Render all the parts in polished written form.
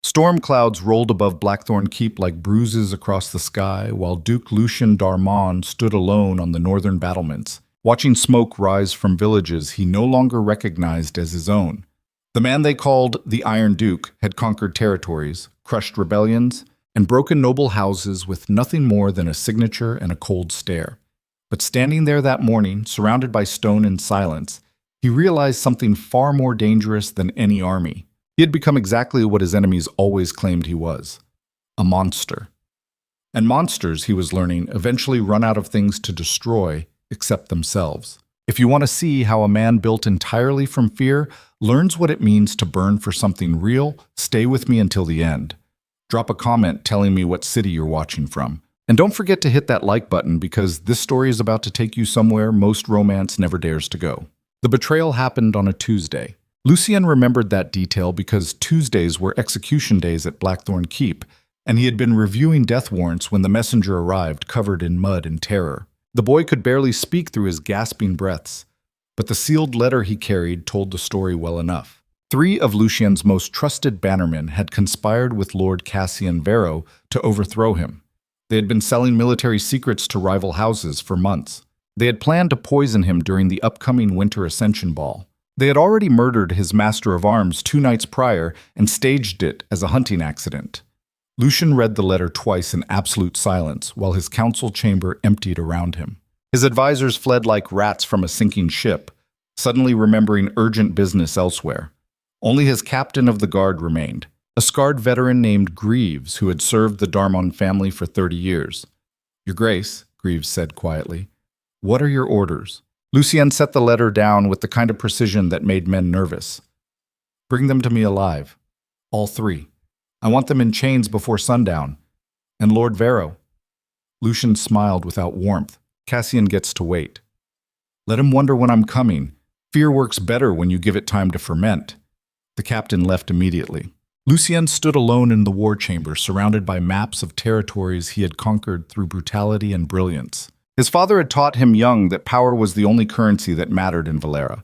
Storm clouds rolled above Blackthorn Keep like bruises across the sky, while Duke Lucien d'Armand stood alone on the northern battlements, watching smoke rise from villages he no longer recognized as his own. The man they called the Iron Duke had conquered territories, crushed rebellions, and broken noble houses with nothing more than a signature and a cold stare. But standing there that morning, surrounded by stone and silence, he realized something far more dangerous than any army. He had become exactly what his enemies always claimed he was: a monster. And monsters, he was learning, eventually run out of things to destroy except themselves. If you want to see how a man built entirely from fear learns what it means to burn for something real, stay with me until the end. Drop a comment telling me what city you're watching from. And don't forget to hit that like button, because this story is about to take you somewhere most romance never dares to go. The betrayal happened on a Tuesday. Lucien remembered that detail because Tuesdays were execution days at Blackthorn Keep, and he had been reviewing death warrants when the messenger arrived covered in mud and terror. The boy could barely speak through his gasping breaths, but the sealed letter he carried told the story well enough. 3 of Lucien's most trusted bannermen had conspired with Lord Cassian Vero to overthrow him. They had been selling military secrets to rival houses for months. They had planned to poison him during the upcoming Winter Ascension Ball. They had already murdered his master of arms 2 nights prior and staged it as a hunting accident. Lucien read the letter twice in absolute silence while his council chamber emptied around him. His advisors fled like rats from a sinking ship, suddenly remembering urgent business elsewhere. Only his captain of the guard remained, a scarred veteran named Greaves who had served the d'Armand family for 30 years. "Your Grace," Greaves said quietly, "what are your orders?" Lucien set the letter down with the kind of precision that made men nervous. "Bring them to me alive. All 3. I want them in chains before sundown. And Lord Vero." Lucien smiled without warmth. "Cassian gets to wait. Let him wonder when I'm coming. Fear works better when you give it time to ferment." The captain left immediately. Lucien stood alone in the war chamber, surrounded by maps of territories he had conquered through brutality and brilliance. His father had taught him young that power was the only currency that mattered in Valera.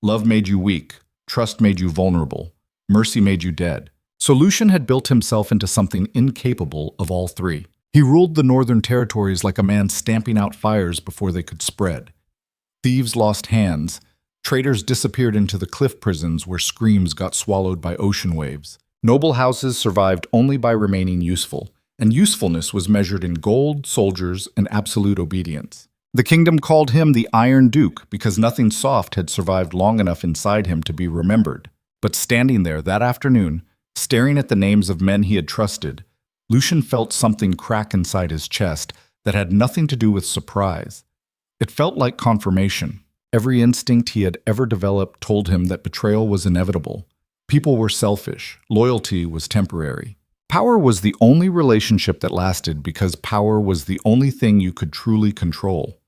Love made you weak, trust made you vulnerable, mercy made you dead. So Lucien had built himself into something incapable of all 3. He ruled the northern territories like a man stamping out fires before they could spread. Thieves lost hands, traitors disappeared into the cliff prisons where screams got swallowed by ocean waves. Noble houses survived only by remaining useful, and usefulness was measured in gold, soldiers, and absolute obedience. The kingdom called him the Iron Duke because nothing soft had survived long enough inside him to be remembered. But standing there that afternoon, staring at the names of men he had trusted, Lucien felt something crack inside his chest that had nothing to do with surprise. It felt like confirmation. Every instinct he had ever developed told him that betrayal was inevitable. People were selfish. Loyalty was temporary. Power was the only relationship that lasted because power was the only thing you could truly control.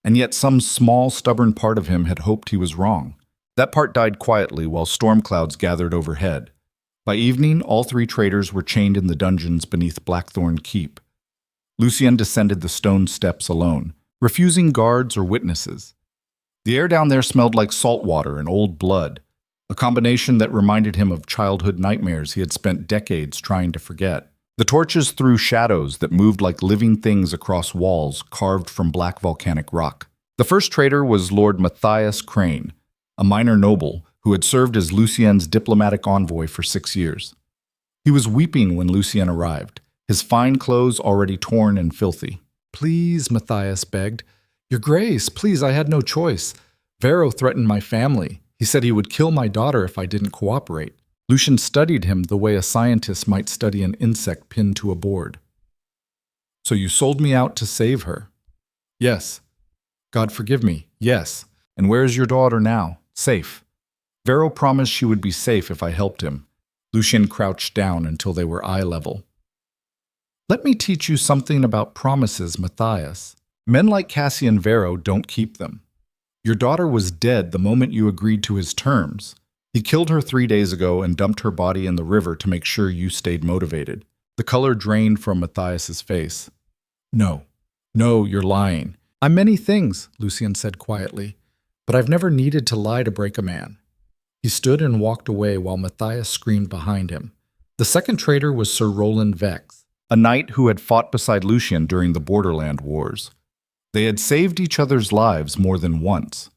And yet some small, stubborn part of him had hoped he was wrong. That part died quietly while storm clouds gathered overhead. By evening, all 3 traitors were chained in the dungeons beneath Blackthorn Keep. Lucien descended the stone steps alone, refusing guards or witnesses. The air down there smelled like salt water and old blood, a combination that reminded him of childhood nightmares he had spent decades trying to forget. The torches threw shadows that moved like living things across walls carved from black volcanic rock. The first traitor was Lord Matthias Crane, a minor noble who had served as Lucien's diplomatic envoy for 6 years. He was weeping when Lucien arrived, his fine clothes already torn and filthy. "Please," Matthias begged. "Your Grace, please, I had no choice. Vero threatened my family. He said he would kill my daughter if I didn't cooperate." Lucien studied him the way a scientist might study an insect pinned to a board. "So you sold me out to save her?" "Yes." "God forgive me, yes. And where is your daughter now?" "Safe." Vero promised she would be safe if I helped him. Lucien crouched down until they were eye level. "Let me teach you something about promises, Matthias. Men like Cassian Vero don't keep them. Your daughter was dead the moment you agreed to his terms. He killed her 3 days ago and dumped her body in the river to make sure you stayed motivated." The color drained from Matthias's face. No, you're lying." "I'm many things," Lucien said quietly, "but I've never needed to lie to break a man." He stood and walked away while Matthias screamed behind him. The second traitor was Sir Roland Vex, a knight who had fought beside Lucien during the Borderland Wars. They had saved each other's lives more than once.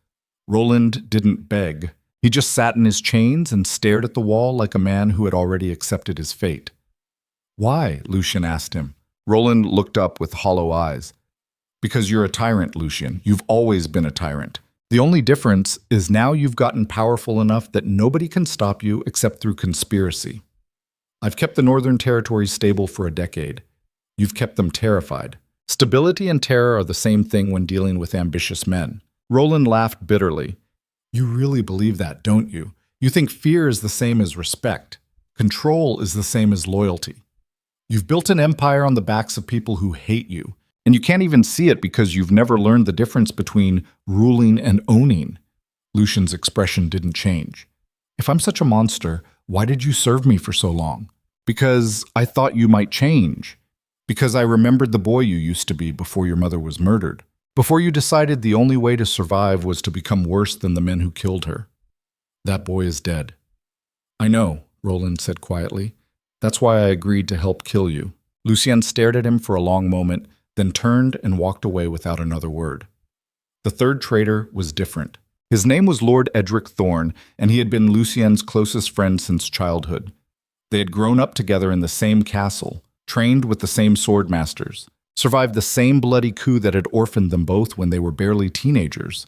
Roland didn't beg. He just sat in his chains and stared at the wall like a man who had already accepted his fate. "Why?" Lucien asked him. Roland looked up with hollow eyes. "Because you're a tyrant, Lucien. You've always been a tyrant. The only difference is now you've gotten powerful enough that nobody can stop you except through conspiracy. I've kept the Northern Territories stable for a decade. You've kept them terrified. Stability and terror are the same thing when dealing with ambitious men." Roland laughed bitterly. "You really believe that, don't you? You think fear is the same as respect. Control is the same as loyalty. You've built an empire on the backs of people who hate you, and you can't even see it because you've never learned the difference between ruling and owning." Lucien's expression didn't change. "If I'm such a monster, why did you serve me for so long?" "Because I thought you might change. Because I remembered the boy you used to be before your mother was murdered. Before you decided the only way to survive was to become worse than the men who killed her. That boy is dead." "I know," Roland said quietly. "That's why I agreed to help kill you." Lucien stared at him for a long moment, then turned and walked away without another word. The third traitor was different. His name was Lord Edric Thorne, and he had been Lucien's closest friend since childhood. They had grown up together in the same castle, trained with the same swordmasters, survived the same bloody coup that had orphaned them both when they were barely teenagers.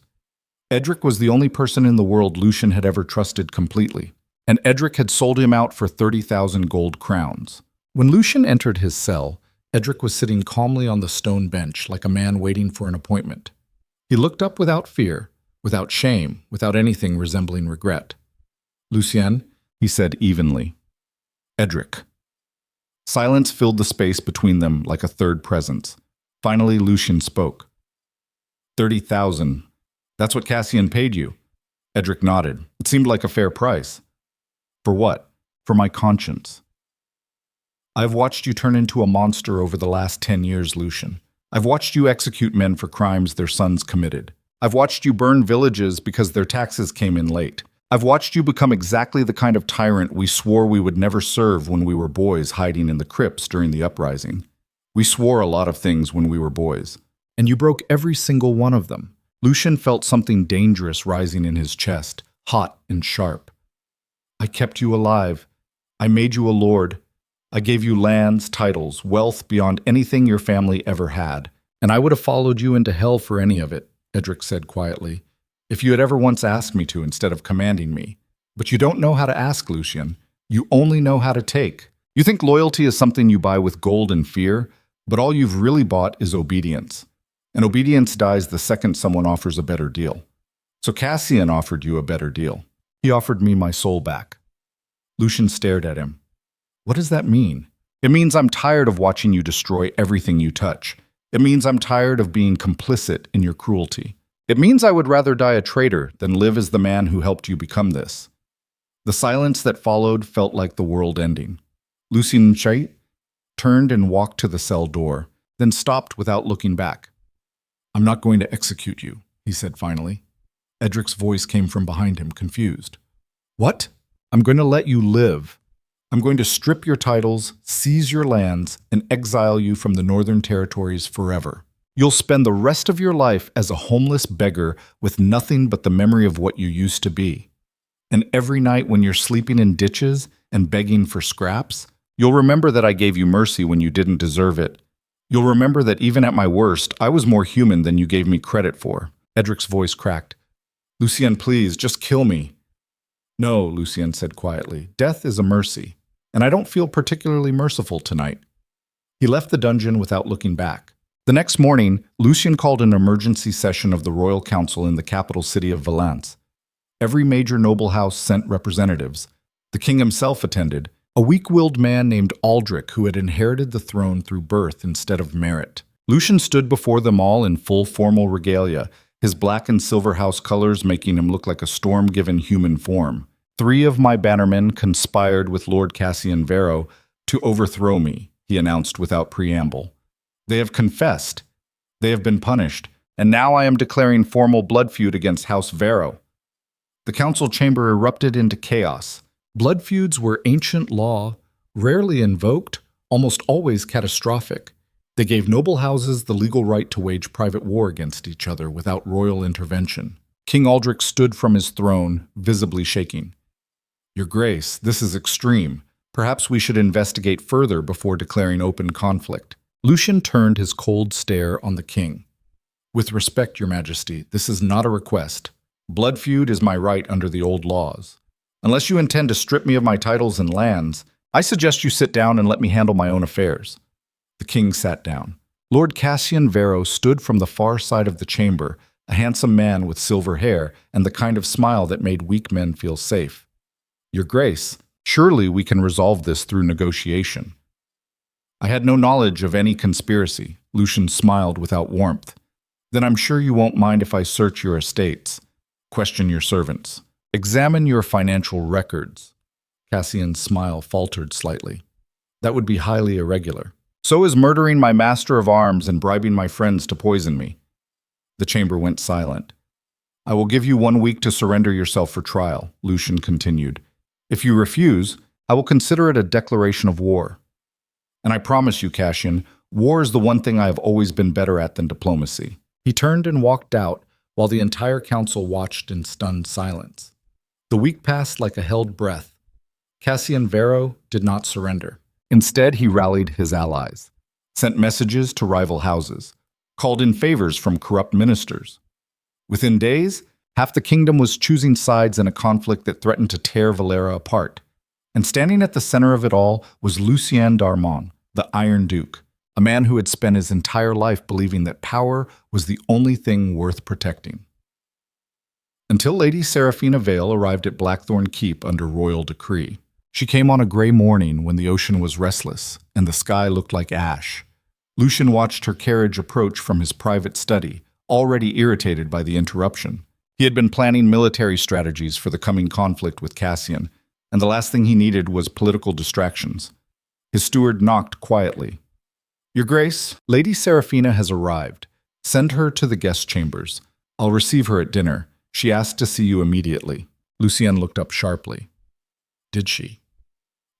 Edric was the only person in the world Lucien had ever trusted completely, and Edric had sold him out for 30,000 gold crowns. When Lucien entered his cell, Edric was sitting calmly on the stone bench like a man waiting for an appointment. He looked up without fear, without shame, without anything resembling regret. "Lucien," he said evenly. "Edric." Silence filled the space between them like a third presence. Finally, Lucien spoke. 30,000. That's what Cassian paid you." Edric nodded. It seemed like a fair price. "For what?" "For my conscience." "I've watched you turn into a monster over the last 10 years, Lucien. I've watched you execute men for crimes their sons committed. I've watched you burn villages because their taxes came in late. I've watched you become exactly the kind of tyrant we swore we would never serve when we were boys hiding in the crypts during the uprising. We swore a lot of things when we were boys, and you broke every single one of them." Lucien felt something dangerous rising in his chest, hot and sharp. "I kept you alive. I made you a lord. I gave you lands, titles, wealth beyond anything your family ever had, and I would have followed you into hell for any of it," Edric said quietly, "if you had ever once asked me to instead of commanding me. But you don't know how to ask, Lucien. You only know how to take. You think loyalty is something you buy with gold and fear, but all you've really bought is obedience. And obedience dies the second someone offers a better deal. So Cassian offered you a better deal. He offered me my soul back." Lucien stared at him. "What does that mean?" "It means I'm tired of watching you destroy everything you touch. It means I'm tired of being complicit in your cruelty. It means I would rather die a traitor than live as the man who helped you become this." The silence that followed felt like the world ending. Lucien turned and walked to the cell door, then stopped without looking back. "I'm not going to execute you," he said finally. Edric's voice came from behind him, confused. "What?" "I'm going to let you live. I'm going to strip your titles, seize your lands, and exile you from the Northern Territories forever. You'll spend the rest of your life as a homeless beggar with nothing but the memory of what you used to be. And every night when you're sleeping in ditches and begging for scraps, you'll remember that I gave you mercy when you didn't deserve it. You'll remember that even at my worst, I was more human than you gave me credit for." Edric's voice cracked. "Lucien, please, just kill me." "No," Lucien said quietly. "Death is a mercy, and I don't feel particularly merciful tonight." He left the dungeon without looking back. The next morning, Lucien called an emergency session of the Royal Council in the capital city of Valence. Every major noble house sent representatives. The king himself attended, a weak-willed man named Aldrich who had inherited the throne through birth instead of merit. Lucien stood before them all in full formal regalia, his black and silver house colors making him look like a storm-given human form. 3 of my bannermen conspired with Lord Cassian Vero to overthrow me, he announced without preamble. They have confessed. They have been punished, and now I am declaring formal blood feud against House Vero. The council chamber erupted into chaos. Blood feuds were ancient law. Rarely invoked, almost always catastrophic. They gave noble houses the legal right to wage private war against each other without royal intervention. King Aldrich stood from his throne, visibly shaking. Your Grace, this is extreme. Perhaps we should investigate further before declaring open conflict. Lucien turned his cold stare on the king. With respect, Your Majesty, this is not a request. Blood feud is my right under the old laws. Unless you intend to strip me of my titles and lands, I suggest you sit down and let me handle my own affairs. The king sat down. Lord Cassian Varro stood from the far side of the chamber, a handsome man with silver hair and the kind of smile that made weak men feel safe. Your Grace, surely we can resolve this through negotiation. I had no knowledge of any conspiracy. Lucien smiled without warmth. Then I'm sure you won't mind if I search your estates, question your servants, examine your financial records. Cassian's smile faltered slightly. That would be highly irregular. So is murdering my master of arms and bribing my friends to poison me. The chamber went silent. I will give you 1 week to surrender yourself for trial, Lucien continued. If you refuse, I will consider it a declaration of war. And I promise you, Cassian, war is the one thing I have always been better at than diplomacy. He turned and walked out, while the entire council watched in stunned silence. The week passed like a held breath. Cassian Varro did not surrender. Instead, he rallied his allies, sent messages to rival houses, called in favors from corrupt ministers. Within days, half the kingdom was choosing sides in a conflict that threatened to tear Valera apart. And standing at the center of it all was Lucien d'Armand, the Iron Duke, a man who had spent his entire life believing that power was the only thing worth protecting. Until Lady Seraphina Vale arrived at Blackthorn Keep under royal decree. She came on a gray morning when the ocean was restless and the sky looked like ash. Lucien watched her carriage approach from his private study, already irritated by the interruption. He had been planning military strategies for the coming conflict with Cassian, and the last thing he needed was political distractions. His steward knocked quietly. Your Grace, Lady Seraphina has arrived. Send her to the guest chambers. I'll receive her at dinner. She asked to see you immediately. Lucien looked up sharply. Did she?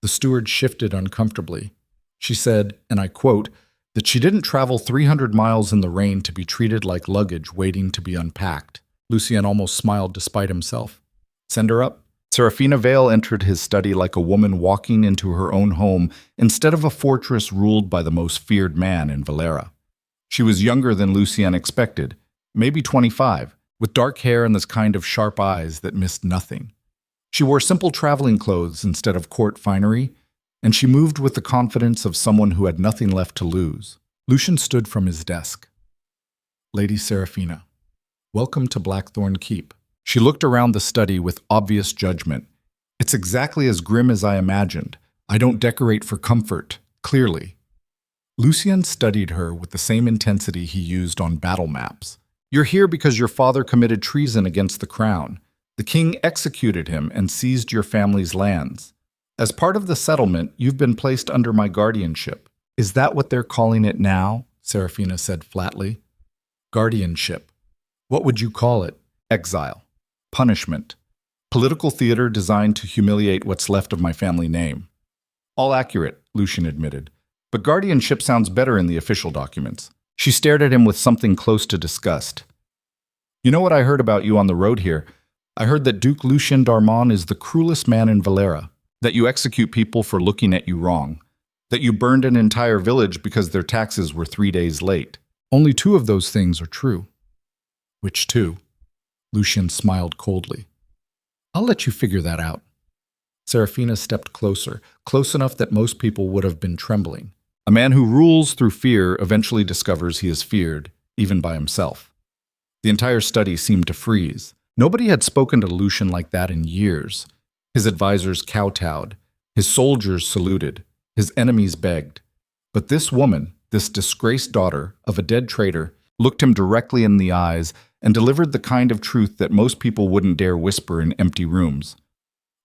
The steward shifted uncomfortably. She said, and I quote, that she didn't travel 300 miles in the rain to be treated like luggage waiting to be unpacked. Lucien almost smiled despite himself. Send her up. Seraphina Vale entered his study like a woman walking into her own home instead of a fortress ruled by the most feared man in Valera. She was younger than Lucien expected, maybe 25, with dark hair and this kind of sharp eyes that missed nothing. She wore simple traveling clothes instead of court finery, and she moved with the confidence of someone who had nothing left to lose. Lucien stood from his desk. Lady Seraphina, welcome to Blackthorn Keep. She looked around the study with obvious judgment. It's exactly as grim as I imagined. I don't decorate for comfort, clearly. Lucien studied her with the same intensity he used on battle maps. You're here because your father committed treason against the crown. The king executed him and seized your family's lands. As part of the settlement, you've been placed under my guardianship. Is that what they're calling it now? Seraphina said flatly. Guardianship. What would you call it? Exile. Punishment. Political theater designed to humiliate what's left of my family name. All accurate, Lucien admitted. But guardianship sounds better in the official documents. She stared at him with something close to disgust. You know what I heard about you on the road here? I heard that Duke Lucien d'Armand is the cruelest man in Valera, that you execute people for looking at you wrong, that you burned an entire village because their taxes were 3 days late. Only 2 of those things are true. Which 2? Lucien smiled coldly. I'll let you figure that out. Seraphina stepped closer, close enough that most people would have been trembling. A man who rules through fear eventually discovers he is feared, even by himself. The entire study seemed to freeze. Nobody had spoken to Lucien like that in years. His advisors kowtowed, his soldiers saluted, his enemies begged. But this woman, this disgraced daughter of a dead traitor, looked him directly in the eyes and delivered the kind of truth that most people wouldn't dare whisper in empty rooms.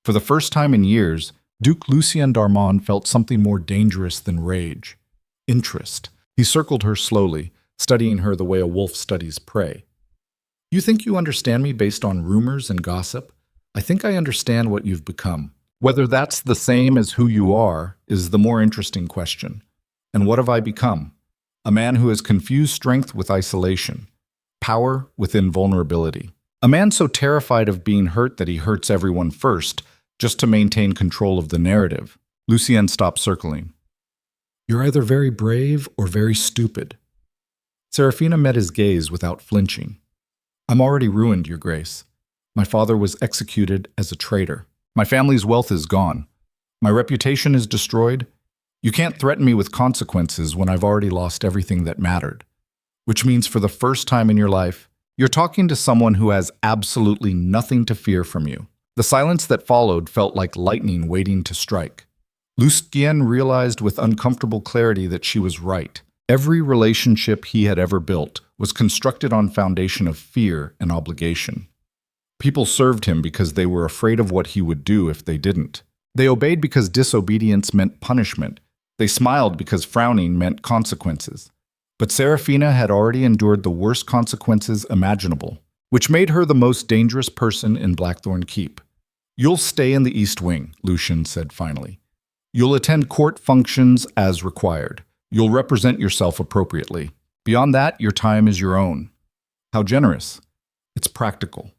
For the first time in years, Duke Lucien d'Armand felt something more dangerous than rage. Interest. He circled her slowly, studying her the way a wolf studies prey. You think you understand me based on rumors and gossip? I think I understand what you've become. Whether that's the same as who you are is the more interesting question. And what have I become? A man who has confused strength with isolation, power with invulnerability. A man so terrified of being hurt that he hurts everyone first, just to maintain control of the narrative. Lucien stopped circling. You're either very brave or very stupid. Serafina met his gaze without flinching. I'm already ruined, Your Grace. My father was executed as a traitor. My family's wealth is gone. My reputation is destroyed. You can't threaten me with consequences when I've already lost everything that mattered. Which means for the first time in your life, you're talking to someone who has absolutely nothing to fear from you. The silence that followed felt like lightning waiting to strike. Lucien realized with uncomfortable clarity that she was right. Every relationship he had ever built was constructed on foundation of fear and obligation. People served him because they were afraid of what he would do if they didn't. They obeyed because disobedience meant punishment. They smiled because frowning meant consequences. But Serafina had already endured the worst consequences imaginable, which made her the most dangerous person in Blackthorn Keep. You'll stay in the East Wing, Lucien said finally. You'll attend court functions as required. You'll represent yourself appropriately. Beyond that, your time is your own. How generous. It's practical.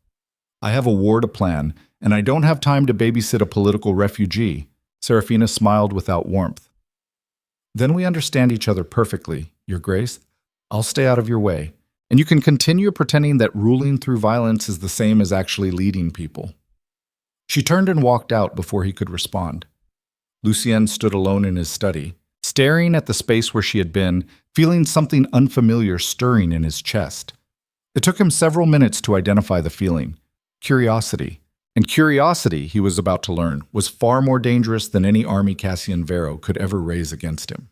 I have a war to plan, and I don't have time to babysit a political refugee. Serafina smiled without warmth. Then we understand each other perfectly, Your Grace. I'll stay out of your way, and you can continue pretending that ruling through violence is the same as actually leading people. She turned and walked out before he could respond. Lucien stood alone in his study, staring at the space where she had been, feeling something unfamiliar stirring in his chest. It took him several minutes to identify the feeling. Curiosity. And curiosity, he was about to learn, was far more dangerous than any army Cassian Vero could ever raise against him.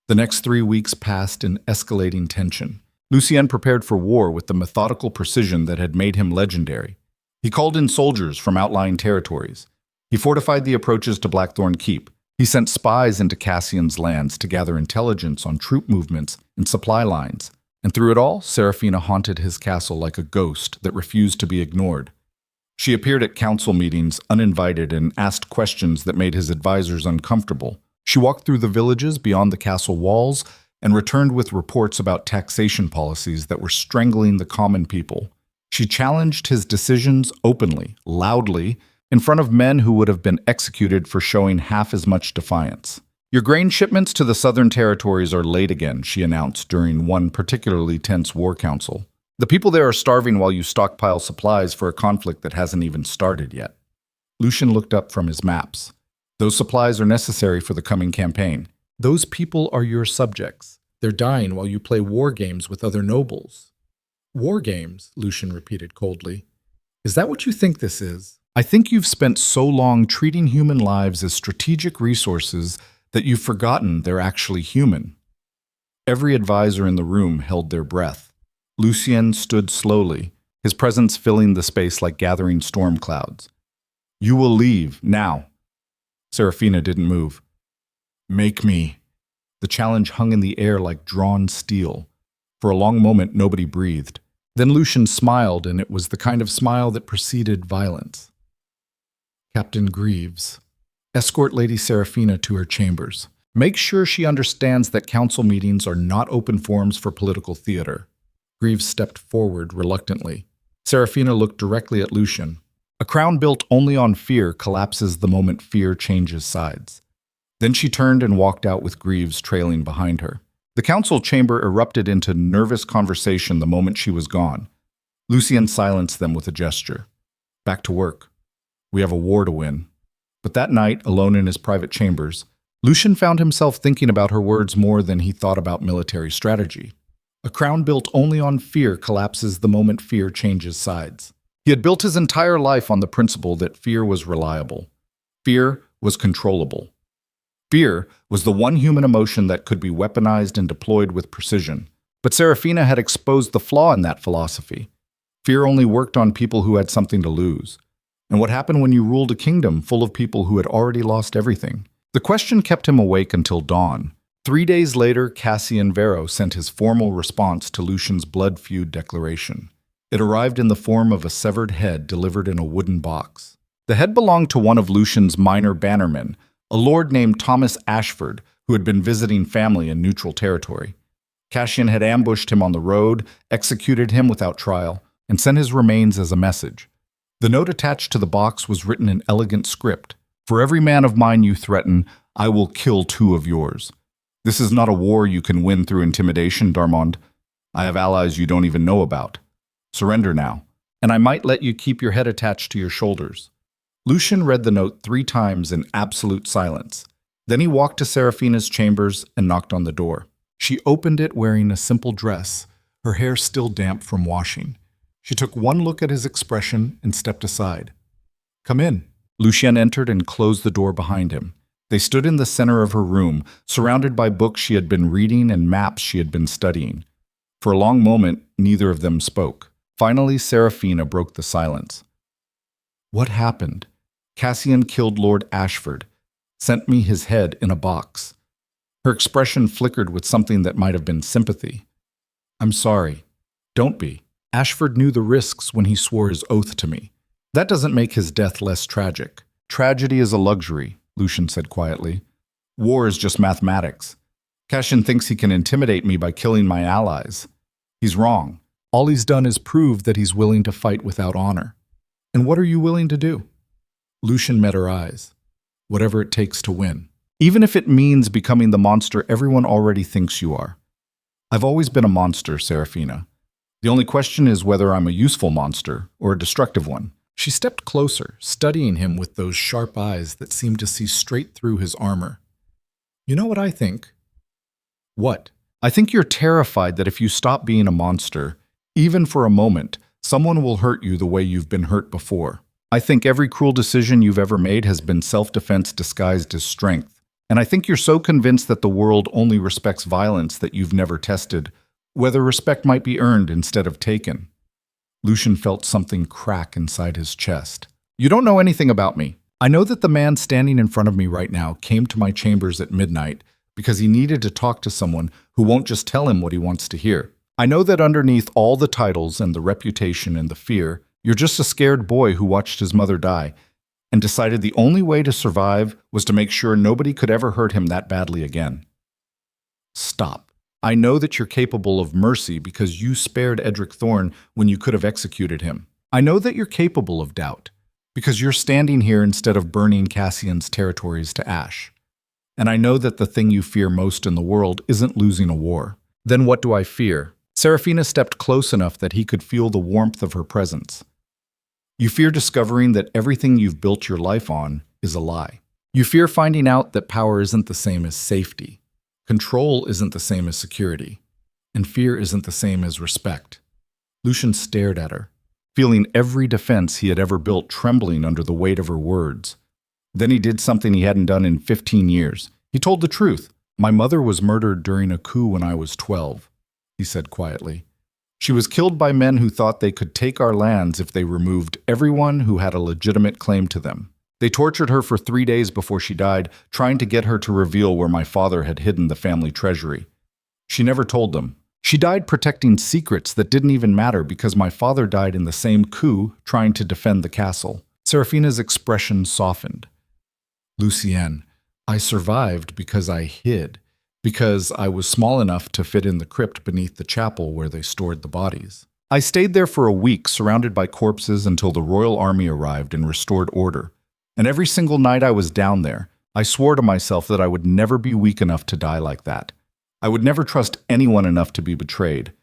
The next 3 weeks passed in escalating tension. Lucien prepared for war with the methodical precision that had made him legendary. He called in soldiers from outlying territories. He fortified the approaches to Blackthorn Keep. He sent spies into Cassian's lands to gather intelligence on troop movements and supply lines. And through it all, Serafina haunted his castle like a ghost that refused to be ignored. She appeared at council meetings uninvited and asked questions that made his advisors uncomfortable. She walked through the villages beyond the castle walls and returned with reports about taxation policies that were strangling the common people. She challenged his decisions openly, loudly, in front of men who would have been executed for showing half as much defiance. Your grain shipments to the southern territories are late again, she announced during one particularly tense war council. The people there are starving while you stockpile supplies for a conflict that hasn't even started yet. Lucien looked up from his maps. Those supplies are necessary for the coming campaign. Those people are your subjects. They're dying while you play war games with other nobles. War games, Lucien repeated coldly. Is that what you think this is? I think you've spent so long treating human lives as strategic resources that you've forgotten they're actually human. Every advisor in the room held their breath. Lucien stood slowly, his presence filling the space like gathering storm clouds. You will leave, now. Serafina didn't move. Make me. The challenge hung in the air like drawn steel. For a long moment, nobody breathed. Then Lucien smiled, and it was the kind of smile that preceded violence. Captain Greaves, escort Lady Serafina to her chambers. Make sure she understands that council meetings are not open forums for political theater. Greaves stepped forward reluctantly. Serafina looked directly at Lucien. A crown built only on fear collapses the moment fear changes sides. Then she turned and walked out with Greaves trailing behind her. The council chamber erupted into nervous conversation the moment she was gone. Lucien silenced them with a gesture. Back to work. We have a war to win. But that night, alone in his private chambers, Lucien found himself thinking about her words more than he thought about military strategy. A crown built only on fear collapses the moment fear changes sides. He had built his entire life on the principle that fear was reliable. Fear was controllable. Fear was the one human emotion that could be weaponized and deployed with precision. But Serafina had exposed the flaw in that philosophy. Fear only worked on people who had something to lose. And what happened when you ruled a kingdom full of people who had already lost everything? The question kept him awake until dawn. 3 days later, Cassian Vero sent his formal response to Lucien's blood feud declaration. It arrived in the form of a severed head delivered in a wooden box. The head belonged to one of Lucian's minor bannermen, a lord named Thomas Ashford, who had been visiting family in neutral territory. Cassian had ambushed him on the road, executed him without trial, and sent his remains as a message. The note attached to the box was written in elegant script. For every man of mine you threaten, I will kill 2 of yours. This is not a war you can win through intimidation, Darmond. I have allies you don't even know about. Surrender now, and I might let you keep your head attached to your shoulders. Lucien read the note 3 times in absolute silence. Then he walked to Seraphina's chambers and knocked on the door. She opened it wearing a simple dress, her hair still damp from washing. She took one look at his expression and stepped aside. Come in. Lucien entered and closed the door behind him. They stood in the center of her room, surrounded by books she had been reading and maps she had been studying. For a long moment, neither of them spoke. Finally, Seraphina broke the silence. What happened? Cassian killed Lord Ashford, sent me his head in a box. Her expression flickered with something that might have been sympathy. I'm sorry. Don't be. Ashford knew the risks when he swore his oath to me. That doesn't make his death less tragic. Tragedy is a luxury, Lucien said quietly. War is just mathematics. Cassian thinks he can intimidate me by killing my allies. He's wrong. All he's done is prove that he's willing to fight without honor. And what are you willing to do? Lucien met her eyes. Whatever it takes to win. Even if it means becoming the monster everyone already thinks you are. I've always been a monster, Seraphina. The only question is whether I'm a useful monster or a destructive one. She stepped closer, studying him with those sharp eyes that seemed to see straight through his armor. You know what I think? What? I think you're terrified that if you stop being a monster, even for a moment, someone will hurt you the way you've been hurt before. I think every cruel decision you've ever made has been self-defense disguised as strength. And I think you're so convinced that the world only respects violence that you've never tested whether respect might be earned instead of taken. Lucien felt something crack inside his chest. You don't know anything about me. I know that the man standing in front of me right now came to my chambers at midnight because he needed to talk to someone who won't just tell him what he wants to hear. I know that underneath all the titles and the reputation and the fear, you're just a scared boy who watched his mother die and decided the only way to survive was to make sure nobody could ever hurt him that badly again. Stop. I know that you're capable of mercy because you spared Edric Thorne when you could have executed him. I know that you're capable of doubt because you're standing here instead of burning Cassian's territories to ash. And I know that the thing you fear most in the world isn't losing a war. Then what do I fear? Seraphina stepped close enough that he could feel the warmth of her presence. You fear discovering that everything you've built your life on is a lie. You fear finding out that power isn't the same as safety. Control isn't the same as security. And fear isn't the same as respect. Lucien stared at her, feeling every defense he had ever built trembling under the weight of her words. Then he did something he hadn't done in 15 years. He told the truth. My mother was murdered during a coup when I was 12, he said quietly. She was killed by men who thought they could take our lands if they removed everyone who had a legitimate claim to them. They tortured her for 3 days before she died, trying to get her to reveal where my father had hidden the family treasury. She never told them. She died protecting secrets that didn't even matter because my father died in the same coup trying to defend the castle. Seraphina's expression softened. Lucien, I survived because I hid, because I was small enough to fit in the crypt beneath the chapel where they stored the bodies. I stayed there for a week, surrounded by corpses until the royal army arrived and restored order. And every single night I was down there, I swore to myself that I would never be weak enough to die like that. I would never trust anyone enough to be betrayed.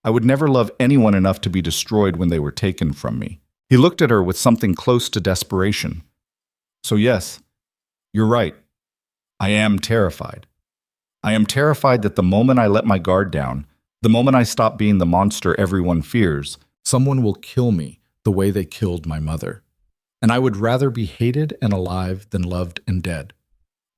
I would never love anyone enough to be destroyed when they were taken from me. He looked at her with something close to desperation. So yes, you're right. I am terrified. I am terrified that the moment I let my guard down, the moment I stop being the monster everyone fears, someone will kill me the way they killed my mother. And I would rather be hated and alive than loved and dead.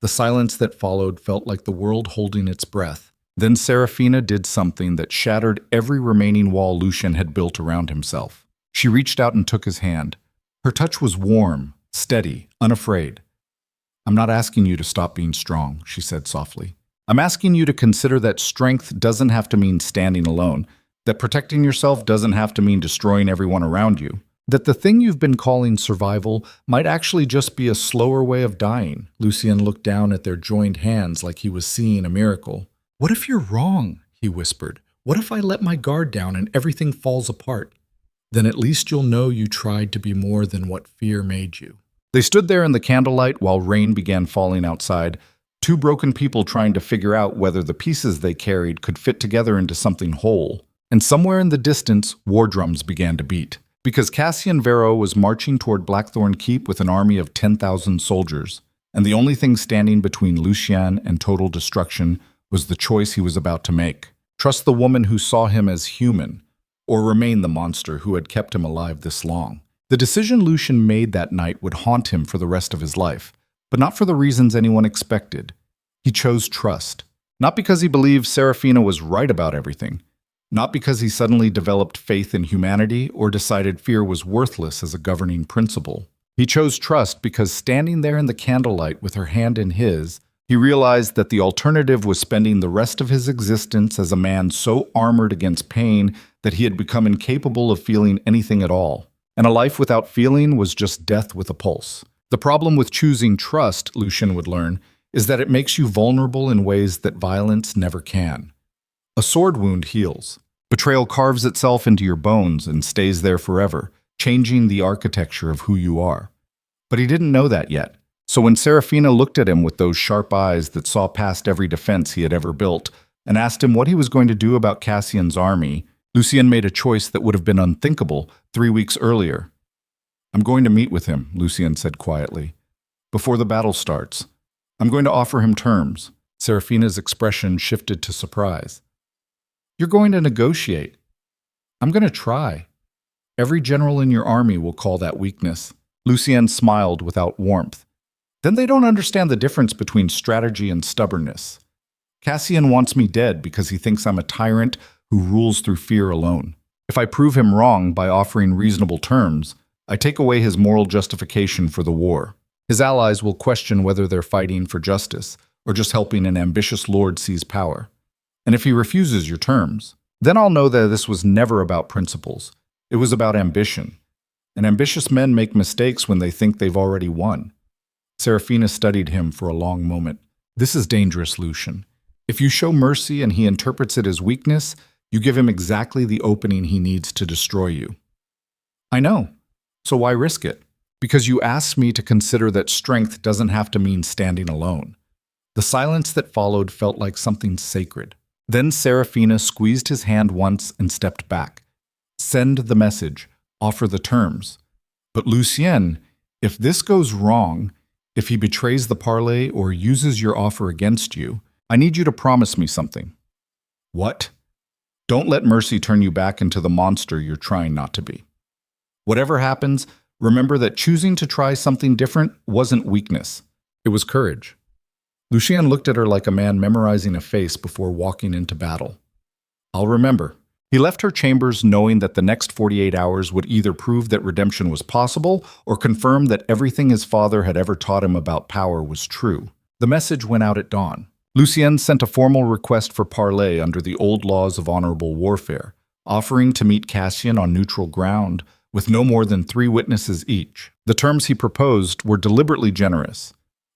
The silence that followed felt like the world holding its breath. Then Seraphina did something that shattered every remaining wall Lucien had built around himself. She reached out and took his hand. Her touch was warm, steady, unafraid. I'm not asking you to stop being strong, she said softly. I'm asking you to consider that strength doesn't have to mean standing alone, that protecting yourself doesn't have to mean destroying everyone around you. That the thing you've been calling survival might actually just be a slower way of dying. Lucien looked down at their joined hands like he was seeing a miracle. "What if you're wrong?" he whispered. "What if I let my guard down and everything falls apart? Then at least you'll know you tried to be more than what fear made you." They stood there in the candlelight while rain began falling outside, two broken people trying to figure out whether the pieces they carried could fit together into something whole. And somewhere in the distance, war drums began to beat. Because Cassian Vero was marching toward Blackthorn Keep with an army of 10,000 soldiers, and the only thing standing between Lucien and total destruction was the choice he was about to make. Trust the woman who saw him as human, or remain the monster who had kept him alive this long. The decision Lucien made that night would haunt him for the rest of his life, but not for the reasons anyone expected. He chose trust. Not because he believed Serafina was right about everything. Not because he suddenly developed faith in humanity or decided fear was worthless as a governing principle. He chose trust because standing there in the candlelight with her hand in his, he realized that the alternative was spending the rest of his existence as a man so armored against pain that he had become incapable of feeling anything at all. And a life without feeling was just death with a pulse. The problem with choosing trust, Lucien would learn, is that it makes you vulnerable in ways that violence never can. A sword wound heals. Betrayal carves itself into your bones and stays there forever, changing the architecture of who you are. But he didn't know that yet. So when Serafina looked at him with those sharp eyes that saw past every defense he had ever built and asked him what he was going to do about Cassian's army, Lucien made a choice that would have been unthinkable 3 weeks earlier. "I'm going to meet with him," Lucien said quietly. "Before the battle starts. I'm going to offer him terms." Serafina's expression shifted to surprise. "You're going to negotiate?" "I'm going to try. Every general in your army will call that weakness." Lucien smiled without warmth. "Then they don't understand the difference between strategy and stubbornness. Cassian wants me dead because he thinks I'm a tyrant who rules through fear alone. If I prove him wrong by offering reasonable terms, I take away his moral justification for the war. His allies will question whether they're fighting for justice or just helping an ambitious lord seize power. And if he refuses your terms, then I'll know that this was never about principles. It was about ambition. And ambitious men make mistakes when they think they've already won." Serafina studied him for a long moment. "This is dangerous, Lucien. If you show mercy and he interprets it as weakness, you give him exactly the opening he needs to destroy you." "I know. So why risk it? Because you asked me to consider that strength doesn't have to mean standing alone." The silence that followed felt like something sacred. Then Serafina squeezed his hand once and stepped back. "Send the message. Offer the terms. But Lucien, if this goes wrong, if he betrays the parley or uses your offer against you, I need you to promise me something." "What?" "Don't let mercy turn you back into the monster you're trying not to be. Whatever happens, remember that choosing to try something different wasn't weakness. It was courage." Lucien looked at her like a man memorizing a face before walking into battle. "I'll remember." He left her chambers knowing that the next 48 hours would either prove that redemption was possible or confirm that everything his father had ever taught him about power was true. The message went out at dawn. Lucien sent a formal request for parley under the old laws of honorable warfare, offering to meet Cassian on neutral ground with no more than 3 witnesses each. The terms he proposed were deliberately generous.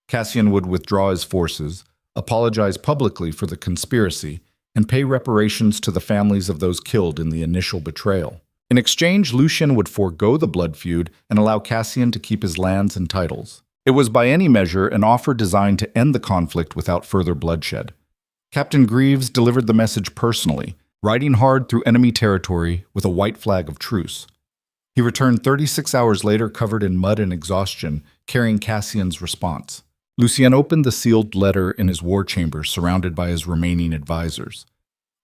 Cassian would withdraw his forces, apologize publicly for the conspiracy, and pay reparations to the families of those killed in the initial betrayal. In exchange, Lucien would forego the blood feud and allow Cassian to keep his lands and titles. It was by any measure an offer designed to end the conflict without further bloodshed. Captain Greaves delivered the message personally, riding hard through enemy territory with a white flag of truce. He returned 36 hours later covered in mud and exhaustion, carrying Cassian's response. Lucien opened the sealed letter in his war chamber, surrounded by his remaining advisors.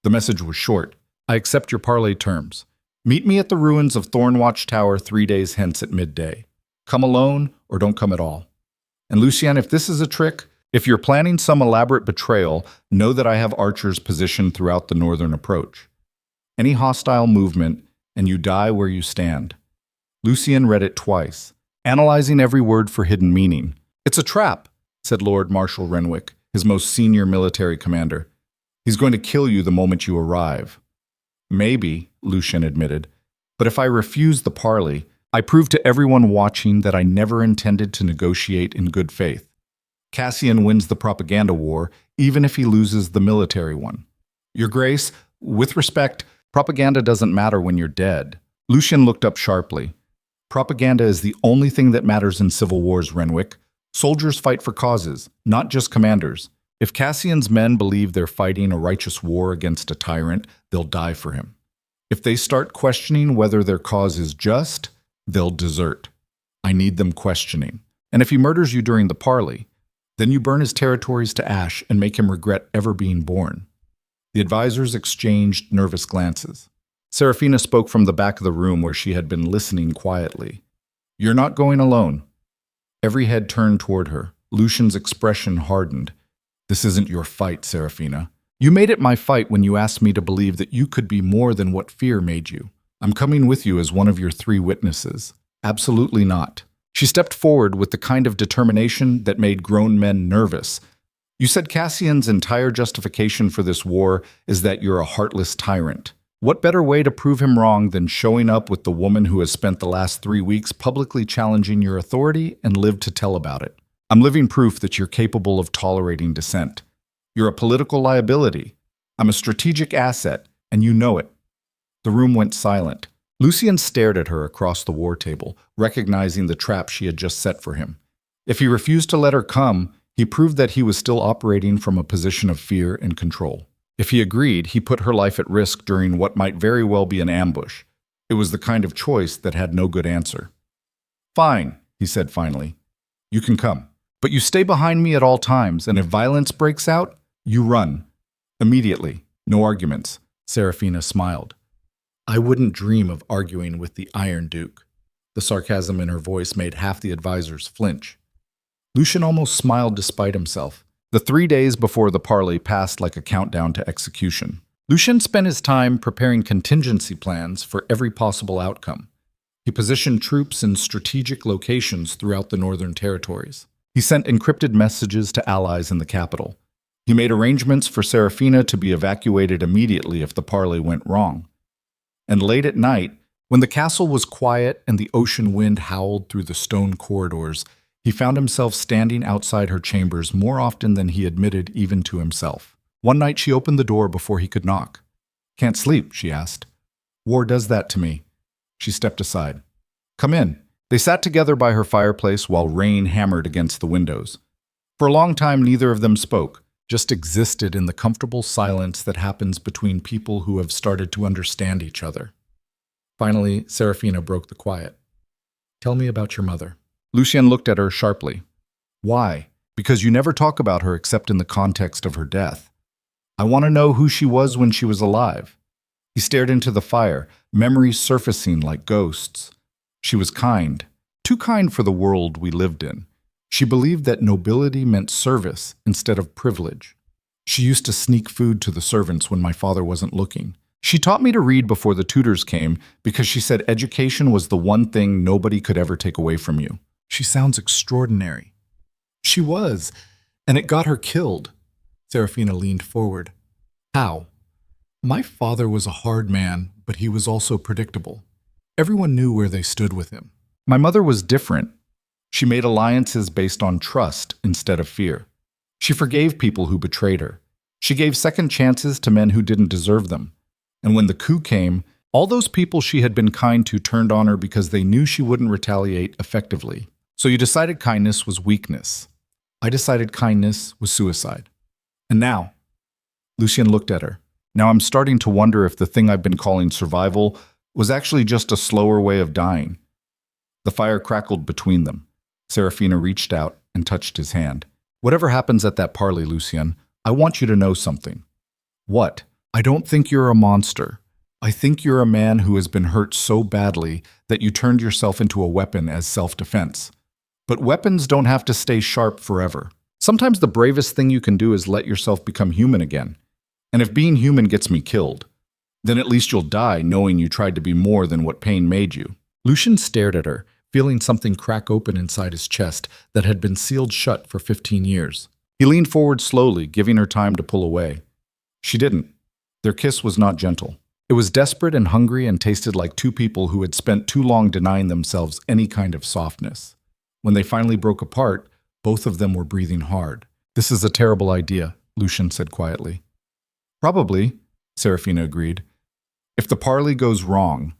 The message was short. "I accept your parley terms. Meet me at the ruins of Thornwatch Tower 3 days hence at midday. Come alone or don't come at all. And Lucien, if this is a trick, if you're planning some elaborate betrayal, know that I have archers positioned throughout the northern approach. Any hostile movement, and you die where you stand." Lucien read it twice, analyzing every word for hidden meaning. "It's a trap," said Lord Marshal Renwick, his most senior military commander. "He's going to kill you the moment you arrive." "Maybe," Lucien admitted, "but if I refuse the parley, I proved to everyone watching that I never intended to negotiate in good faith. Cassian wins the propaganda war, even if he loses the military one. Your Grace, with respect, propaganda doesn't matter when you're dead. Lucien looked up sharply. Propaganda is the only thing that matters in civil wars, Renwick. Soldiers fight for causes, not just commanders. If Cassian's men believe they're fighting a righteous war against a tyrant, they'll die for him. If they start questioning whether their cause is just, they'll desert. I need them questioning. And if he murders you during the parley, then you burn his territories to ash and make him regret ever being born. The advisors exchanged nervous glances. Serafina spoke from the back of the room where she had been listening quietly. You're not going alone. Every head turned toward her. Lucien's expression hardened. This isn't your fight, Serafina. You made it my fight when you asked me to believe that you could be more than what fear made you. I'm coming with you as one of your 3 witnesses. Absolutely not. She stepped forward with the kind of determination that made grown men nervous. You said Cassian's entire justification for this war is that you're a heartless tyrant. What better way to prove him wrong than showing up with the woman who has spent the last 3 weeks publicly challenging your authority and lived to tell about it? I'm living proof that you're capable of tolerating dissent. You're a political liability. I'm a strategic asset, and you know it. The room went silent. Lucien stared at her across the war table, recognizing the trap she had just set for him. If he refused to let her come, he proved that he was still operating from a position of fear and control. If he agreed, he put her life at risk during what might very well be an ambush. It was the kind of choice that had no good answer. Fine, he said finally. You can come. But you stay behind me at all times, and if violence breaks out, you run. Immediately. No arguments. Serafina smiled. I wouldn't dream of arguing with the Iron Duke. The sarcasm in her voice made half the advisors flinch. Lucien almost smiled despite himself. The 3 days before the parley passed like a countdown to execution. Lucien spent his time preparing contingency plans for every possible outcome. He positioned troops in strategic locations throughout the northern territories. He sent encrypted messages to allies in the capital. He made arrangements for Serafina to be evacuated immediately if the parley went wrong. And late at night, when the castle was quiet and the ocean wind howled through the stone corridors, he found himself standing outside her chambers more often than he admitted even to himself. One night she opened the door before he could knock. Can't sleep, she asked. War does that to me. She stepped aside. Come in. They sat together by her fireplace while rain hammered against the windows. For a long time, neither of them spoke, just existed in the comfortable silence that happens between people who have started to understand each other. Finally, Serafina broke the quiet. Tell me about your mother. Lucien looked at her sharply. Why? Because you never talk about her except in the context of her death. I want to know who she was when she was alive. He stared into the fire, memories surfacing like ghosts. She was kind, too kind for the world we lived in. She believed that nobility meant service instead of privilege. She used to sneak food to the servants when my father wasn't looking. She taught me to read before the tutors came because she said education was the one thing nobody could ever take away from you. She sounds extraordinary. She was, and it got her killed. Serafina leaned forward. How? My father was a hard man, but he was also predictable. Everyone knew where they stood with him. My mother was different. She made alliances based on trust instead of fear. She forgave people who betrayed her. She gave second chances to men who didn't deserve them. And when the coup came, all those people she had been kind to turned on her because they knew she wouldn't retaliate effectively. So you decided kindness was weakness. I decided kindness was suicide. And now, Lucien looked at her. Now I'm starting to wonder if the thing I've been calling survival was actually just a slower way of dying. The fire crackled between them. Serafina reached out and touched his hand. Whatever happens at that parley, Lucien, I want you to know something. What? I don't think you're a monster. I think you're a man who has been hurt so badly that you turned yourself into a weapon as self-defense. But weapons don't have to stay sharp forever. Sometimes the bravest thing you can do is let yourself become human again. And if being human gets me killed, then at least you'll die knowing you tried to be more than what pain made you. Lucien stared at her, feeling something crack open inside his chest that had been sealed shut for 15 years. He leaned forward slowly, giving her time to pull away. She didn't. Their kiss was not gentle. It was desperate and hungry and tasted like two people who had spent too long denying themselves any kind of softness. When they finally broke apart, both of them were breathing hard. "This is a terrible idea," Lucien said quietly. "Probably," Serafina agreed. "If the parley goes wrong,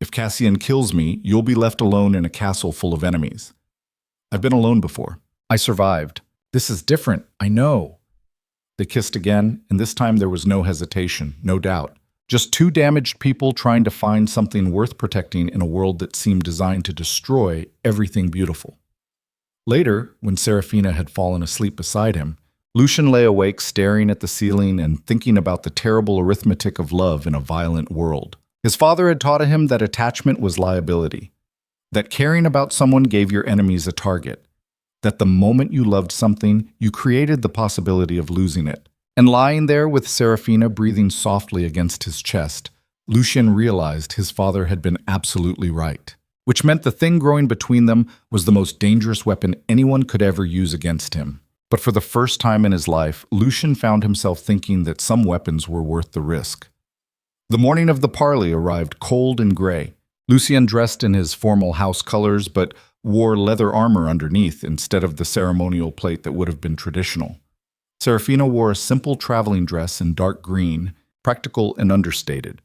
if Cassian kills me, you'll be left alone in a castle full of enemies. I've been alone before. I survived. This is different, I know." They kissed again, and this time there was no hesitation, no doubt. Just two damaged people trying to find something worth protecting in a world that seemed designed to destroy everything beautiful. Later, when Serafina had fallen asleep beside him, Lucien lay awake staring at the ceiling and thinking about the terrible arithmetic of love in a violent world. His father had taught him that attachment was liability, that caring about someone gave your enemies a target, that the moment you loved something, you created the possibility of losing it. And lying there with Serafina breathing softly against his chest, Lucien realized his father had been absolutely right, which meant the thing growing between them was the most dangerous weapon anyone could ever use against him. But for the first time in his life, Lucien found himself thinking that some weapons were worth the risk. The morning of the parley arrived cold and gray. Lucien dressed in his formal house colors, but wore leather armor underneath instead of the ceremonial plate that would have been traditional. Serafina wore a simple traveling dress in dark green, practical and understated.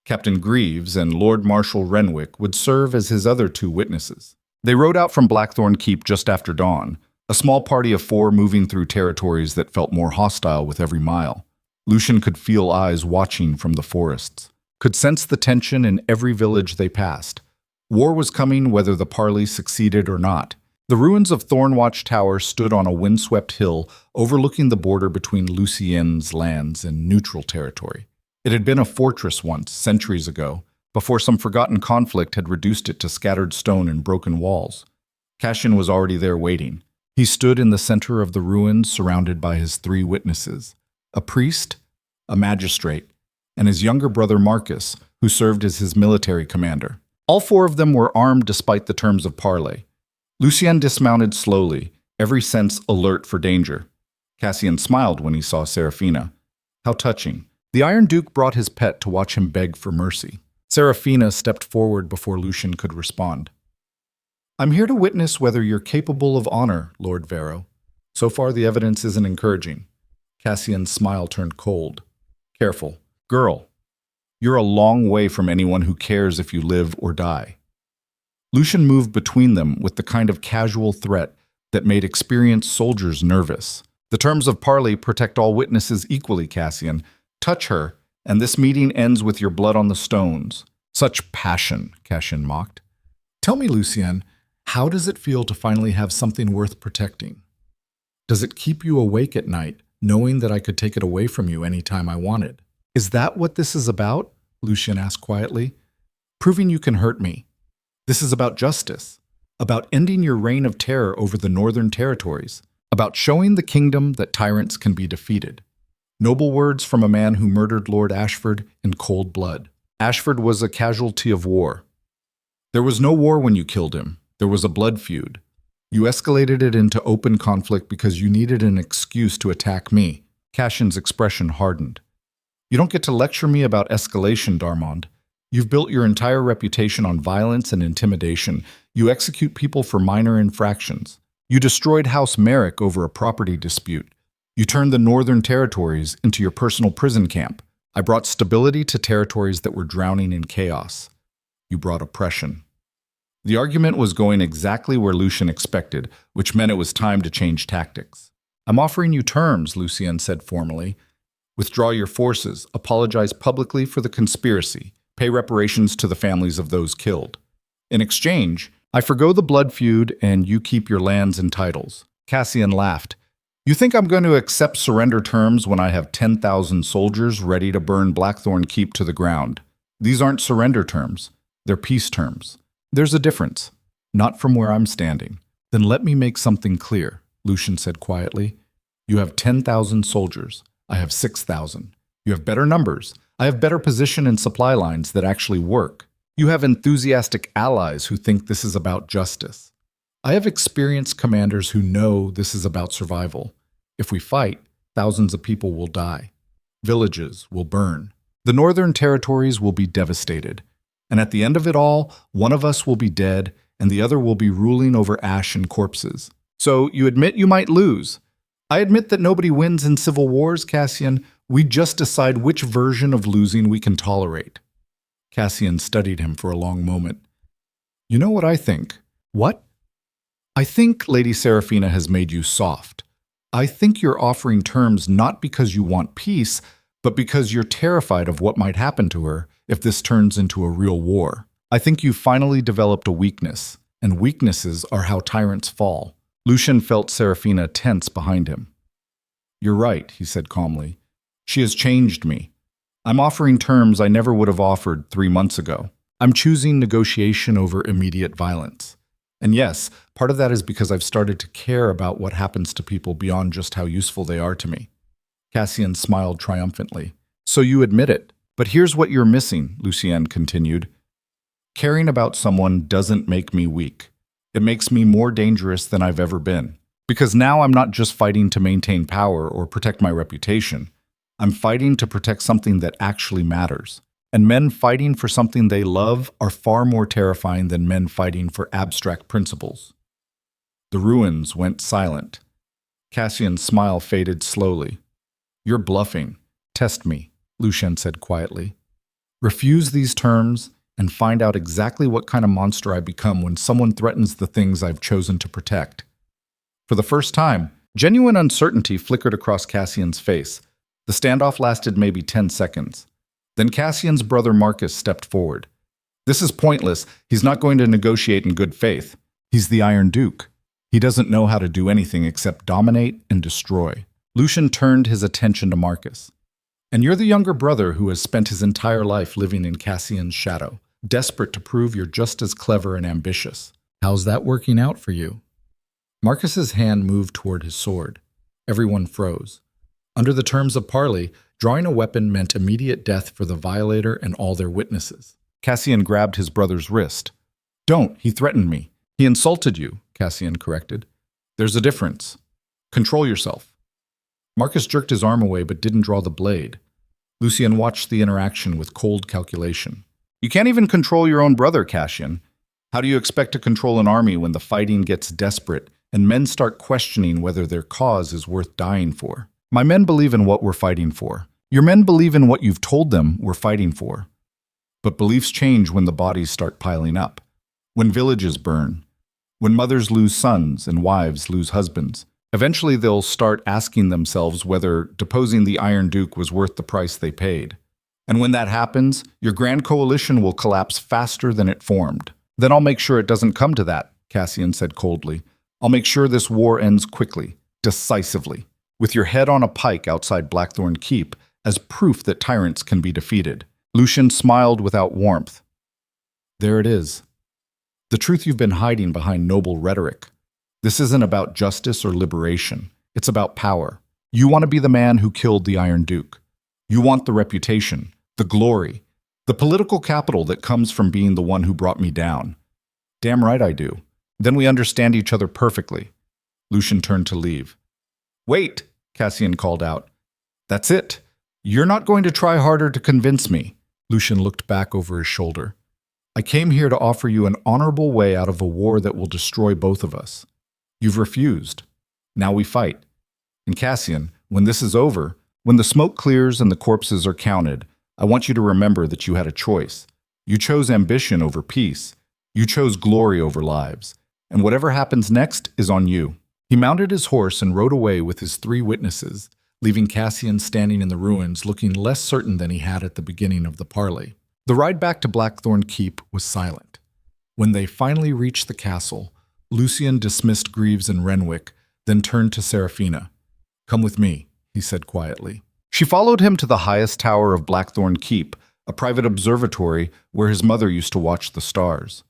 Captain Greaves and Lord Marshal Renwick would serve as his other two witnesses. They rode out from Blackthorn Keep just after dawn, a small party of 4 moving through territories that felt more hostile with every mile. Lucien could feel eyes watching from the forests, could sense the tension in every village they passed. War was coming whether the parley succeeded or not. The ruins of Thornwatch Tower stood on a windswept hill overlooking the border between Lucien's lands and neutral territory. It had been a fortress once, centuries ago, before some forgotten conflict had reduced it to scattered stone and broken walls. Cassian was already there waiting. He stood in the center of the ruins surrounded by his 3 witnesses, a priest, a magistrate, and his younger brother Marcus, who served as his military commander. All 4 of them were armed despite the terms of parley. Lucien dismounted slowly, every sense alert for danger. Cassian smiled when he saw Serafina. How touching. The Iron Duke brought his pet to watch him beg for mercy. Serafina stepped forward before Lucien could respond. "I'm here to witness whether you're capable of honor, Lord Vero. So far the evidence isn't encouraging." Cassian's smile turned cold. "Careful. Girl, you're a long way from anyone who cares if you live or die." Lucien moved between them with the kind of casual threat that made experienced soldiers nervous. "The terms of parley protect all witnesses equally, Cassian. Touch her, and this meeting ends with your blood on the stones." "Such passion," Cassian mocked. "Tell me, Lucien, how does it feel to finally have something worth protecting? Does it keep you awake at night, knowing that I could take it away from you any time I wanted?" "Is that what this is about?" Lucien asked quietly. "Proving you can hurt me. This is about justice, about ending your reign of terror over the northern territories, about showing the kingdom that tyrants can be defeated." Noble words from a man who murdered Lord Ashford in cold blood. Ashford was a casualty of war. There was no war when you killed him. There was a blood feud. You escalated it into open conflict because you needed an excuse to attack me. Cassian's expression hardened. "You don't get to lecture me about escalation, Darmond. You've built your entire reputation on violence and intimidation. You execute people for minor infractions. You destroyed House Merrick over a property dispute. You turned the northern territories into your personal prison camp. I brought stability to territories that were drowning in chaos. You brought oppression." The argument was going exactly where Lucien expected, which meant it was time to change tactics. "I'm offering you terms," Lucien said formally. "Withdraw your forces, apologize publicly for the conspiracy, pay reparations to the families of those killed. In exchange, I forgo the blood feud and you keep your lands and titles." Cassian laughed. "You think I'm going to accept surrender terms when I have 10,000 soldiers ready to burn Blackthorn Keep to the ground? These aren't surrender terms. They're peace terms. There's a difference. Not from where I'm standing." "Then let me make something clear," Lucien said quietly. "You have 10,000 soldiers. I have 6,000. You have better numbers. I have better position and supply lines that actually work. You have enthusiastic allies who think this is about justice. I have experienced commanders who know this is about survival. If we fight, thousands of people will die. Villages will burn. The northern territories will be devastated. And at the end of it all, one of us will be dead and the other will be ruling over ash and corpses. So you admit you might lose. I admit that nobody wins in civil wars, Cassian. We just decide which version of losing we can tolerate. Cassian studied him for a long moment. You know what I think? What? I think Lady Seraphina has made you soft. I think you're offering terms not because you want peace, but because you're terrified of what might happen to her if this turns into a real war. I think you've finally developed a weakness, and weaknesses are how tyrants fall. Lucien felt Seraphina tense behind him. You're right, he said calmly. She has changed me. I'm offering terms I never would have offered 3 months ago. I'm choosing negotiation over immediate violence. And yes, part of that is because I've started to care about what happens to people beyond just how useful they are to me. Cassian smiled triumphantly. So you admit it. But here's what you're missing, Lucien continued. Caring about someone doesn't make me weak. It makes me more dangerous than I've ever been. Because now I'm not just fighting to maintain power or protect my reputation. I'm fighting to protect something that actually matters. And men fighting for something they love are far more terrifying than men fighting for abstract principles. The ruins went silent. Cassian's smile faded slowly. You're bluffing. Test me, Lucien said quietly. Refuse these terms and find out exactly what kind of monster I become when someone threatens the things I've chosen to protect. For the first time, genuine uncertainty flickered across Cassian's face. The standoff lasted maybe 10 seconds. Then Cassian's brother Marcus stepped forward. This is pointless. He's not going to negotiate in good faith. He's the Iron Duke. He doesn't know how to do anything except dominate and destroy. Lucien turned his attention to Marcus. And you're the younger brother who has spent his entire life living in Cassian's shadow, desperate to prove you're just as clever and ambitious. How's that working out for you? Marcus's hand moved toward his sword. Everyone froze. Under the terms of parley, drawing a weapon meant immediate death for the violator and all their witnesses. Cassian grabbed his brother's wrist. Don't, he threatened me. He insulted you, Cassian corrected. There's a difference. Control yourself. Marcus jerked his arm away but didn't draw the blade. Lucien watched the interaction with cold calculation. You can't even control your own brother, Cassian. How do you expect to control an army when the fighting gets desperate and men start questioning whether their cause is worth dying for? My men believe in what we're fighting for. Your men believe in what you've told them we're fighting for. But beliefs change when the bodies start piling up, when villages burn, when mothers lose sons and wives lose husbands. Eventually they'll start asking themselves whether deposing the Iron Duke was worth the price they paid. And when that happens, your grand coalition will collapse faster than it formed. Then I'll make sure it doesn't come to that, Cassian said coldly. I'll make sure this war ends quickly, decisively, with your head on a pike outside Blackthorn Keep as proof that tyrants can be defeated. Lucien smiled without warmth. There it is. The truth you've been hiding behind noble rhetoric. This isn't about justice or liberation. It's about power. You want to be the man who killed the Iron Duke. You want the reputation, the glory, the political capital that comes from being the one who brought me down. Damn right I do. Then we understand each other perfectly. Lucien turned to leave. Wait, Cassian called out. That's it. You're not going to try harder to convince me. Lucien looked back over his shoulder. I came here to offer you an honorable way out of a war that will destroy both of us. You've refused. Now we fight. And Cassian, when this is over, when the smoke clears and the corpses are counted, I want you to remember that you had a choice. You chose ambition over peace. You chose glory over lives. And whatever happens next is on you. He mounted his horse and rode away with his 3 witnesses, leaving Cassian standing in the ruins looking less certain than he had at the beginning of the parley. The ride back to Blackthorn Keep was silent. When they finally reached the castle, Lucien dismissed Greaves and Renwick, then turned to Seraphina. Come with me, he said quietly. She followed him to the highest tower of Blackthorn Keep, a private observatory where his mother used to watch the stars.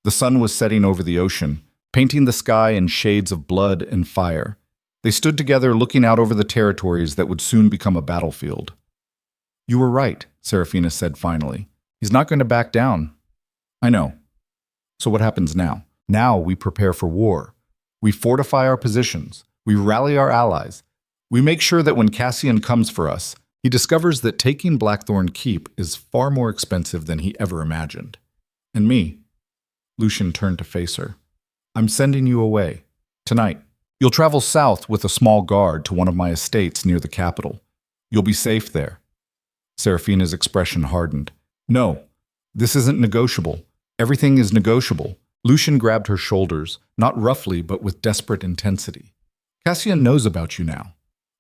The sun was setting over the ocean, painting the sky in shades of blood and fire. They stood together looking out over the territories that would soon become a battlefield. You were right, Seraphina said finally. He's not going to back down. I know. So what happens now? Now we prepare for war. We fortify our positions. We rally our allies. We make sure that when Cassian comes for us, He discovers that taking Blackthorn Keep is far more expensive than he ever imagined. And me? Lucien turned to face her. I'm sending you away. Tonight. You'll travel south with a small guard to one of my estates near the capital. You'll be safe there. Serafina's expression hardened. No, this isn't negotiable. Everything is negotiable. Lucien grabbed her shoulders, not roughly, but with desperate intensity. Cassian knows about you now.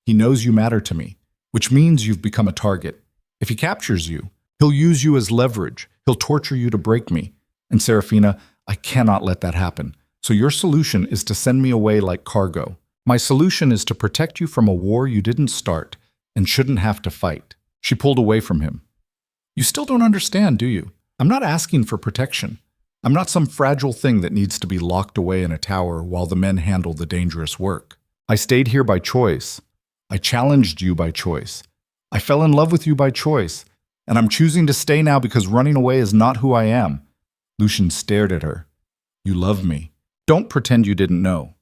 He knows you matter to me, which means you've become a target. If he captures you, he'll use you as leverage. He'll torture you to break me. And Serafina, I cannot let that happen. So your solution is to send me away like cargo. My solution is to protect you from a war you didn't start and shouldn't have to fight. She pulled away from him. You still don't understand, do you? I'm not asking for protection. I'm not some fragile thing that needs to be locked away in a tower while the men handle the dangerous work. I stayed here by choice. I challenged you by choice. I fell in love with you by choice. And I'm choosing to stay now because running away is not who I am. Lucien stared at her. You love me. Don't pretend you didn't know.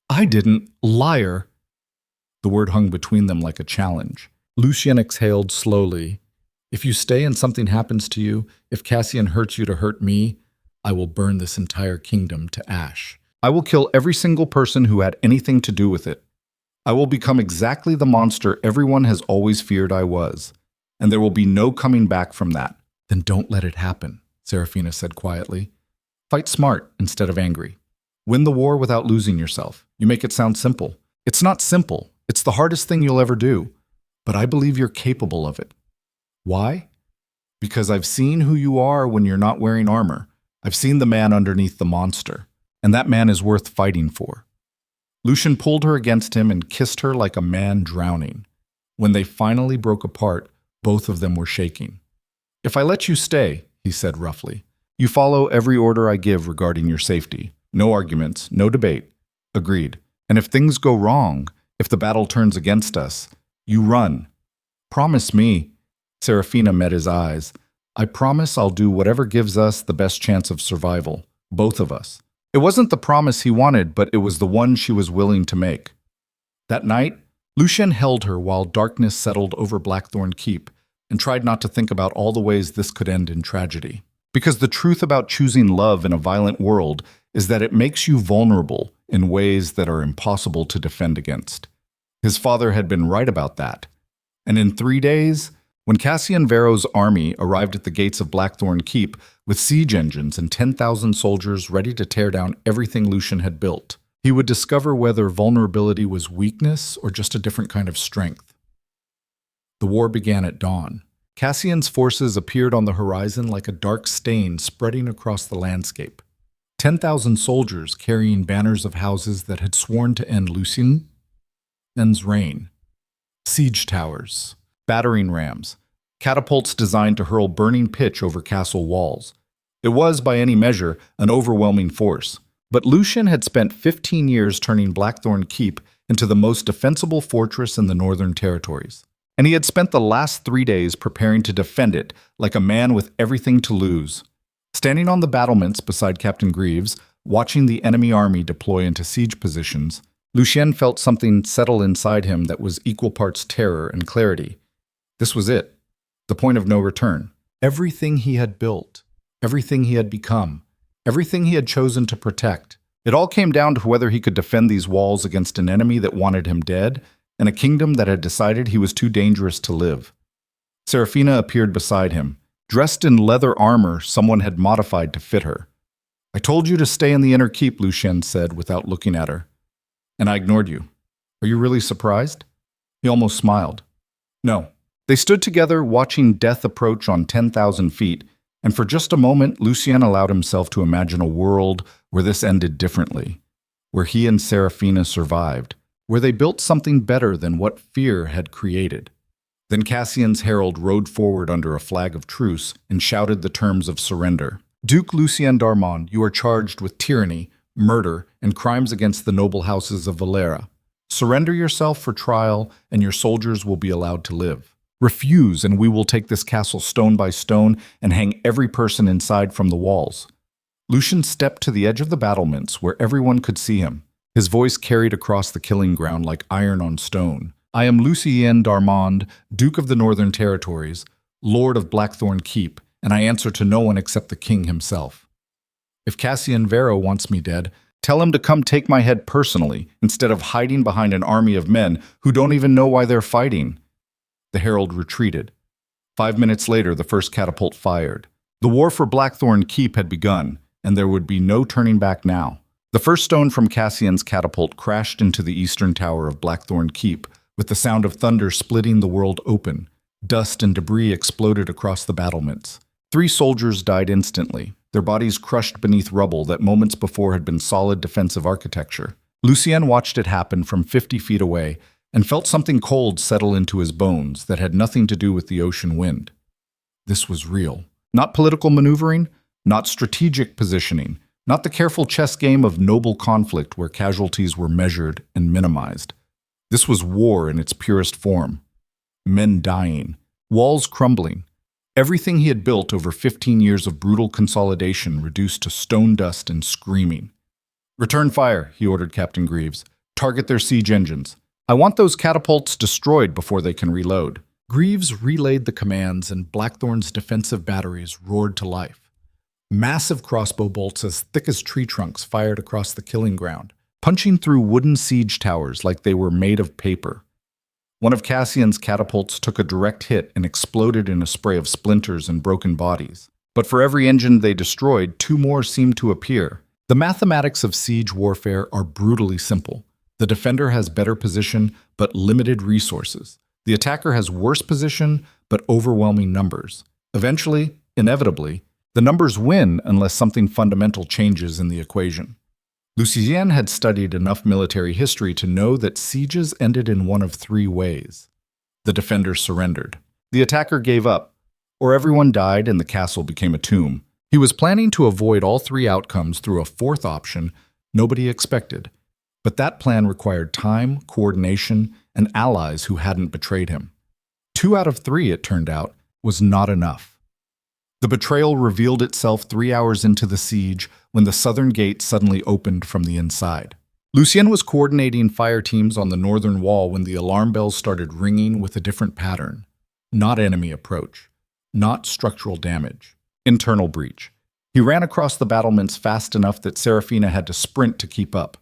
I didn't, liar. The word hung between them like a challenge. Lucien exhaled slowly. If you stay and something happens to you, if Cassian hurts you to hurt me, I will burn this entire kingdom to ash. I will kill every single person who had anything to do with it. I will become exactly the monster everyone has always feared I was. And there will be no coming back from that. Then don't let it happen, Serafina said quietly. Fight smart instead of angry. Win the war without losing yourself. You make it sound simple. It's not simple. It's the hardest thing you'll ever do. But I believe you're capable of it. Why? Because I've seen who you are when you're not wearing armor. I've seen the man underneath the monster. And that man is worth fighting for. Lucien pulled her against him and kissed her like a man drowning. When they finally broke apart, both of them were shaking. If I let you stay, he said roughly, you follow every order I give regarding your safety. No arguments, no debate. Agreed. And if things go wrong, if the battle turns against us, you run. Promise me. Serafina met his eyes. I promise I'll do whatever gives us the best chance of survival, both of us. It wasn't the promise he wanted, but it was the one she was willing to make. That night, Lucien held her while darkness settled over Blackthorn Keep and tried not to think about all the ways this could end in tragedy. Because the truth about choosing love in a violent world is that it makes you vulnerable in ways that are impossible to defend against. His father had been right about that. And in 3 days, when Cassian Vero's army arrived at the gates of Blackthorn Keep with siege engines and 10,000 soldiers ready to tear down everything Lucien had built, he would discover whether vulnerability was weakness or just a different kind of strength. The war began at dawn. Cassian's forces appeared on the horizon like a dark stain spreading across the landscape. 10,000 soldiers carrying banners of houses that had sworn to end Lucien's reign. Siege towers, battering rams, catapults designed to hurl burning pitch over castle walls. It was, by any measure, an overwhelming force. But Lucien had spent 15 years turning Blackthorn Keep into the most defensible fortress in the Northern Territories. And he had spent the last 3 days preparing to defend it like a man with everything to lose. Standing on the battlements beside Captain Greaves, watching the enemy army deploy into siege positions, Lucien felt something settle inside him that was equal parts terror and clarity. This was it, the point of no return. Everything he had built, everything he had become, everything he had chosen to protect. It all came down to whether he could defend these walls against an enemy that wanted him dead and a kingdom that had decided he was too dangerous to live. Serafina appeared beside him, dressed in leather armor someone had modified to fit her. I told you to stay in the inner keep, Lucien said without looking at her. And I ignored you. Are you really surprised? He almost smiled. No. They stood together watching death approach on 10,000 feet, and for just a moment Lucien allowed himself to imagine a world where this ended differently, where he and Serafina survived, where they built something better than what fear had created. Then Cassian's herald rode forward under a flag of truce and shouted the terms of surrender. Duke Lucien d'Armand, you are charged with tyranny, murder, and crimes against the noble houses of Valera. Surrender yourself for trial, and your soldiers will be allowed to live. Refuse, and we will take this castle stone by stone and hang every person inside from the walls. Lucien stepped to the edge of the battlements where everyone could see him. His voice carried across the killing ground like iron on stone. I am Lucien d'Armand, Duke of the Northern Territories, Lord of Blackthorn Keep, and I answer to no one except the king himself. If Cassian Vero wants me dead, tell him to come take my head personally, instead of hiding behind an army of men who don't even know why they're fighting." The herald retreated. 5 minutes later, the first catapult fired. The war for Blackthorn Keep had begun, and there would be no turning back now. The first stone from Cassian's catapult crashed into the eastern tower of Blackthorn Keep, with the sound of thunder splitting the world open. Dust and debris exploded across the battlements. 3 soldiers died instantly, their bodies crushed beneath rubble that moments before had been solid defensive architecture. Lucien watched it happen from 50 feet away and felt something cold settle into his bones that had nothing to do with the ocean wind. This was real. Not political maneuvering, not strategic positioning, not the careful chess game of noble conflict where casualties were measured and minimized. This was war in its purest form. Men dying, walls crumbling, everything he had built over 15 years of brutal consolidation reduced to stone dust and screaming. "Return fire," he ordered Captain Greaves. "Target their siege engines. I want those catapults destroyed before they can reload." Greaves relayed the commands, and Blackthorn's defensive batteries roared to life. Massive crossbow bolts as thick as tree trunks fired across the killing ground, punching through wooden siege towers like they were made of paper. One of Cassian's catapults took a direct hit and exploded in a spray of splinters and broken bodies. But for every engine they destroyed, 2 more seemed to appear. The mathematics of siege warfare are brutally simple. The defender has better position, but limited resources. The attacker has worse position, but overwhelming numbers. Eventually, inevitably, the numbers win unless something fundamental changes in the equation. Lucien had studied enough military history to know that sieges ended in one of 3 ways. The defender surrendered. The attacker gave up, or everyone died and the castle became a tomb. He was planning to avoid all 3 outcomes through a 4th option nobody expected. But that plan required time, coordination, and allies who hadn't betrayed him. 2 out of 3, it turned out, was not enough. The betrayal revealed itself 3 hours into the siege when the southern gate suddenly opened from the inside. Lucien was coordinating fire teams on the northern wall when the alarm bells started ringing with a different pattern. Not enemy approach. Not structural damage. Internal breach. He ran across the battlements fast enough that Serafina had to sprint to keep up.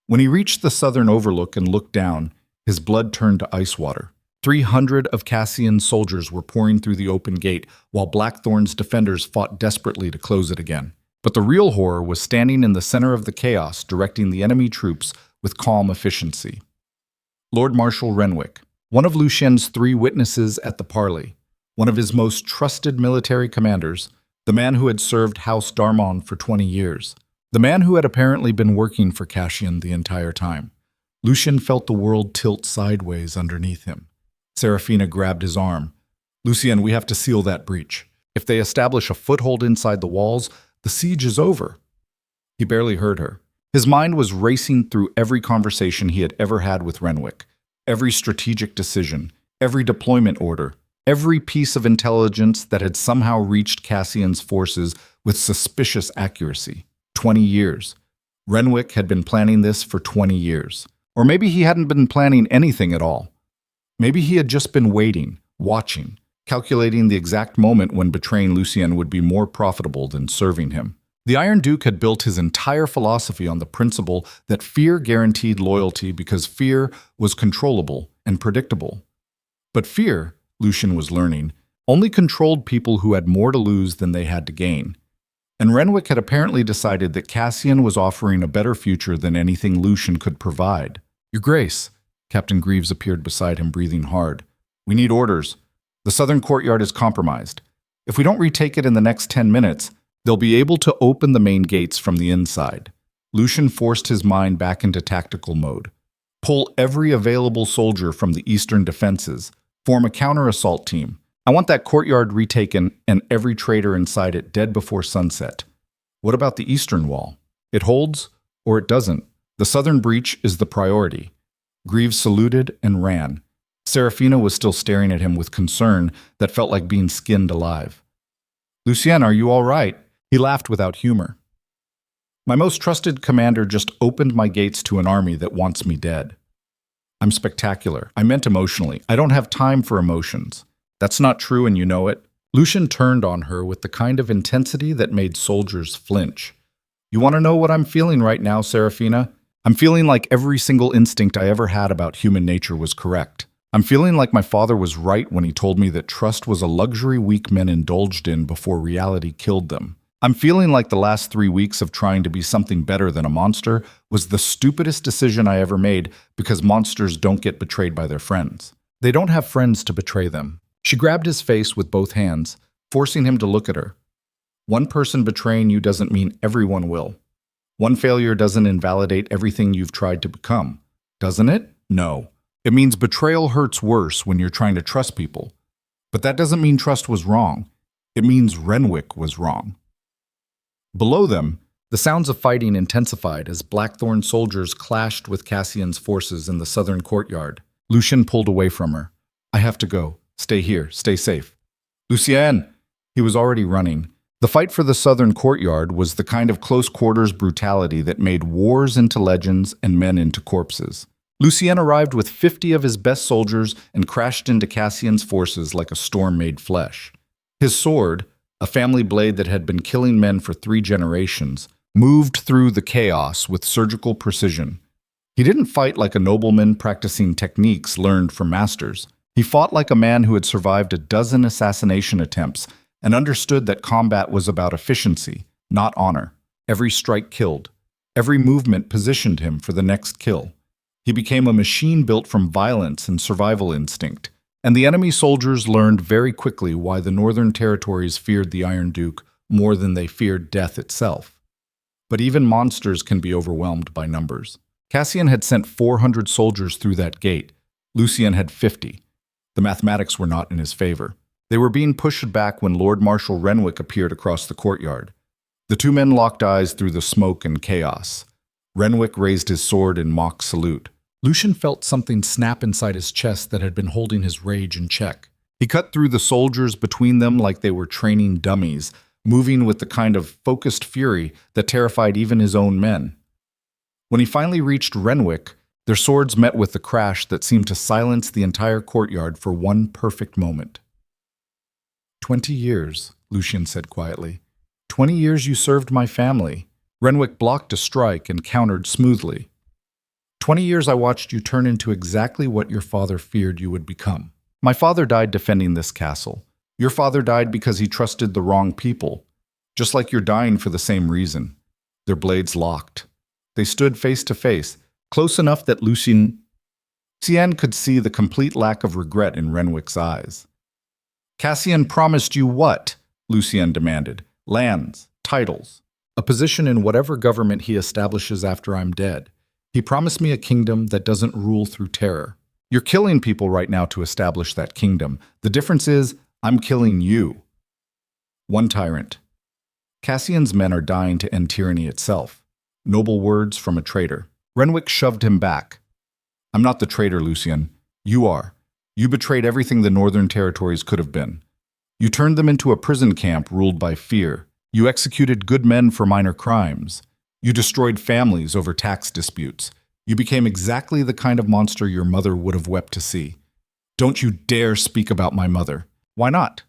When he reached the southern overlook and looked down, his blood turned to ice water. 300 of Cassian's soldiers were pouring through the open gate, while Blackthorn's defenders fought desperately to close it again. But the real horror was standing in the center of the chaos, directing the enemy troops with calm efficiency. Lord Marshal Renwick, one of Lucien's 3 witnesses at the parley, one of his most trusted military commanders, the man who had served House d'Armand for 20 years. The man who had apparently been working for Cassian the entire time. Lucien felt the world tilt sideways underneath him. Serafina grabbed his arm. "Lucien, we have to seal that breach. If they establish a foothold inside the walls, the siege is over." He barely heard her. His mind was racing through every conversation he had ever had with Renwick, every strategic decision, every deployment order, every piece of intelligence that had somehow reached Cassian's forces with suspicious accuracy. 20 years. Renwick had been planning this for 20 years. Or maybe he hadn't been planning anything at all. Maybe he had just been waiting, watching, calculating the exact moment when betraying Lucien would be more profitable than serving him. The Iron Duke had built his entire philosophy on the principle that fear guaranteed loyalty because fear was controllable and predictable. But fear, Lucien was learning, only controlled people who had more to lose than they had to gain. And Renwick had apparently decided that Cassian was offering a better future than anything Lucien could provide. "Your Grace," Captain Greaves appeared beside him, breathing hard. "We need orders. The southern courtyard is compromised. If we don't retake it in the next 10 minutes, they'll be able to open the main gates from the inside." Lucien forced his mind back into tactical mode. Pull every available soldier from the eastern defenses. Form a counter-assault team. I want that courtyard retaken and every traitor inside it dead before sunset. What about the eastern wall? It holds, or it doesn't. The southern breach is the priority. Greaves saluted and ran. Serafina was still staring at him with concern that felt like being skinned alive. "Lucien, are you all right?" He laughed without humor. "My most trusted commander just opened my gates to an army that wants me dead." I'm spectacular. I meant emotionally. I don't have time for emotions. That's not true and you know it. Lucien turned on her with the kind of intensity that made soldiers flinch. You want to know what I'm feeling right now, Serafina? I'm feeling like every single instinct I ever had about human nature was correct. I'm feeling like my father was right when he told me that trust was a luxury weak men indulged in before reality killed them. I'm feeling like the last 3 weeks of trying to be something better than a monster was the stupidest decision I ever made because monsters don't get betrayed by their friends. They don't have friends to betray them. She grabbed his face with both hands, forcing him to look at her. One person betraying you doesn't mean everyone will. One failure doesn't invalidate everything you've tried to become, doesn't it? No. It means betrayal hurts worse when you're trying to trust people. But that doesn't mean trust was wrong. It means Renwick was wrong. Below them, the sounds of fighting intensified as Blackthorn soldiers clashed with Cassian's forces in the southern courtyard. Lucien pulled away from her. I have to go. Stay here. Stay safe. Lucien! He was already running. The fight for the southern courtyard was the kind of close-quarters brutality that made wars into legends and men into corpses. Lucien arrived with 50 of his best soldiers and crashed into Cassian's forces like a storm made flesh. His sword, a family blade that had been killing men for 3 generations, moved through the chaos with surgical precision. He didn't fight like a nobleman practicing techniques learned from masters. He fought like a man who had survived a dozen assassination attempts and understood that combat was about efficiency, not honor. Every strike killed. Every movement positioned him for the next kill. He became a machine built from violence and survival instinct. And the enemy soldiers learned very quickly why the northern territories feared the Iron Duke more than they feared death itself. But even monsters can be overwhelmed by numbers. Cassian had sent 400 soldiers through that gate. Lucien had 50. The mathematics were not in his favor. They were being pushed back when Lord Marshal Renwick appeared across the courtyard. The 2 men locked eyes through the smoke and chaos. Renwick raised his sword in mock salute. Lucien felt something snap inside his chest that had been holding his rage in check. He cut through the soldiers between them like they were training dummies, moving with the kind of focused fury that terrified even his own men. When he finally reached Renwick, their swords met with the crash that seemed to silence the entire courtyard for one perfect moment. 20 years, Lucien said quietly. 20 years you served my family. Renwick blocked a strike and countered smoothly. 20 years I watched you turn into exactly what your father feared you would become. My father died defending this castle. Your father died because he trusted the wrong people. Just like you're dying for the same reason. Their blades locked. They stood face to face, close enough that Lucien could see the complete lack of regret in Renwick's eyes. Cassian promised you what? Lucien demanded. Lands, titles, a position in whatever government he establishes after I'm dead. He promised me a kingdom that doesn't rule through terror. You're killing people right now to establish that kingdom. The difference is, I'm killing you. One tyrant. Cassian's men are dying to end tyranny itself. Noble words from a traitor. Renwick shoved him back. I'm not the traitor, Lucien. You are. You betrayed everything the Northern Territories could have been. You turned them into a prison camp ruled by fear. You executed good men for minor crimes. You destroyed families over tax disputes. You became exactly the kind of monster your mother would have wept to see. Don't you dare speak about my mother. Why not?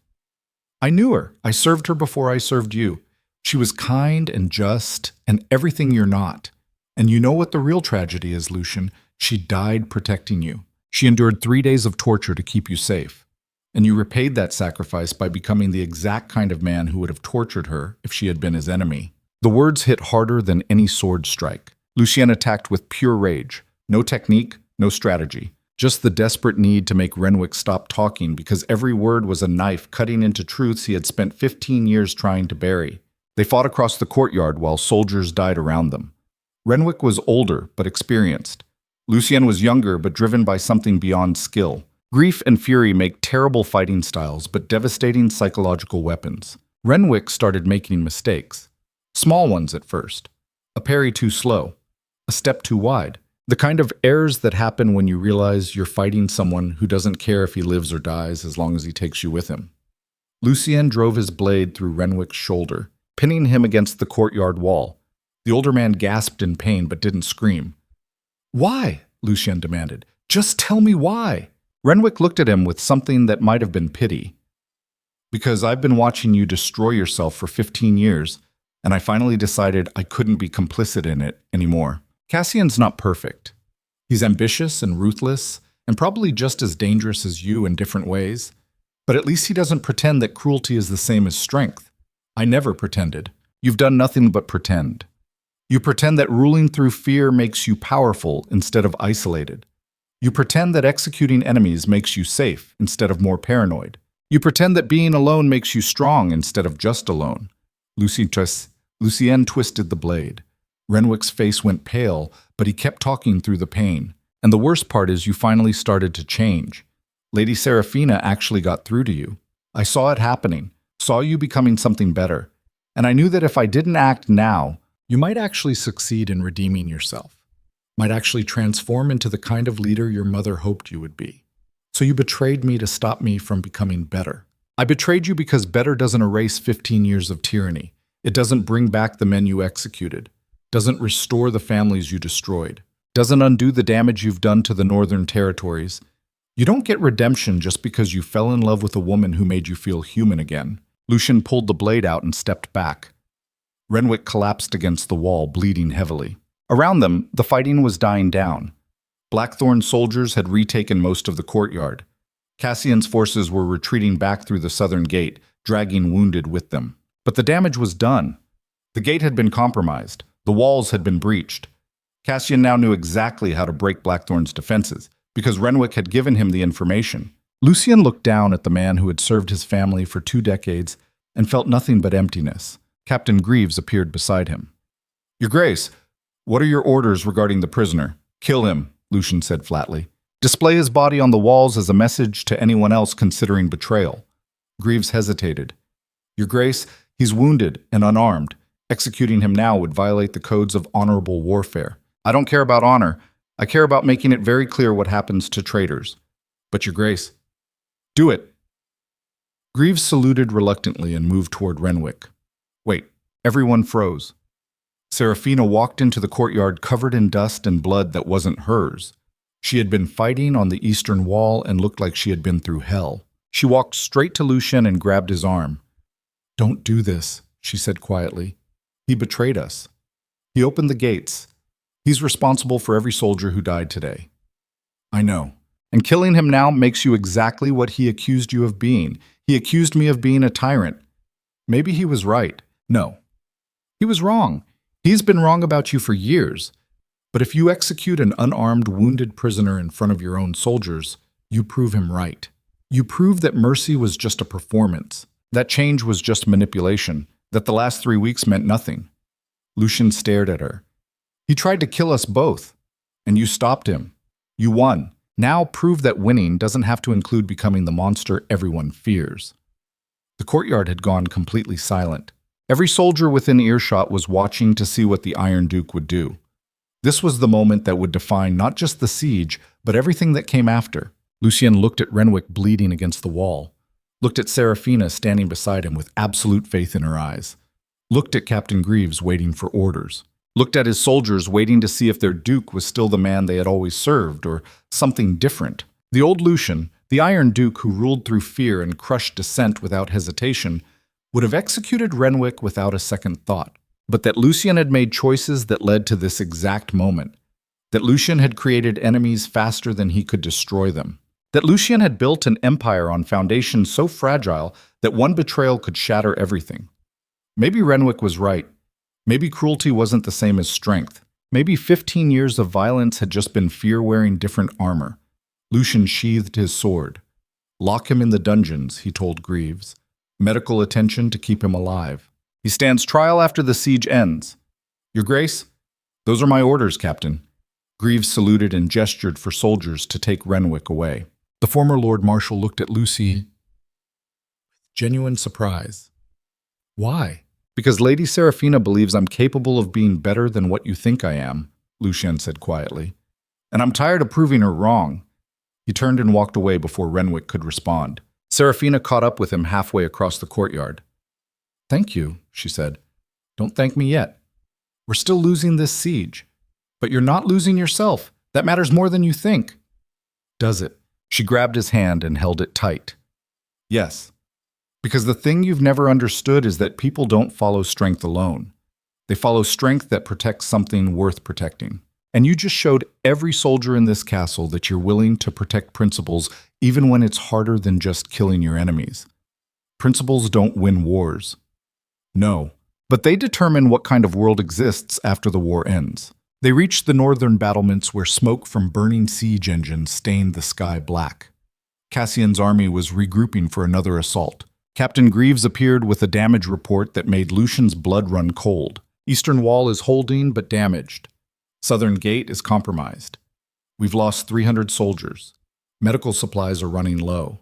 I knew her. I served her before I served you. She was kind and just and everything you're not. And you know what the real tragedy is, Lucien? She died protecting you. She endured 3 days of torture to keep you safe. And you repaid that sacrifice by becoming the exact kind of man who would have tortured her if she had been his enemy. The words hit harder than any sword strike. Lucien attacked with pure rage. No technique, no strategy. Just the desperate need to make Renwick stop talking because every word was a knife cutting into truths he had spent 15 years trying to bury. They fought across the courtyard while soldiers died around them. Renwick was older but experienced. Lucien was younger but driven by something beyond skill. Grief and fury make terrible fighting styles but devastating psychological weapons. Renwick started making mistakes. Small ones at first. A parry too slow. A step too wide. The kind of errors that happen when you realize you're fighting someone who doesn't care if he lives or dies as long as he takes you with him. Lucien drove his blade through Renwick's shoulder, pinning him against the courtyard wall. The older man gasped in pain but didn't scream. Why? Lucien demanded. Just tell me why. Renwick looked at him with something that might have been pity. Because I've been watching you destroy yourself for 15 years, and I finally decided I couldn't be complicit in it anymore. Cassian's not perfect. He's ambitious and ruthless, and probably just as dangerous as you in different ways. But at least he doesn't pretend that cruelty is the same as strength. I never pretended. You've done nothing but pretend. You pretend that ruling through fear makes you powerful instead of isolated. You pretend that executing enemies makes you safe instead of more paranoid. You pretend that being alone makes you strong instead of just alone. Lucien twisted the blade. Renwick's face went pale, but he kept talking through the pain. And the worst part is you finally started to change. Lady Seraphina actually got through to you. I saw it happening, saw you becoming something better. And I knew that if I didn't act now, you might actually succeed in redeeming yourself. Might actually transform into the kind of leader your mother hoped you would be. So you betrayed me to stop me from becoming better. I betrayed you because better doesn't erase 15 years of tyranny. It doesn't bring back the men you executed. Doesn't restore the families you destroyed. Doesn't undo the damage you've done to the northern territories. You don't get redemption just because you fell in love with a woman who made you feel human again. Lucien pulled the blade out and stepped back. Renwick collapsed against the wall, bleeding heavily. Around them, the fighting was dying down. Blackthorn soldiers had retaken most of the courtyard. Cassian's forces were retreating back through the southern gate, dragging wounded with them. But the damage was done. The gate had been compromised. The walls had been breached. Cassian now knew exactly how to break Blackthorn's defenses, because Renwick had given him the information. Lucien looked down at the man who had served his family for 2 decades and felt nothing but emptiness. Captain Greaves appeared beside him. Your Grace, what are your orders regarding the prisoner? Kill him, Lucien said flatly. Display his body on the walls as a message to anyone else considering betrayal. Greaves hesitated. Your Grace, he's wounded and unarmed. Executing him now would violate the codes of honorable warfare. I don't care about honor. I care about making it very clear what happens to traitors. But Your Grace, do it. Greaves saluted reluctantly and moved toward Renwick. Wait, everyone froze. Seraphina walked into the courtyard covered in dust and blood that wasn't hers. She had been fighting on the eastern wall and looked like she had been through hell. She walked straight to Lucien and grabbed his arm. Don't do this, she said quietly. He betrayed us. He opened the gates. He's responsible for every soldier who died today. I know. And killing him now makes you exactly what he accused you of being. He accused me of being a tyrant. Maybe he was right. No. He was wrong. He's been wrong about you for years. But if you execute an unarmed, wounded prisoner in front of your own soldiers, you prove him right. You prove that mercy was just a performance, that change was just manipulation, that the last 3 weeks meant nothing. Lucien stared at her. He tried to kill us both, and you stopped him. You won. Now prove that winning doesn't have to include becoming the monster everyone fears. The courtyard had gone completely silent. Every soldier within earshot was watching to see what the Iron Duke would do. This was the moment that would define not just the siege, but everything that came after. Lucien looked at Renwick bleeding against the wall, looked at Seraphina standing beside him with absolute faith in her eyes, looked at Captain Greaves waiting for orders, looked at his soldiers waiting to see if their duke was still the man they had always served or something different. The old Lucien, the Iron Duke who ruled through fear and crushed dissent without hesitation, would have executed Renwick without a second thought. But that Lucien had made choices that led to this exact moment. That Lucien had created enemies faster than he could destroy them. That Lucien had built an empire on foundations so fragile that one betrayal could shatter everything. Maybe Renwick was right. Maybe cruelty wasn't the same as strength. Maybe 15 years of violence had just been fear wearing different armor. Lucien sheathed his sword. Lock him in the dungeons, he told Greaves. Medical attention to keep him alive. He stands trial after the siege ends. Your Grace, those are my orders, Captain. Greaves saluted and gestured for soldiers to take Renwick away. The former Lord Marshal looked at Lucy with genuine surprise. Why? Because Lady Seraphina believes I'm capable of being better than what you think I am, Lucien said quietly. And I'm tired of proving her wrong. He turned and walked away before Renwick could respond. Seraphina caught up with him halfway across the courtyard. Thank you, she said. Don't thank me yet. We're still losing this siege. But you're not losing yourself. That matters more than you think. Does it? She grabbed his hand and held it tight. Yes. Because the thing you've never understood is that people don't follow strength alone. They follow strength that protects something worth protecting. And you just showed every soldier in this castle that you're willing to protect principles even when it's harder than just killing your enemies. Principles don't win wars. No, but they determine what kind of world exists after the war ends. They reached the northern battlements where smoke from burning siege engines stained the sky black. Cassian's army was regrouping for another assault. Captain Greaves appeared with a damage report that made Lucien's blood run cold. Eastern wall is holding but damaged. Southern gate is compromised. We've lost 300 soldiers. Medical supplies are running low.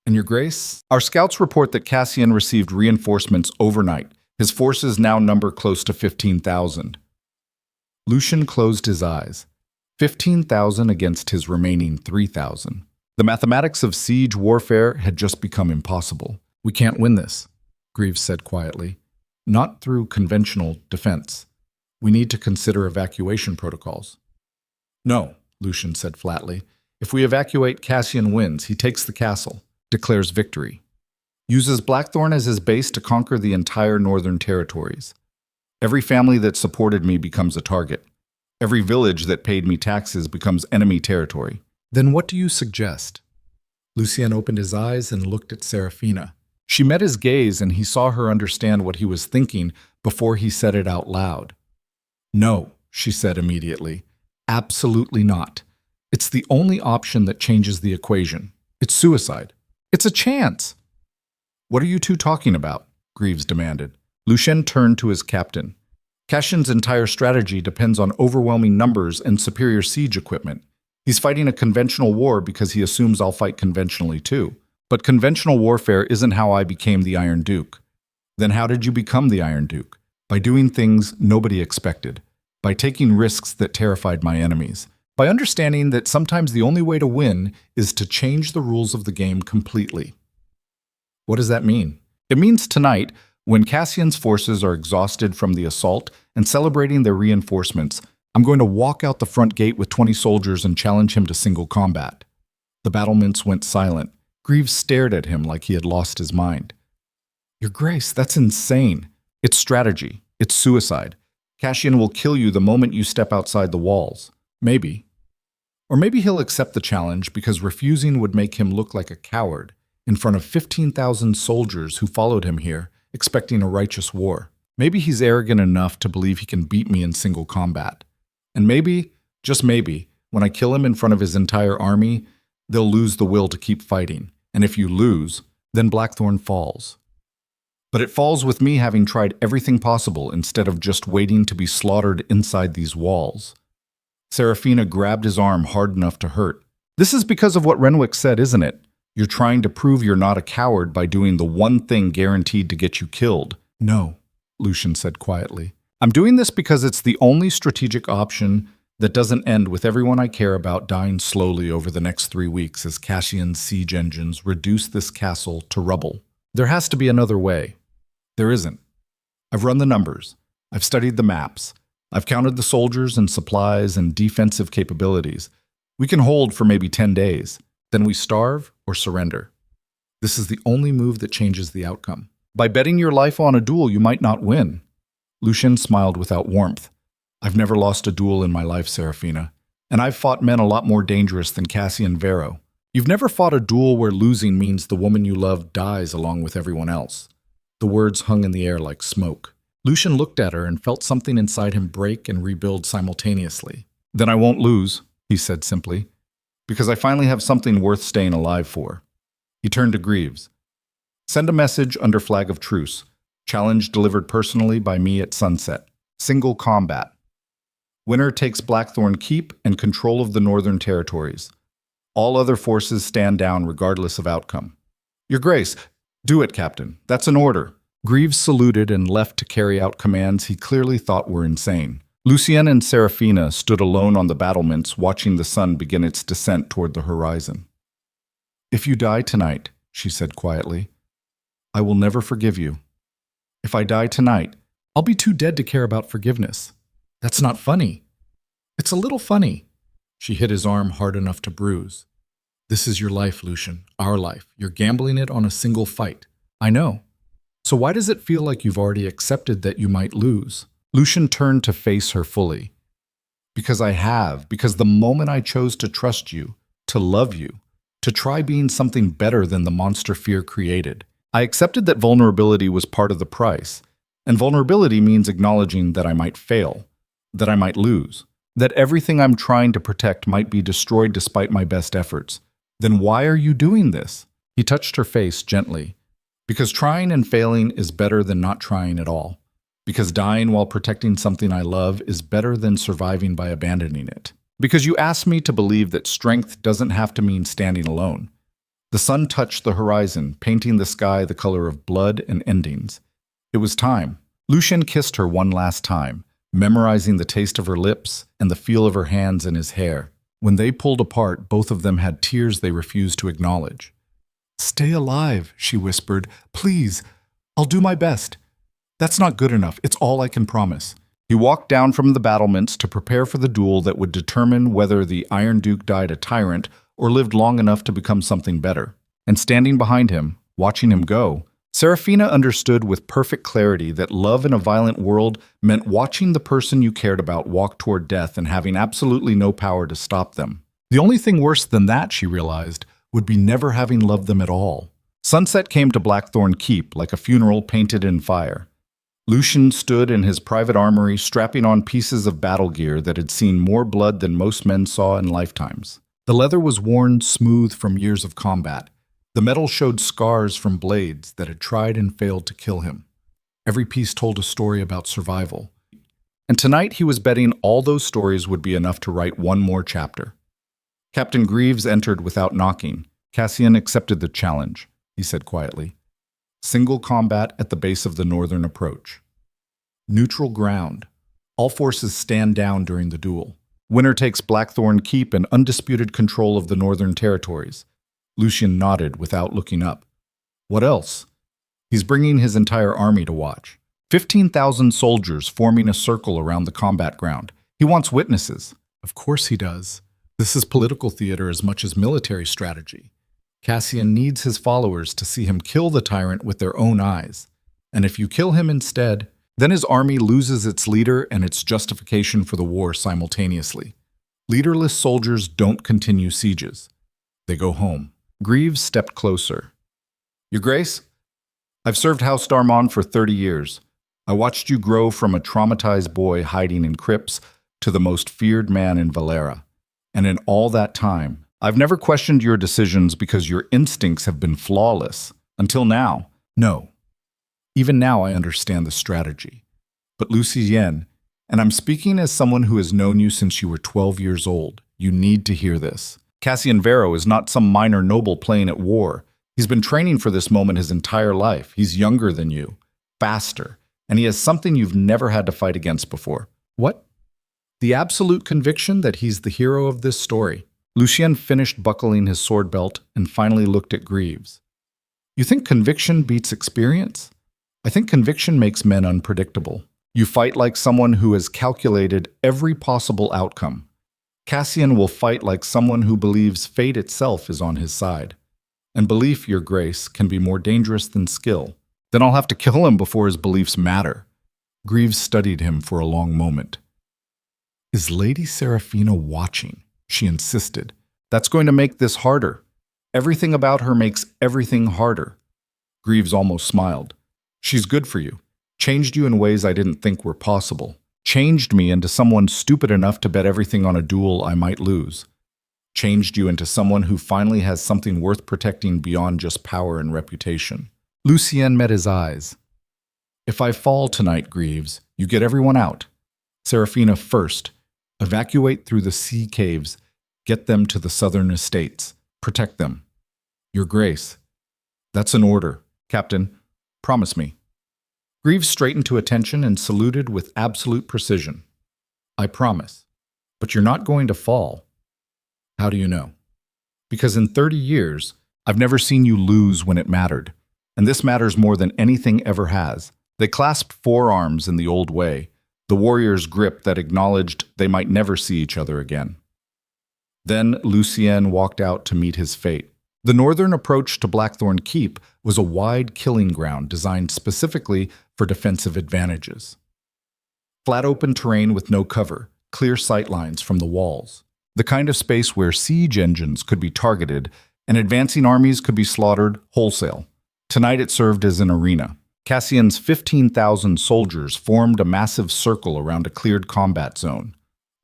And Your Grace, our scouts report that Cassian received reinforcements overnight. His forces now number close to 15,000. Lucien closed his eyes. 15,000 against his remaining 3,000. The mathematics of siege warfare had just become impossible. We can't win this, Greaves said quietly. Not through conventional defense. We need to consider evacuation protocols. No, Lucien said flatly. If we evacuate, Cassian wins. He takes the castle, declares victory. Uses Blackthorn as his base to conquer the entire northern territories. Every family that supported me becomes a target. Every village that paid me taxes becomes enemy territory. Then what do you suggest? Lucien opened his eyes and looked at Serafina. She met his gaze and he saw her understand what he was thinking before he said it out loud. No, she said immediately. Absolutely not. It's the only option that changes the equation. It's suicide. It's a chance. What are you two talking about? Greaves demanded. Lucien turned to his captain. Cassian's entire strategy depends on overwhelming numbers and superior siege equipment. He's fighting a conventional war because he assumes I'll fight conventionally too. But conventional warfare isn't how I became the Iron Duke. Then how did you become the Iron Duke? By doing things nobody expected. By taking risks that terrified my enemies. By understanding that sometimes the only way to win is to change the rules of the game completely. What does that mean? It means tonight, when Cassian's forces are exhausted from the assault and celebrating their reinforcements, I'm going to walk out the front gate with 20 soldiers and challenge him to single combat. The battlements went silent. Greaves stared at him like he had lost his mind. Your Grace, that's insane. It's strategy. It's suicide. Cassian will kill you the moment you step outside the walls. Maybe. Or maybe he'll accept the challenge because refusing would make him look like a coward in front of 15,000 soldiers who followed him here, expecting a righteous war. Maybe he's arrogant enough to believe he can beat me in single combat. And maybe, just maybe, when I kill him in front of his entire army, they'll lose the will to keep fighting. And if you lose, then Blackthorn falls. But it falls with me having tried everything possible instead of just waiting to be slaughtered inside these walls. Serafina grabbed his arm hard enough to hurt. This is because of what Renwick said, isn't it? You're trying to prove you're not a coward by doing the one thing guaranteed to get you killed. No, Lucien said quietly. I'm doing this because it's the only strategic option that doesn't end with everyone I care about dying slowly over the next 3 weeks as Cassian's siege engines reduce this castle to rubble. There has to be another way. There isn't. I've run the numbers. I've studied the maps. I've counted the soldiers and supplies and defensive capabilities. We can hold for maybe 10 days. Then we starve or surrender. This is the only move that changes the outcome. By betting your life on a duel, you might not win. Lucien smiled without warmth. I've never lost a duel in my life, Serafina. And I've fought men a lot more dangerous than Cassian Vero. You've never fought a duel where losing means the woman you love dies along with everyone else. The words hung in the air like smoke. Lucien looked at her and felt something inside him break and rebuild simultaneously. Then I won't lose, he said simply, because I finally have something worth staying alive for. He turned to Greaves. Send a message under flag of truce. Challenge delivered personally by me at sunset. Single combat. Winner takes Blackthorn Keep and control of the northern territories. All other forces stand down regardless of outcome. Your Grace, do it, Captain. That's an order. Greaves saluted and left to carry out commands he clearly thought were insane. Lucien and Serafina stood alone on the battlements watching the sun begin its descent toward the horizon. If you die tonight, she said quietly, I will never forgive you. If I die tonight, I'll be too dead to care about forgiveness. That's not funny. It's a little funny. She hit his arm hard enough to bruise. This is your life, Lucien, our life. You're gambling it on a single fight. I know. So why does it feel like you've already accepted that you might lose? Lucien turned to face her fully. Because I have. Because the moment I chose to trust you, to love you, to try being something better than the monster fear created, I accepted that vulnerability was part of the price. And vulnerability means acknowledging that I might fail, that I might lose, that everything I'm trying to protect might be destroyed despite my best efforts. Then why are you doing this? He touched her face gently. Because trying and failing is better than not trying at all. Because dying while protecting something I love is better than surviving by abandoning it. Because you asked me to believe that strength doesn't have to mean standing alone. The sun touched the horizon, painting the sky the color of blood and endings. It was time. Lucien kissed her one last time, memorizing the taste of her lips and the feel of her hands in his hair. When they pulled apart, both of them had tears they refused to acknowledge. "Stay alive," she whispered. "Please, I'll do my best." "That's not good enough. It's all I can promise." He walked down from the battlements to prepare for the duel that would determine whether the Iron Duke died a tyrant or lived long enough to become something better. And standing behind him, watching him go, Serafina understood with perfect clarity that love in a violent world meant watching the person you cared about walk toward death and having absolutely no power to stop them. The only thing worse than that, she realized, would be never having loved them at all. Sunset came to Blackthorn Keep like a funeral painted in fire. Lucien stood in his private armory, strapping on pieces of battle gear that had seen more blood than most men saw in lifetimes. The leather was worn smooth from years of combat. The metal showed scars from blades that had tried and failed to kill him. Every piece told a story about survival. And tonight he was betting all those stories would be enough to write one more chapter. Captain Greaves entered without knocking. Cassian accepted the challenge, he said quietly. Single combat at the base of the northern approach. Neutral ground. All forces stand down during the duel. Winner takes Blackthorn Keep and undisputed control of the northern territories. Lucien nodded without looking up. What else? He's bringing his entire army to watch. 15,000 soldiers forming a circle around the combat ground. He wants witnesses. Of course he does. This is political theater as much as military strategy. Cassian needs his followers to see him kill the tyrant with their own eyes. And if you kill him instead, then his army loses its leader and its justification for the war simultaneously. Leaderless soldiers don't continue sieges. They go home. Greaves stepped closer. Your Grace, I've served House Darmon for 30 years. I watched you grow from a traumatized boy hiding in crypts to the most feared man in Valera. And in all that time, I've never questioned your decisions because your instincts have been flawless. Until now. No. Even now I understand the strategy. But Lucien, and I'm speaking as someone who has known you since you were 12 years old, you need to hear this. Cassian Vero is not some minor noble playing at war. He's been training for this moment his entire life. He's younger than you, faster, and he has something you've never had to fight against before. What? The absolute conviction that he's the hero of this story. Lucien finished buckling his sword belt and finally looked at Greaves. You think conviction beats experience? I think conviction makes men unpredictable. You fight like someone who has calculated every possible outcome. Cassian will fight like someone who believes fate itself is on his side. And belief, Your Grace, can be more dangerous than skill. Then I'll have to kill him before his beliefs matter. Greaves studied him for a long moment. Is Lady Serafina watching? She insisted. That's going to make this harder. Everything about her makes everything harder. Greaves almost smiled. She's good for you. Changed you in ways I didn't think were possible. Changed me into someone stupid enough to bet everything on a duel I might lose. Changed you into someone who finally has something worth protecting beyond just power and reputation. Lucien met his eyes. If I fall tonight, Greaves, you get everyone out. Serafina first. Evacuate through the sea caves. Get them to the southern estates. Protect them. Your Grace. That's an order. Captain, promise me. Greaves straightened to attention and saluted with absolute precision. I promise. But you're not going to fall. How do you know? Because in 30 years, I've never seen you lose when it mattered. And this matters more than anything ever has. They clasped forearms in the old way, the warrior's grip that acknowledged they might never see each other again. Then Lucien walked out to meet his fate. The northern approach to Blackthorn Keep was a wide killing ground designed specifically for defensive advantages. Flat open terrain with no cover, clear sightlines from the walls. The kind of space where siege engines could be targeted and advancing armies could be slaughtered wholesale. Tonight it served as an arena. Cassian's 15,000 soldiers formed a massive circle around a cleared combat zone.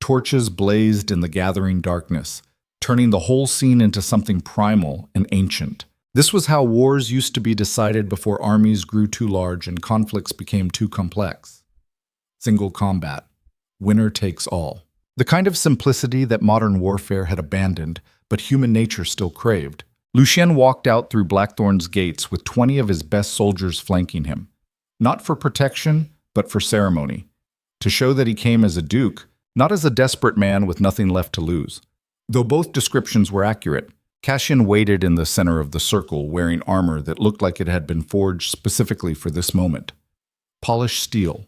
Torches blazed in the gathering darkness, turning the whole scene into something primal and ancient. This was how wars used to be decided before armies grew too large and conflicts became too complex. Single combat. Winner takes all. The kind of simplicity that modern warfare had abandoned, but human nature still craved. Lucien walked out through Blackthorn's gates with 20 of his best soldiers flanking him. Not for protection, but for ceremony. To show that he came as a duke, not as a desperate man with nothing left to lose. Though both descriptions were accurate, Cassian waited in the center of the circle wearing armor that looked like it had been forged specifically for this moment. Polished steel.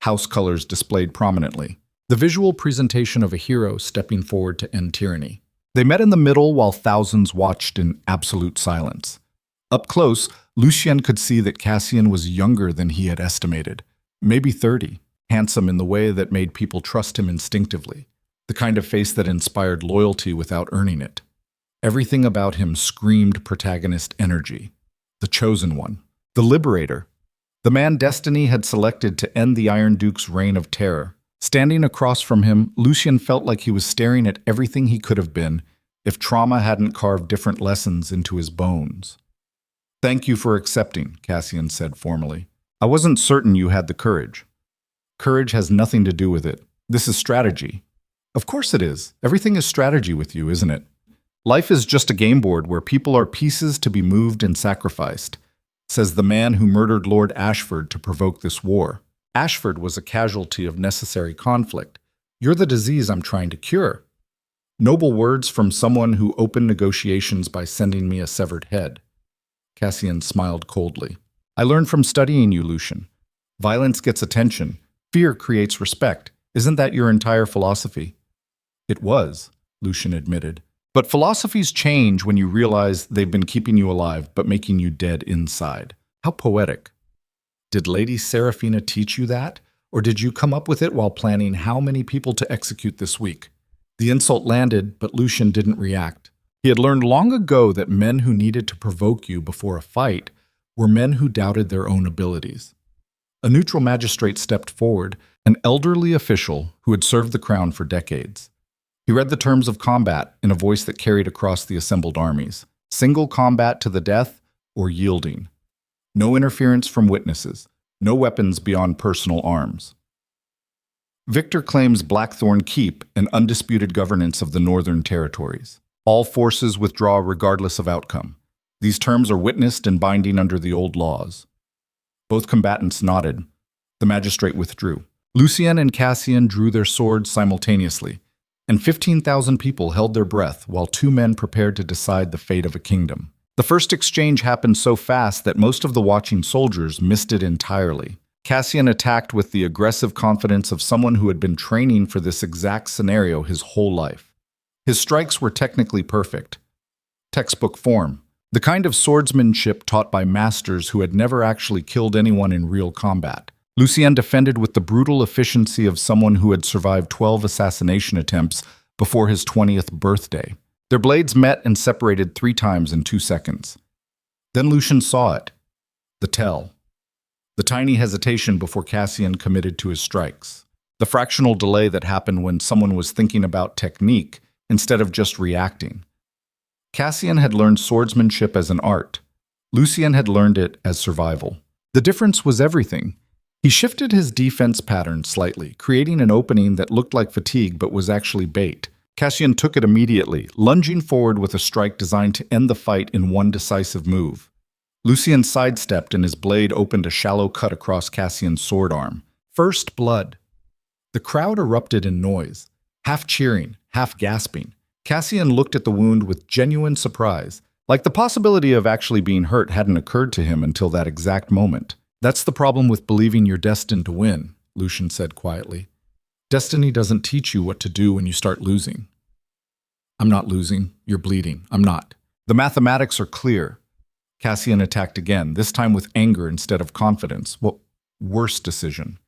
House colors displayed prominently. The visual presentation of a hero stepping forward to end tyranny. They met in the middle while thousands watched in absolute silence. Up close, Lucien could see that Cassian was younger than he had estimated. Maybe 30, handsome in the way that made people trust him instinctively. The kind of face that inspired loyalty without earning it. Everything about him screamed protagonist energy. The chosen one. The liberator. The man destiny had selected to end the Iron Duke's reign of terror. Standing across from him, Lucien felt like he was staring at everything he could have been if trauma hadn't carved different lessons into his bones. "Thank you for accepting," Cassian said formally. "I wasn't certain you had the courage." "Courage has nothing to do with it. This is strategy." "Of course it is. Everything is strategy with you, isn't it? Life is just a game board where people are pieces to be moved and sacrificed," says the man who murdered Lord Ashford to provoke this war. "Ashford was a casualty of necessary conflict. You're the disease I'm trying to cure." Noble words from someone who opened negotiations by sending me a severed head. Cassian smiled coldly. "I learned from studying you, Lucien. Violence gets attention. Fear creates respect. Isn't that your entire philosophy?" "It was," Lucien admitted. "But philosophies change when you realize they've been keeping you alive but making you dead inside." How poetic. Did Lady Seraphina teach you that? Or did you come up with it while planning how many people to execute this week? The insult landed, but Lucien didn't react. He had learned long ago that men who needed to provoke you before a fight were men who doubted their own abilities. A neutral magistrate stepped forward, an elderly official who had served the crown for decades. He read the terms of combat in a voice that carried across the assembled armies. Single combat to the death or yielding. No interference from witnesses. No weapons beyond personal arms. Victor claims Blackthorn Keep and undisputed governance of the Northern Territories. All forces withdraw regardless of outcome. These terms are witnessed and binding under the old laws. Both combatants nodded. The magistrate withdrew. Lucien and Cassian drew their swords simultaneously, and 15,000 people held their breath while two men prepared to decide the fate of a kingdom. The first exchange happened so fast that most of the watching soldiers missed it entirely. Cassian attacked with the aggressive confidence of someone who had been training for this exact scenario his whole life. His strikes were technically perfect. Textbook form. The kind of swordsmanship taught by masters who had never actually killed anyone in real combat. Lucien defended with the brutal efficiency of someone who had survived 12 assassination attempts before his 20th birthday. Their blades met and separated 3 times in 2 seconds. Then Lucien saw it. The tell. The tiny hesitation before Cassian committed to his strikes. The fractional delay that happened when someone was thinking about technique instead of just reacting. Cassian had learned swordsmanship as an art. Lucien had learned it as survival. The difference was everything. He shifted his defense pattern slightly, creating an opening that looked like fatigue but was actually bait. Cassian took it immediately, lunging forward with a strike designed to end the fight in one decisive move. Lucien sidestepped and his blade opened a shallow cut across Cassian's sword arm. First blood. The crowd erupted in noise, half cheering, half gasping. Cassian looked at the wound with genuine surprise, like the possibility of actually being hurt hadn't occurred to him until that exact moment. "That's the problem with believing you're destined to win," Lucien said quietly. "Destiny doesn't teach you what to do when you start losing." I'm not losing. You're bleeding. I'm not. The mathematics are clear. Cassian attacked again, this time with anger instead of confidence. What worse decision?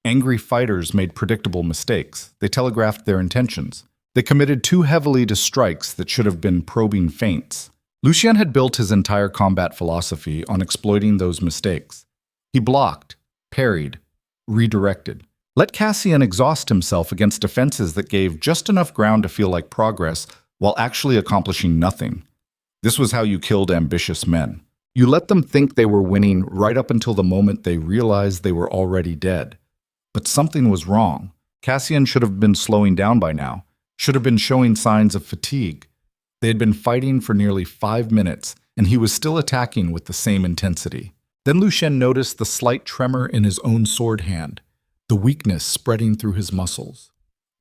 Angry fighters made predictable mistakes. They telegraphed their intentions. They committed too heavily to strikes that should have been probing feints. Lucien had built his entire combat philosophy on exploiting those mistakes. He blocked, parried, redirected. Let Cassian exhaust himself against defenses that gave just enough ground to feel like progress while actually accomplishing nothing. This was how you killed ambitious men. You let them think they were winning right up until the moment they realized they were already dead. But something was wrong. Cassian should have been slowing down by now, should have been showing signs of fatigue. They had been fighting for nearly 5 minutes, and he was still attacking with the same intensity. Then Lucien noticed the slight tremor in his own sword hand, the weakness spreading through his muscles,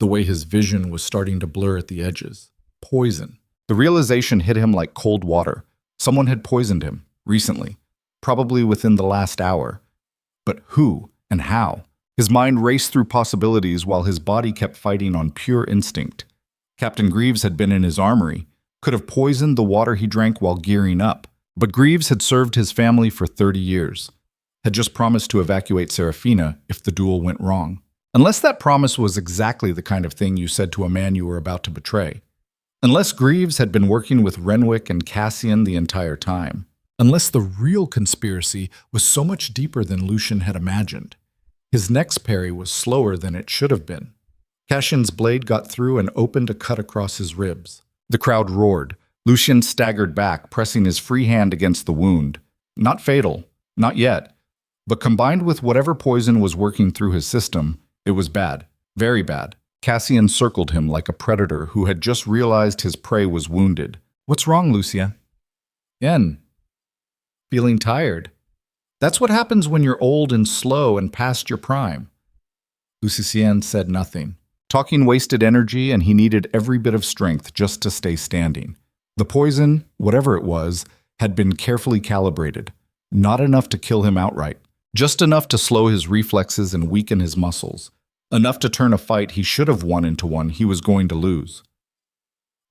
the way his vision was starting to blur at the edges. Poison. The realization hit him like cold water. Someone had poisoned him, recently, probably within the last hour. But who and how? His mind raced through possibilities while his body kept fighting on pure instinct. Captain Greaves had been in his armory, could have poisoned the water he drank while gearing up. But Greaves had served his family for 30 years, had just promised to evacuate Serafina if the duel went wrong. Unless that promise was exactly the kind of thing you said to a man you were about to betray. Unless Greaves had been working with Renwick and Cassian the entire time. Unless the real conspiracy was so much deeper than Lucien had imagined. His next parry was slower than it should have been. Cassian's blade got through and opened a cut across his ribs. The crowd roared. Lucien staggered back, pressing his free hand against the wound. Not fatal, not yet. But combined with whatever poison was working through his system, it was bad, very bad. Cassian circled him like a predator who had just realized his prey was wounded. What's wrong, Lucien? Yen. Feeling tired. That's what happens when you're old and slow and past your prime. Lucien said nothing. Talking wasted energy, and he needed every bit of strength just to stay standing. The poison, whatever it was, had been carefully calibrated. Not enough to kill him outright. Just enough to slow his reflexes and weaken his muscles. Enough to turn a fight he should have won into one he was going to lose.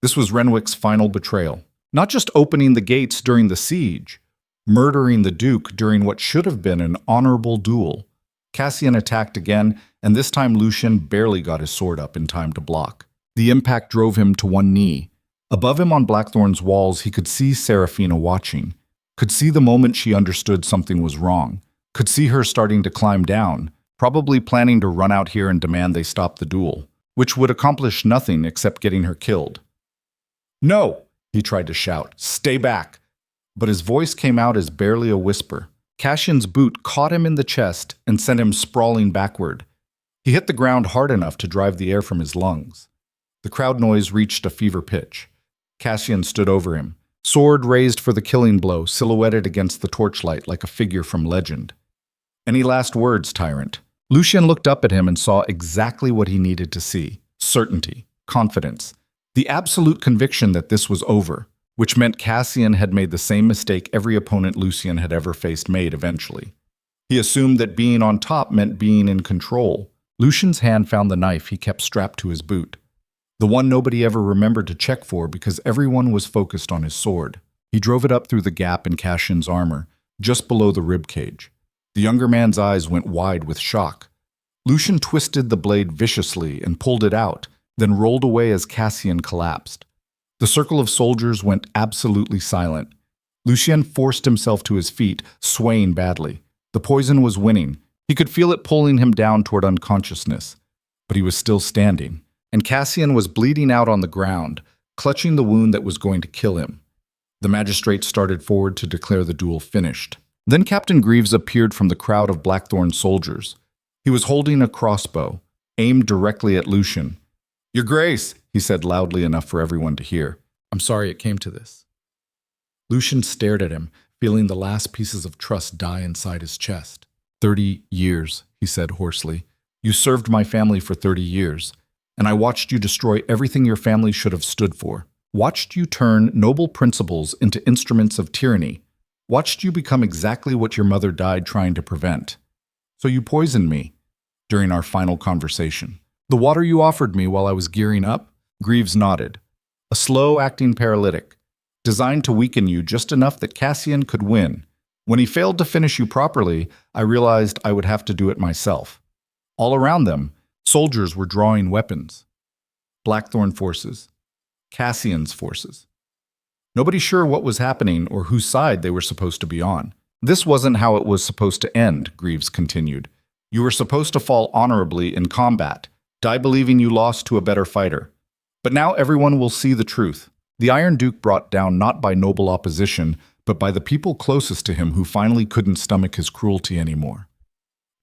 This was Renwick's final betrayal. Not just opening the gates during the siege, murdering the Duke during what should have been an honorable duel. Cassian attacked again, and this time Lucien barely got his sword up in time to block. The impact drove him to one knee. Above him on Blackthorn's walls, he could see Serafina watching, could see the moment she understood something was wrong, could see her starting to climb down, probably planning to run out here and demand they stop the duel, which would accomplish nothing except getting her killed. "No!" he tried to shout. "Stay back!" But his voice came out as barely a whisper. Cassian's boot caught him in the chest and sent him sprawling backward. He hit the ground hard enough to drive the air from his lungs. The crowd noise reached a fever pitch. Cassian stood over him, sword raised for the killing blow, silhouetted against the torchlight like a figure from legend. "Any last words, tyrant?" Lucien looked up at him and saw exactly what he needed to see. Certainty, confidence, the absolute conviction that this was over, which meant Cassian had made the same mistake every opponent Lucien had ever faced made eventually. He assumed that being on top meant being in control. Lucien's hand found the knife he kept strapped to his boot. The one nobody ever remembered to check for because everyone was focused on his sword. He drove it up through the gap in Cassian's armor, just below the rib cage. The younger man's eyes went wide with shock. Lucien twisted the blade viciously and pulled it out, then rolled away as Cassian collapsed. The circle of soldiers went absolutely silent. Lucien forced himself to his feet, swaying badly. The poison was winning. He could feel it pulling him down toward unconsciousness. But he was still standing, and Cassian was bleeding out on the ground, clutching the wound that was going to kill him. The magistrate started forward to declare the duel finished. Then Captain Greaves appeared from the crowd of Blackthorn soldiers. He was holding a crossbow, aimed directly at Lucien. "Your Grace," he said loudly enough for everyone to hear. "I'm sorry it came to this." Lucien stared at him, feeling the last pieces of trust die inside his chest. 30 years, he said hoarsely. "You served my family for 30 years, and I watched you destroy everything your family should have stood for. Watched you turn noble principles into instruments of tyranny. Watched you become exactly what your mother died trying to prevent. So you poisoned me during our final conversation. The water you offered me while I was gearing up?" Greaves nodded. A slow-acting paralytic, designed to weaken you just enough that Cassian could win. When he failed to finish you properly, I realized I would have to do it myself. All around them, soldiers were drawing weapons. Blackthorn forces. Cassian's forces. Nobody sure what was happening or whose side they were supposed to be on. This wasn't how it was supposed to end, Greaves continued. You were supposed to fall honorably in combat, die believing you lost to a better fighter. But now everyone will see the truth. The Iron Duke brought down not by noble opposition, but by the people closest to him who finally couldn't stomach his cruelty anymore.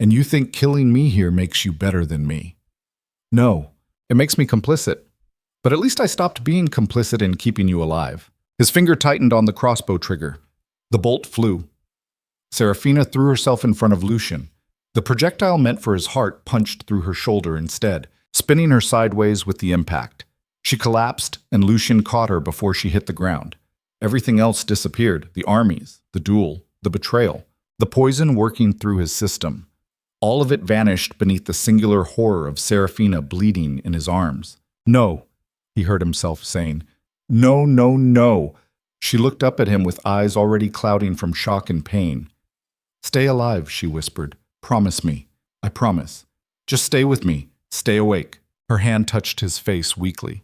And you think killing me here makes you better than me? No, it makes me complicit. But at least I stopped being complicit in keeping you alive. His finger tightened on the crossbow trigger. The bolt flew. Serafina threw herself in front of Lucien. The projectile meant for his heart punched through her shoulder instead, spinning her sideways with the impact. She collapsed, and Lucien caught her before she hit the ground. Everything else disappeared: the armies, the duel, the betrayal, the poison working through his system. All of it vanished beneath the singular horror of Serafina bleeding in his arms. No, he heard himself saying. No, no, no. She looked up at him with eyes already clouding from shock and pain. Stay alive, she whispered. Promise me. I promise. Just stay with me. Stay awake. Her hand touched his face weakly.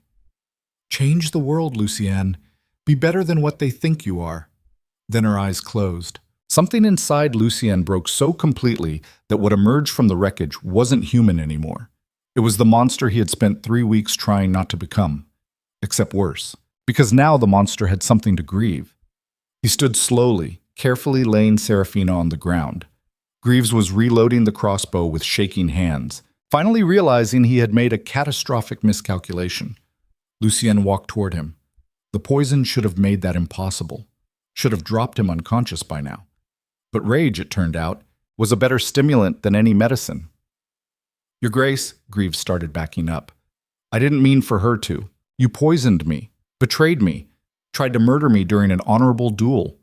Change the world, Lucien. Be better than what they think you are. Then her eyes closed. Something inside Lucien broke so completely that what emerged from the wreckage wasn't human anymore. It was the monster he had spent 3 weeks trying not to become. Except worse, because now the monster had something to grieve. He stood slowly, carefully laying Serafina on the ground. Greaves was reloading the crossbow with shaking hands, finally realizing he had made a catastrophic miscalculation. Lucien walked toward him. The poison should have made that impossible, should have dropped him unconscious by now. But rage, it turned out, was a better stimulant than any medicine. Your Grace, Greaves started backing up. I didn't mean for her to. You poisoned me, betrayed me, tried to murder me during an honorable duel.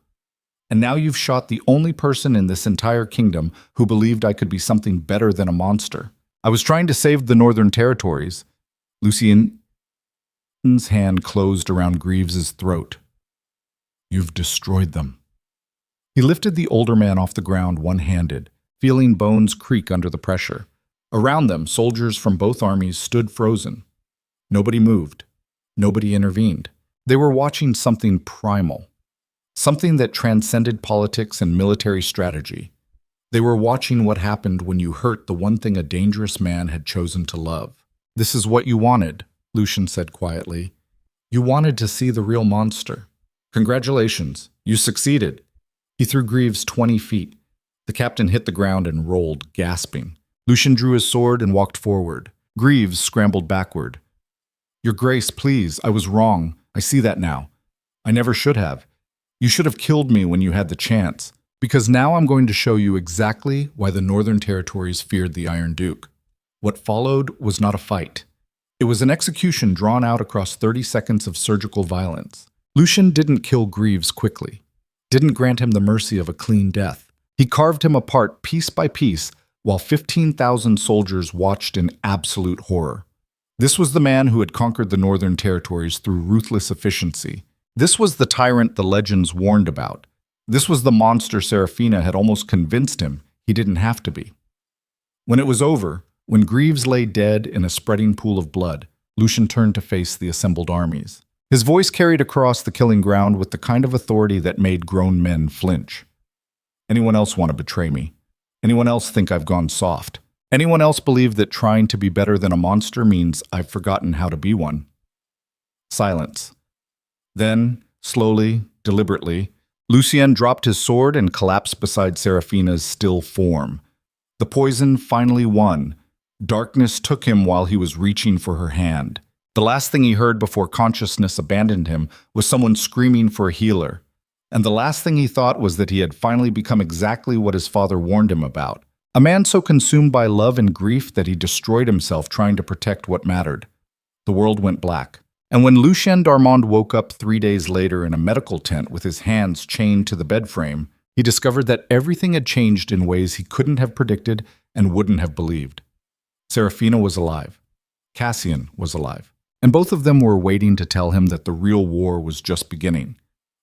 And now you've shot the only person in this entire kingdom who believed I could be something better than a monster. I was trying to save the Northern Territories. Lucien's hand closed around Greaves's throat. You've destroyed them. He lifted the older man off the ground one-handed, feeling bones creak under the pressure. Around them, soldiers from both armies stood frozen. Nobody moved. Nobody intervened. They were watching something primal, something that transcended politics and military strategy. They were watching what happened when you hurt the one thing a dangerous man had chosen to love. This is what you wanted, Lucien said quietly. You wanted to see the real monster. Congratulations, you succeeded. He threw Greaves 20 feet. The captain hit the ground and rolled, gasping. Lucien drew his sword and walked forward. Greaves scrambled backward. Your Grace, please, I was wrong. I see that now. I never should have. You should have killed me when you had the chance, because now I'm going to show you exactly why the Northern Territories feared the Iron Duke. What followed was not a fight. It was an execution drawn out across 30 seconds of surgical violence. Lucien didn't kill Greaves quickly, didn't grant him the mercy of a clean death. He carved him apart piece by piece while 15,000 soldiers watched in absolute horror. This was the man who had conquered the Northern Territories through ruthless efficiency. This was the tyrant the legends warned about. This was the monster Serafina had almost convinced him he didn't have to be. When it was over, when Greaves lay dead in a spreading pool of blood, Lucien turned to face the assembled armies. His voice carried across the killing ground with the kind of authority that made grown men flinch. Anyone else want to betray me? Anyone else think I've gone soft? Anyone else believe that trying to be better than a monster means I've forgotten how to be one? Silence. Then, slowly, deliberately, Lucien dropped his sword and collapsed beside Serafina's still form. The poison finally won. Darkness took him while he was reaching for her hand. The last thing he heard before consciousness abandoned him was someone screaming for a healer. And the last thing he thought was that he had finally become exactly what his father warned him about. A man so consumed by love and grief that he destroyed himself trying to protect what mattered. The world went black. And when Lucien d'Armand woke up 3 days later in a medical tent with his hands chained to the bed frame, he discovered that everything had changed in ways he couldn't have predicted and wouldn't have believed. Serafina was alive. Cassian was alive. And both of them were waiting to tell him that the real war was just beginning.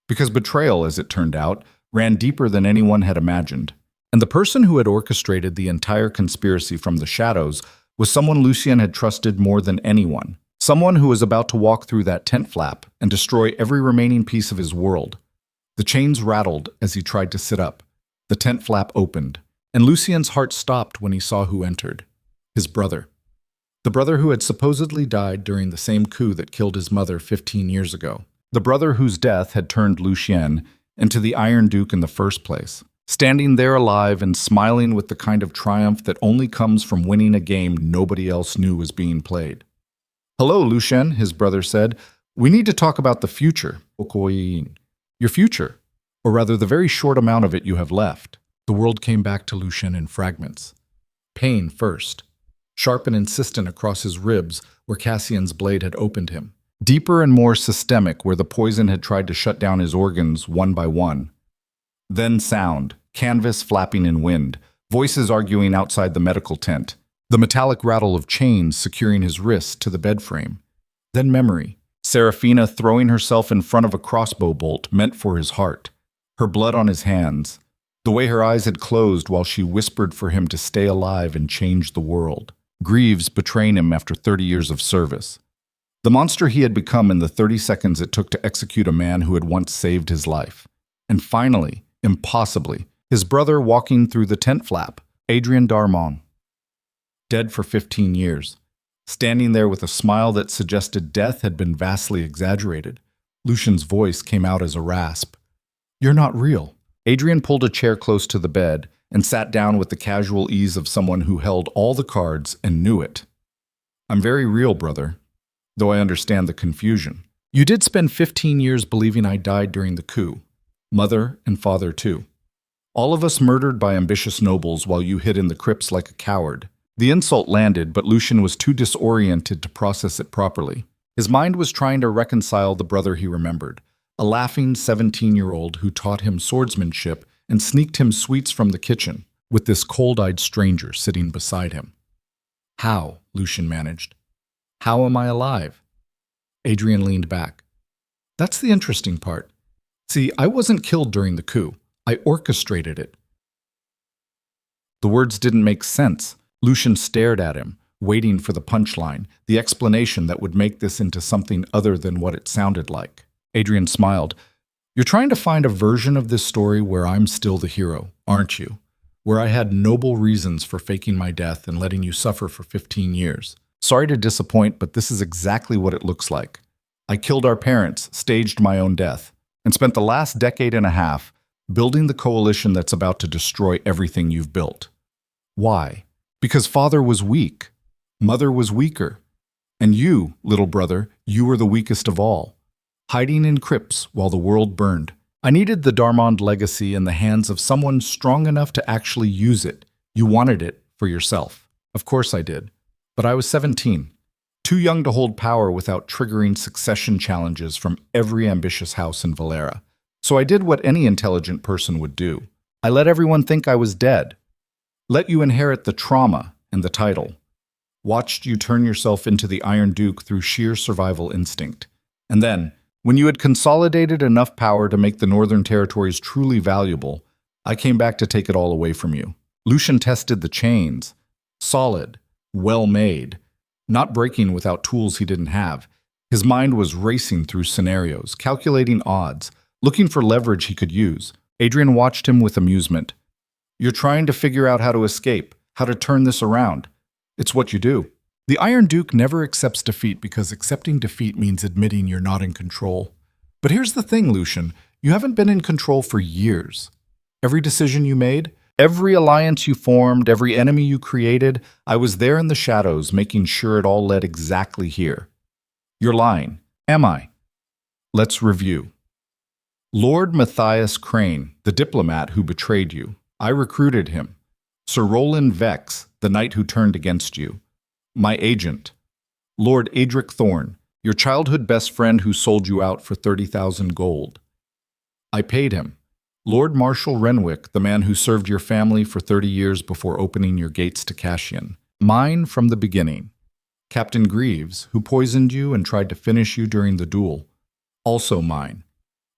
Because betrayal, as it turned out, ran deeper than anyone had imagined. And the person who had orchestrated the entire conspiracy from the shadows was someone Lucien had trusted more than anyone. Someone who was about to walk through that tent flap and destroy every remaining piece of his world. The chains rattled as he tried to sit up. The tent flap opened, and Lucien's heart stopped when he saw who entered. His brother. The brother who had supposedly died during the same coup that killed his mother 15 years ago. The brother whose death had turned Lucien into the Iron Duke in the first place. Standing there alive and smiling with the kind of triumph that only comes from winning a game nobody else knew was being played. "Hello, Lucien," his brother said. "We need to talk about the future. Your future, or rather the very short amount of it you have left." The world came back to Lucien in fragments. Pain first. Sharp and insistent across his ribs where Cassian's blade had opened him. Deeper and more systemic where the poison had tried to shut down his organs one by one. Then sound, canvas flapping in wind, voices arguing outside the medical tent, the metallic rattle of chains securing his wrists to the bed frame. Then memory, Serafina throwing herself in front of a crossbow bolt meant for his heart, her blood on his hands, the way her eyes had closed while she whispered for him to stay alive and change the world. Greaves betraying him after 30 years of service. The monster he had become in the 30 seconds it took to execute a man who had once saved his life. And finally, impossibly, his brother walking through the tent flap, Adrien Darmon. Dead for 15 years. Standing there with a smile that suggested death had been vastly exaggerated. Lucien's voice came out as a rasp. "You're not real." Adrien pulled a chair close to the bed and sat down with the casual ease of someone who held all the cards and knew it. "I'm very real, brother, though I understand the confusion. You did spend 15 years believing I died during the coup. Mother and father, too. All of us murdered by ambitious nobles while you hid in the crypts like a coward." The insult landed, but Lucien was too disoriented to process it properly. His mind was trying to reconcile the brother he remembered, a laughing 17-year-old who taught him swordsmanship and sneaked him sweets from the kitchen, with this cold-eyed stranger sitting beside him. "How?" Lucien managed. "How am I alive?" Adrien leaned back. "That's the interesting part. See, I wasn't killed during the coup. I orchestrated it." The words didn't make sense. Lucien stared at him, waiting for the punchline, the explanation that would make this into something other than what it sounded like. Adrien smiled. "You're trying to find a version of this story where I'm still the hero, aren't you? Where I had noble reasons for faking my death and letting you suffer for 15 years. Sorry to disappoint, but this is exactly what it looks like. I killed our parents, staged my own death, and spent the last decade and a half building the coalition that's about to destroy everything you've built. Why? Because father was weak. Mother was weaker. And you, little brother, you were the weakest of all. Hiding in crypts while the world burned. I needed the Darmond legacy in the hands of someone strong enough to actually use it. You wanted it for yourself. Of course I did. But I was 17. Too young to hold power without triggering succession challenges from every ambitious house in Valera. So I did what any intelligent person would do. I let everyone think I was dead. Let you inherit the trauma and the title. Watched you turn yourself into the Iron Duke through sheer survival instinct. And then, when you had consolidated enough power to make the Northern Territories truly valuable, I came back to take it all away from you. Lucien tested the chains. Solid. Well-made. Not breaking without tools he didn't have. His mind was racing through scenarios, calculating odds, looking for leverage he could use. Adrien watched him with amusement. "You're trying to figure out how to escape, how to turn this around. It's what you do." The Iron Duke never accepts defeat because accepting defeat means admitting you're not in control. But here's the thing, Lucien. You haven't been in control for years. Every decision you made, every alliance you formed, every enemy you created, I was there in the shadows making sure it all led exactly here. You're lying. Am I? Let's review. Lord Matthias Crane, the diplomat who betrayed you. I recruited him. Sir Roland Vex, the knight who turned against you. My agent. Lord Adric Thorne, your childhood best friend who sold you out for 30,000 gold. I paid him. Lord Marshal Renwick, the man who served your family for 30 years before opening your gates to Cassian. Mine from the beginning. Captain Greaves, who poisoned you and tried to finish you during the duel. Also mine.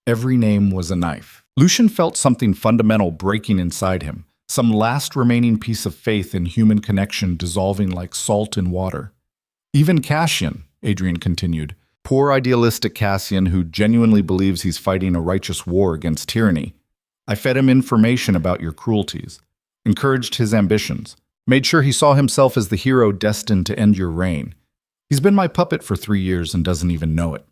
Every name was a knife. Lucien felt something fundamental breaking inside him, some last remaining piece of faith in human connection dissolving like salt in water. Even Cassian, Adrian continued, poor idealistic Cassian who genuinely believes he's fighting a righteous war against tyranny. I fed him information about your cruelties, encouraged his ambitions, made sure he saw himself as the hero destined to end your reign. He's been my puppet for 3 years and doesn't even know it.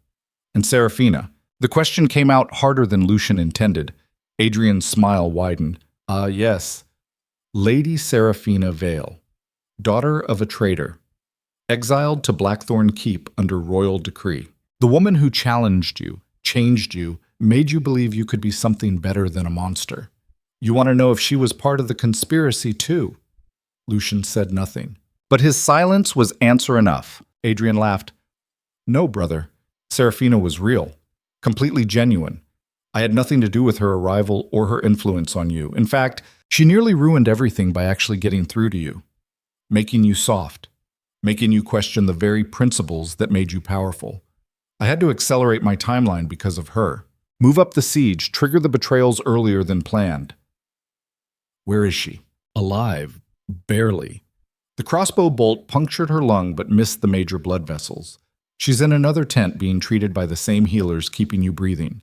And Serafina, the question came out harder than Lucien intended. Adrian's smile widened. Ah, yes. Lady Serafina Vale, daughter of a traitor, exiled to Blackthorn Keep under royal decree. The woman who challenged you, changed you, made you believe you could be something better than a monster. You want to know if she was part of the conspiracy too? Lucien said nothing. But his silence was answer enough. Adrian laughed. No, brother. Serafina was real, completely genuine. I had nothing to do with her arrival or her influence on you. In fact, she nearly ruined everything by actually getting through to you, making you soft, making you question the very principles that made you powerful. I had to accelerate my timeline because of her. Move up the siege, trigger the betrayals earlier than planned. Where is she? Alive. Barely. The crossbow bolt punctured her lung but missed the major blood vessels. She's in another tent being treated by the same healers keeping you breathing.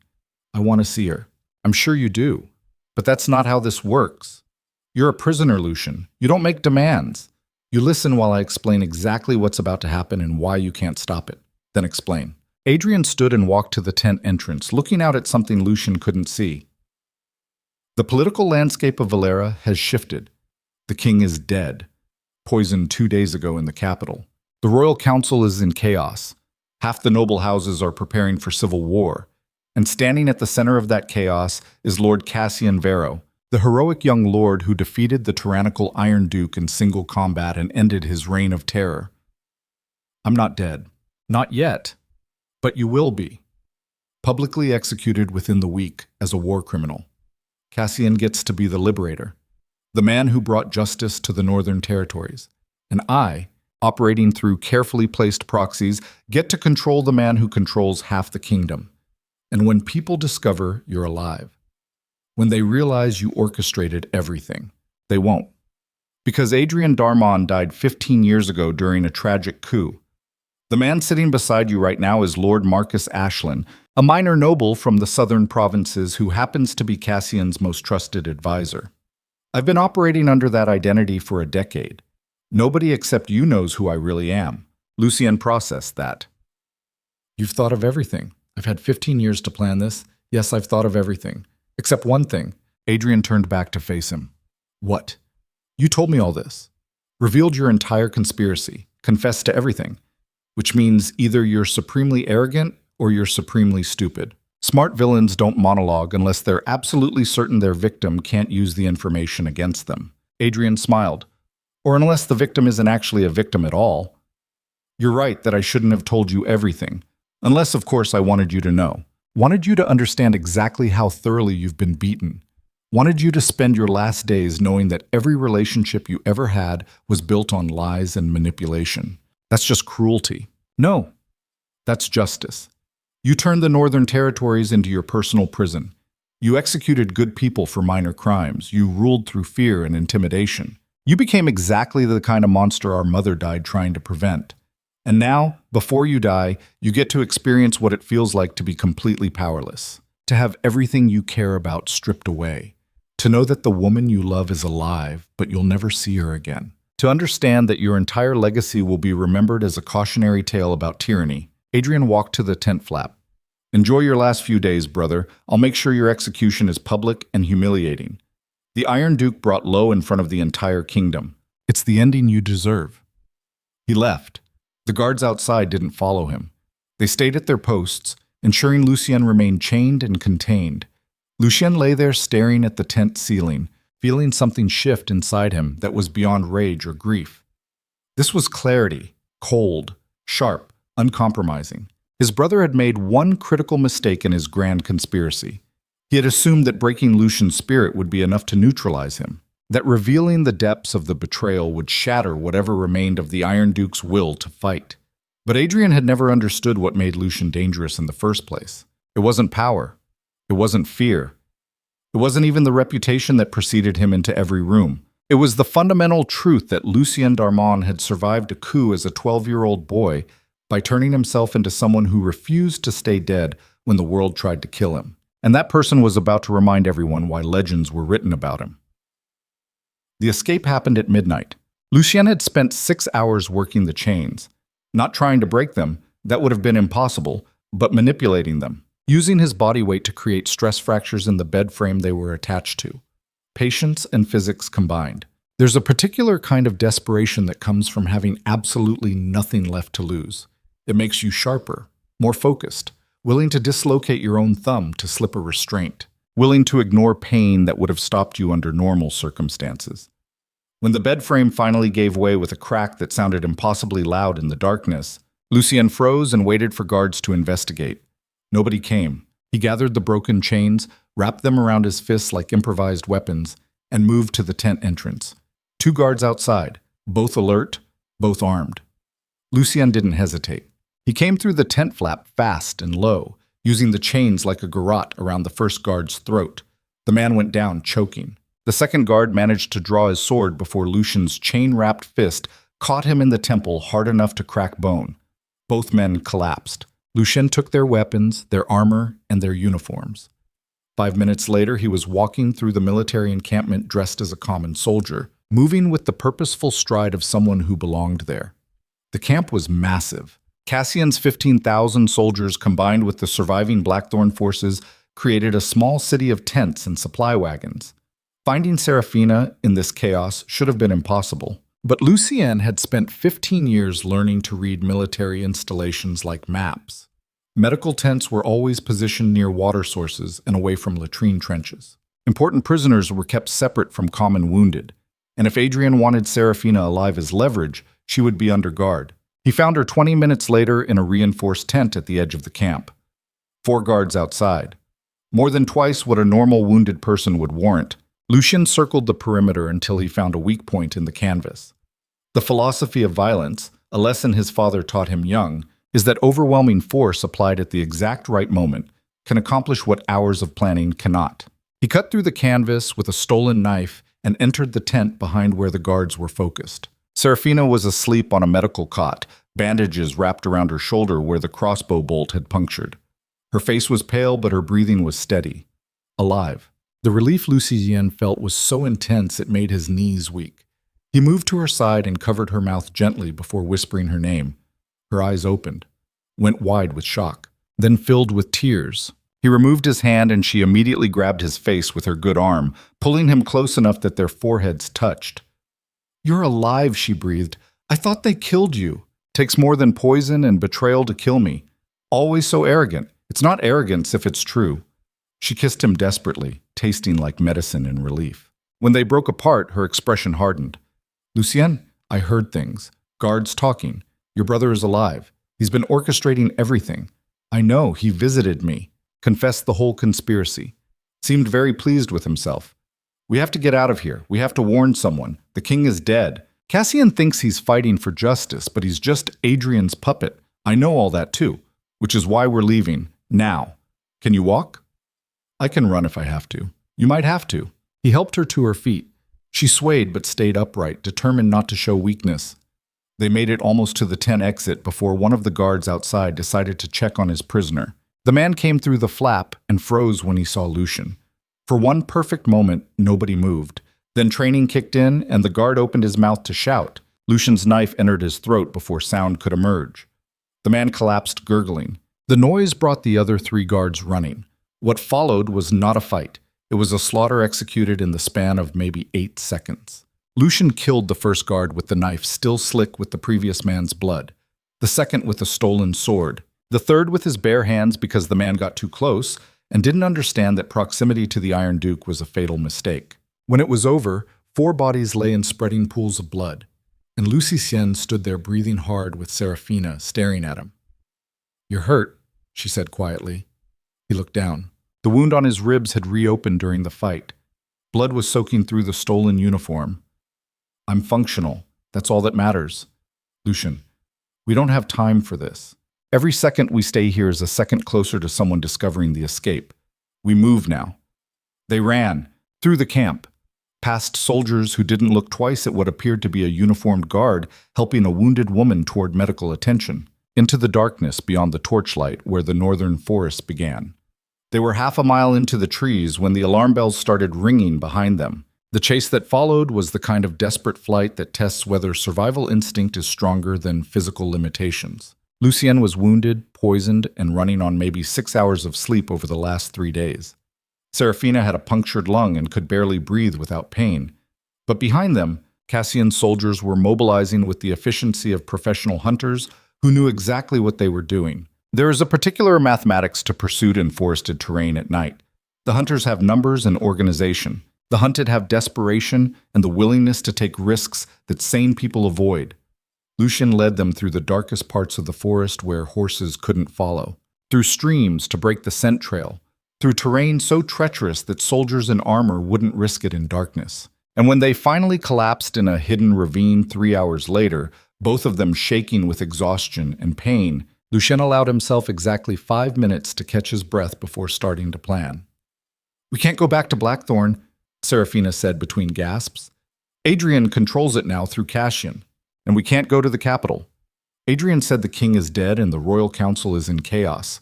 I want to see her. I'm sure you do. But that's not how this works. You're a prisoner, Lucien. You don't make demands. You listen while I explain exactly what's about to happen and why you can't stop it. Then explain. Adrian stood and walked to the tent entrance, looking out at something Lucien couldn't see. The political landscape of Valera has shifted. The king is dead, poisoned 2 days ago in the capital. The royal council is in chaos. Half the noble houses are preparing for civil war. And standing at the center of that chaos is Lord Cassian Vero, the heroic young lord who defeated the tyrannical Iron Duke in single combat and ended his reign of terror. I'm not dead. Not yet. But you will be. Publicly executed within the week as a war criminal. Cassian gets to be the liberator, the man who brought justice to the northern territories. And I, operating through carefully placed proxies, get to control the man who controls half the kingdom. And when people discover you're alive, when they realize you orchestrated everything, they won't. Because Adrian Darmon died 15 years ago during a tragic coup. The man sitting beside you right now is Lord Marcus Ashlyn, a minor noble from the southern provinces who happens to be Cassian's most trusted advisor. I've been operating under that identity for a decade. Nobody except you knows who I really am. Lucien processed that. You've thought of everything. I've had 15 years to plan this. Yes, I've thought of everything. Except one thing. Adrian turned back to face him. What? You told me all this. Revealed your entire conspiracy. Confessed to everything. Which means either you're supremely arrogant or you're supremely stupid. Smart villains don't monologue unless they're absolutely certain their victim can't use the information against them. Adrian smiled. Or unless the victim isn't actually a victim at all. You're right that I shouldn't have told you everything. Unless, of course, I wanted you to know. Wanted you to understand exactly how thoroughly you've been beaten. Wanted you to spend your last days knowing that every relationship you ever had was built on lies and manipulation. That's just cruelty. No, that's justice. You turned the Northern Territories into your personal prison. You executed good people for minor crimes. You ruled through fear and intimidation. You became exactly the kind of monster our mother died trying to prevent. And now, before you die, you get to experience what it feels like to be completely powerless. To have everything you care about stripped away. To know that the woman you love is alive, but you'll never see her again. To understand that your entire legacy will be remembered as a cautionary tale about tyranny. Adrian walked to the tent flap. Enjoy your last few days, brother. I'll make sure your execution is public and humiliating. The Iron Duke brought low in front of the entire kingdom. It's the ending you deserve. He left. The guards outside didn't follow him. They stayed at their posts, ensuring Lucien remained chained and contained. Lucien lay there staring at the tent ceiling, feeling something shift inside him that was beyond rage or grief. This was clarity, cold, sharp, uncompromising. His brother had made one critical mistake in his grand conspiracy. He had assumed that breaking Lucien's spirit would be enough to neutralize him. that revealing the depths of the betrayal would shatter whatever remained of the Iron Duke's will to fight. But Adrian had never understood what made Lucien dangerous in the first place. It wasn't power. It wasn't fear. It wasn't even the reputation that preceded him into every room. It was the fundamental truth that Lucien d'Armand had survived a coup as a 12-year-old boy by turning himself into someone who refused to stay dead when the world tried to kill him. And that person was about to remind everyone why legends were written about him. The escape happened at midnight. Lucien had spent 6 hours working the chains, not trying to break them, that would have been impossible, but manipulating them, using his body weight to create stress fractures in the bed frame they were attached to. Patience and physics combined. There's a particular kind of desperation that comes from having absolutely nothing left to lose. It makes you sharper, more focused, willing to dislocate your own thumb to slip a restraint, willing to ignore pain that would have stopped you under normal circumstances. When the bed frame finally gave way with a crack that sounded impossibly loud in the darkness, Lucien froze and waited for guards to investigate. Nobody came. He gathered the broken chains, wrapped them around his fists like improvised weapons, and moved to the tent entrance. 2 guards outside, both alert, both armed. Lucien didn't hesitate. He came through the tent flap fast and low, using the chains like a garrote around the first guard's throat. The man went down, choking. The second guard managed to draw his sword before Lucien's chain-wrapped fist caught him in the temple hard enough to crack bone. Both men collapsed. Lucien took their weapons, their armor, and their uniforms. 5 minutes later, he was walking through the military encampment dressed as a common soldier, moving with the purposeful stride of someone who belonged there. The camp was massive. Cassian's 15,000 soldiers combined with the surviving Blackthorn forces created a small city of tents and supply wagons. Finding Serafina in this chaos should have been impossible. But Lucien had spent 15 years learning to read military installations like maps. Medical tents were always positioned near water sources and away from latrine trenches. Important prisoners were kept separate from common wounded, and if Adrian wanted Serafina alive as leverage, she would be under guard. He found her 20 minutes later in a reinforced tent at the edge of the camp. 4 guards outside. More than twice what a normal wounded person would warrant. Lucien circled the perimeter until he found a weak point in the canvas. The philosophy of violence, a lesson his father taught him young, is that overwhelming force applied at the exact right moment can accomplish what hours of planning cannot. He cut through the canvas with a stolen knife and entered the tent behind where the guards were focused. Serafina was asleep on a medical cot, bandages wrapped around her shoulder where the crossbow bolt had punctured. Her face was pale, but her breathing was steady. Alive. The relief Lucien felt was so intense it made his knees weak. He moved to her side and covered her mouth gently before whispering her name. Her eyes opened, went wide with shock, then filled with tears. He removed his hand and she immediately grabbed his face with her good arm, pulling him close enough that their foreheads touched. "You're alive," she breathed. "I thought they killed you. Takes more than poison and betrayal to kill me. Always so arrogant. It's not arrogance if it's true." She kissed him desperately, tasting like medicine in relief. When they broke apart, her expression hardened. "Lucien, I heard things. Guards talking. Your brother is alive. He's been orchestrating everything. I know, he visited me. Confessed the whole conspiracy. Seemed very pleased with himself. We have to get out of here. We have to warn someone. The king is dead. Cassian thinks he's fighting for justice, but he's just Adrian's puppet. I know all that too, which is why we're leaving. Now. Can you walk?" "I can run if I have to." "You might have to." He helped her to her feet. She swayed but stayed upright, determined not to show weakness. They made it almost to the tent exit before one of the guards outside decided to check on his prisoner. The man came through the flap and froze when he saw Lucien. For one perfect moment, nobody moved. Then training kicked in, and the guard opened his mouth to shout. Lucien's knife entered his throat before sound could emerge. The man collapsed, gurgling. The noise brought the other 3 guards running. What followed was not a fight. It was a slaughter executed in the span of maybe 8 seconds. Lucien killed the first guard with the knife still slick with the previous man's blood, the second with a stolen sword, the third with his bare hands because the man got too close and didn't understand that proximity to the Iron Duke was a fatal mistake. When it was over, 4 bodies lay in spreading pools of blood, and Lucien stood there breathing hard with Serafina staring at him. "You're hurt," she said quietly. He looked down. The wound on his ribs had reopened during the fight. Blood was soaking through the stolen uniform. I'm functional. That's all that matters. Lucien, we don't have time for this. Every second we stay here is a second closer to someone discovering the escape. We move now. They ran, through the camp, past soldiers who didn't look twice at what appeared to be a uniformed guard helping a wounded woman toward medical attention, into the darkness beyond the torchlight where the northern forest began. They were half a mile into the trees when the alarm bells started ringing behind them. The chase that followed was the kind of desperate flight that tests whether survival instinct is stronger than physical limitations. Lucien was wounded, poisoned, and running on maybe 6 hours of sleep over the last 3 days. Serafina had a punctured lung and could barely breathe without pain. But behind them, Cassian's soldiers were mobilizing with the efficiency of professional hunters who knew exactly what they were doing. There is a particular mathematics to pursuit in forested terrain at night. The hunters have numbers and organization. The hunted have desperation and the willingness to take risks that sane people avoid. Lucien led them through the darkest parts of the forest where horses couldn't follow, through streams to break the scent trail, through terrain so treacherous that soldiers in armor wouldn't risk it in darkness. And when they finally collapsed in a hidden ravine 3 hours later, both of them shaking with exhaustion and pain, Lucien allowed himself exactly 5 minutes to catch his breath before starting to plan. "We can't go back to Blackthorn," Serafina said between gasps. "Adrian controls it now through Cassian, and we can't go to the capital. Adrian said the king is dead and the royal council is in chaos.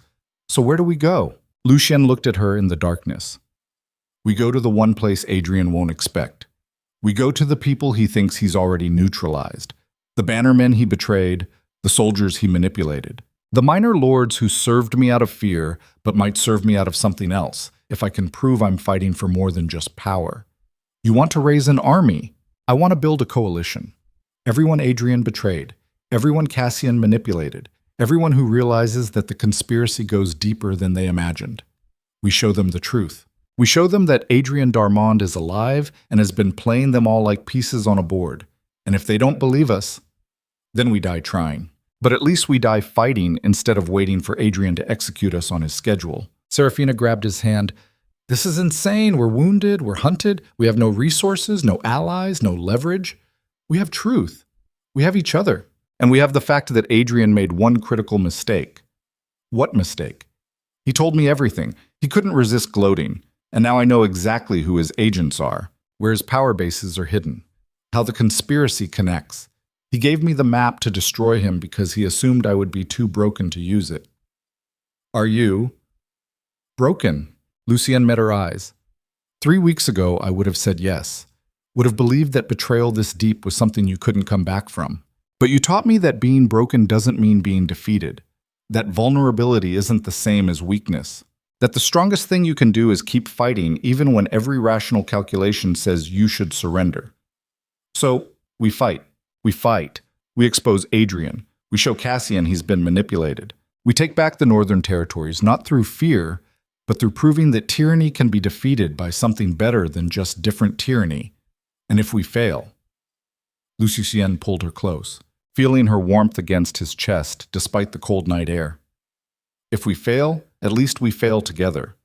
So where do we go?" Lucien looked at her in the darkness. "We go to the one place Adrian won't expect. We go to the people he thinks he's already neutralized, the bannermen he betrayed, the soldiers he manipulated, the minor lords who served me out of fear but might serve me out of something else if I can prove I'm fighting for more than just power. You want to raise an army? I want to build a coalition. Everyone Adrian betrayed, everyone Cassian manipulated, everyone who realizes that the conspiracy goes deeper than they imagined. We show them the truth. We show them that Adrian Darmond is alive and has been playing them all like pieces on a board. And if they don't believe us, then we die trying. But at least we die fighting instead of waiting for Adrian to execute us on his schedule." Serafina grabbed his hand. "This is insane. We're wounded. We're hunted. We have no resources, no allies, no leverage. We have truth. We have each other. And we have the fact that Adrian made one critical mistake." "What mistake?" "He told me everything. He couldn't resist gloating. And now I know exactly who his agents are, where his power bases are hidden, how the conspiracy connects. He gave me the map to destroy him because he assumed I would be too broken to use it." "Are you broken?" Lucien met her eyes. 3 weeks ago, I would have said yes, would have believed that betrayal this deep was something you couldn't come back from. But you taught me that being broken doesn't mean being defeated, that vulnerability isn't the same as weakness, that the strongest thing you can do is keep fighting even when every rational calculation says you should surrender. So, we fight. We fight. We expose Adrian. We show Cassian he's been manipulated. We take back the northern territories, not through fear, but through proving that tyranny can be defeated by something better than just different tyranny. And if we fail... Lucien pulled her close, feeling her warmth against his chest despite the cold night air. "If we fail, at least we fail together.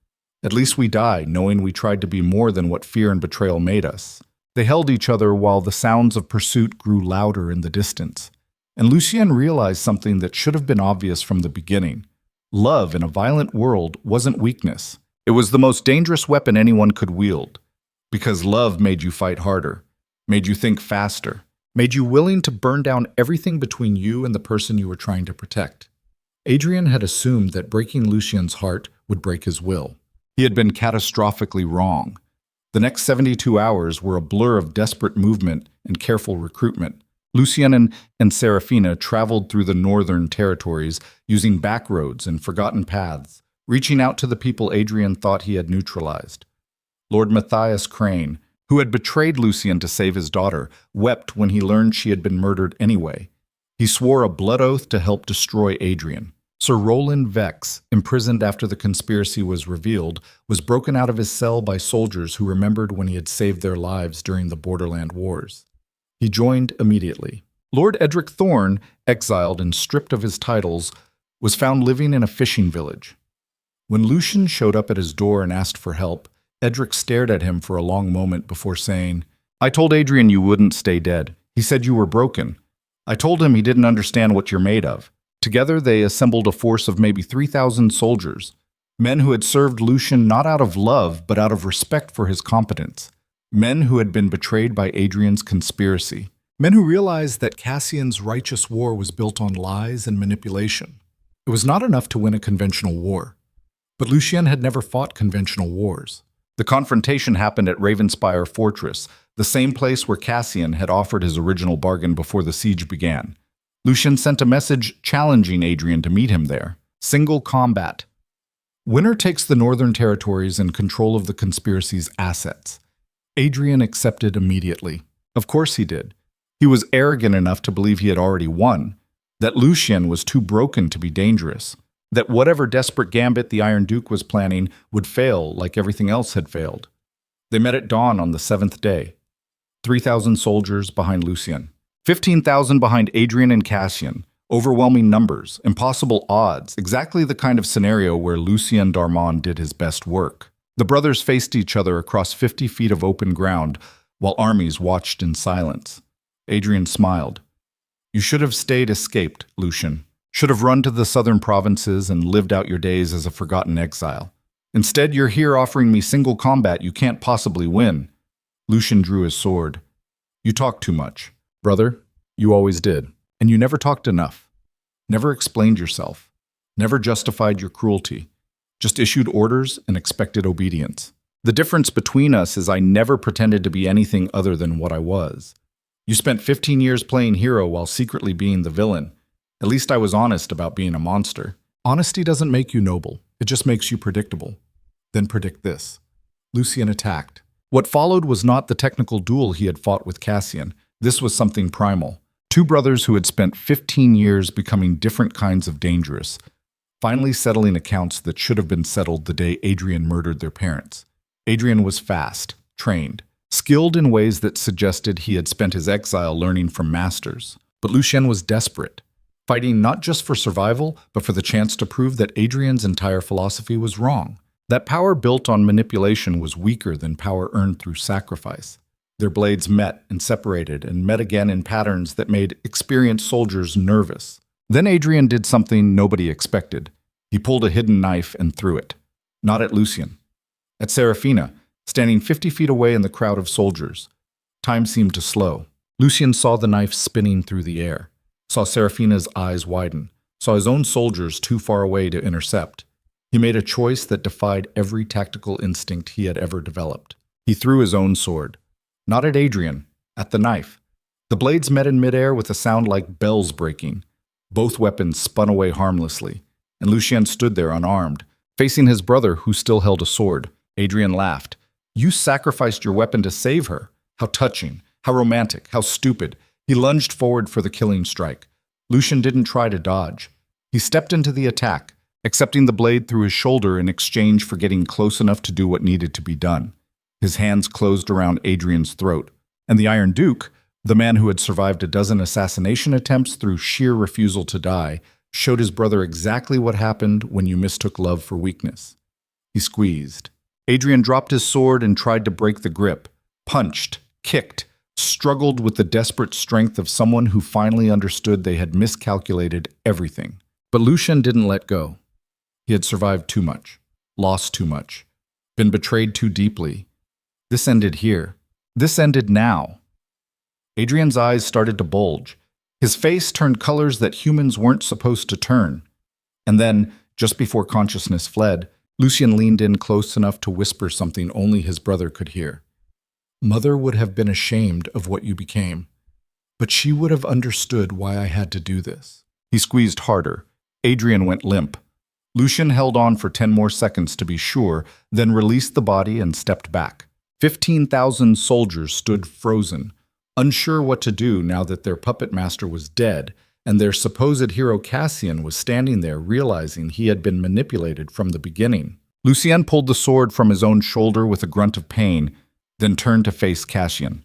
At least we die knowing we tried to be more than what fear and betrayal made us." They held each other while the sounds of pursuit grew louder in the distance. And Lucien realized something that should have been obvious from the beginning. Love in a violent world wasn't weakness. It was the most dangerous weapon anyone could wield. Because love made you fight harder, made you think faster, made you willing to burn down everything between you and the person you were trying to protect. Adrian had assumed that breaking Lucien's heart would break his will. He had been catastrophically wrong. The next 72 hours were a blur of desperate movement and careful recruitment. Lucien and Serafina traveled through the northern territories using back roads and forgotten paths, reaching out to the people Adrian thought he had neutralized. Lord Matthias Crane, who had betrayed Lucien to save his daughter, wept when he learned she had been murdered anyway. He swore a blood oath to help destroy Adrian. Sir Roland Vex, imprisoned after the conspiracy was revealed, was broken out of his cell by soldiers who remembered when he had saved their lives during the Borderland Wars. He joined immediately. Lord Edric Thorne, exiled and stripped of his titles, was found living in a fishing village. When Lucien showed up at his door and asked for help, Edric stared at him for a long moment before saying, "I told Adrian you wouldn't stay dead. He said you were broken. I told him he didn't understand what you're made of." Together they assembled a force of maybe 3,000 soldiers, men who had served Lucien not out of love but out of respect for his competence, men who had been betrayed by Adrian's conspiracy, men who realized that Cassian's righteous war was built on lies and manipulation. It was not enough to win a conventional war, but Lucien had never fought conventional wars. The confrontation happened at Ravenspire Fortress, the same place where Cassian had offered his original bargain before the siege began. Lucien sent a message challenging Adrian to meet him there. Single combat. Winner takes the northern territories and control of the conspiracy's assets. Adrian accepted immediately. Of course he did. He was arrogant enough to believe he had already won, that Lucien was too broken to be dangerous, that whatever desperate gambit the Iron Duke was planning would fail like everything else had failed. They met at dawn on the 7th day. 3,000 soldiers behind Lucien. 15,000 behind Adrian and Cassian. Overwhelming numbers, impossible odds, exactly the kind of scenario where Lucien d'Armand did his best work. The brothers faced each other across 50 feet of open ground, while armies watched in silence. Adrian smiled. "You should have stayed escaped, Lucien. Should have run to the southern provinces and lived out your days as a forgotten exile. Instead, you're here offering me single combat you can't possibly win." Lucien drew his sword. "You talk too much. Brother, you always did. And you never talked enough. Never explained yourself. Never justified your cruelty. Just issued orders and expected obedience. The difference between us is I never pretended to be anything other than what I was. You spent 15 years playing hero while secretly being the villain. At least I was honest about being a monster. Honesty doesn't make you noble. It just makes you predictable. Then predict this." Lucien attacked. What followed was not the technical duel he had fought with Cassian. This was something primal. Two brothers who had spent 15 years becoming different kinds of dangerous, finally settling accounts that should have been settled the day Adrian murdered their parents. Adrian was fast, trained, skilled in ways that suggested he had spent his exile learning from masters. But Lucien was desperate, fighting not just for survival, but for the chance to prove that Adrian's entire philosophy was wrong. That power built on manipulation was weaker than power earned through sacrifice. Their blades met and separated and met again in patterns that made experienced soldiers nervous. Then Adrian did something nobody expected. He pulled a hidden knife and threw it. Not at Lucien. At Serafina, standing 50 feet away in the crowd of soldiers. Time seemed to slow. Lucien saw the knife spinning through the air, saw Serafina's eyes widen, saw his own soldiers too far away to intercept. He made a choice that defied every tactical instinct he had ever developed. He threw his own sword. Not at Adrian, at the knife. The blades met in midair with a sound like bells breaking. Both weapons spun away harmlessly, and Lucien stood there unarmed, facing his brother who still held a sword. Adrian laughed. "You sacrificed your weapon to save her. How touching, how romantic, how stupid." He lunged forward for the killing strike. Lucien didn't try to dodge. He stepped into the attack, accepting the blade through his shoulder in exchange for getting close enough to do what needed to be done. His hands closed around Adrian's throat, and the Iron Duke, the man who had survived a dozen assassination attempts through sheer refusal to die, showed his brother exactly what happened when you mistook love for weakness. He squeezed. Adrian dropped his sword and tried to break the grip, punched, kicked, struggled with the desperate strength of someone who finally understood they had miscalculated everything. But Lucien didn't let go. He had survived too much, lost too much, been betrayed too deeply. This ended here. This ended now. Adrian's eyes started to bulge. His face turned colors that humans weren't supposed to turn. And then, just before consciousness fled, Lucien leaned in close enough to whisper something only his brother could hear. "Mother would have been ashamed of what you became, but she would have understood why I had to do this." He squeezed harder. Adrian went limp. Lucien held on for 10 more seconds to be sure, then released the body and stepped back. 15,000 soldiers stood frozen, unsure what to do now that their puppet master was dead, and their supposed hero Cassian was standing there realizing he had been manipulated from the beginning. Lucien pulled the sword from his own shoulder with a grunt of pain, then turned to face Cassian.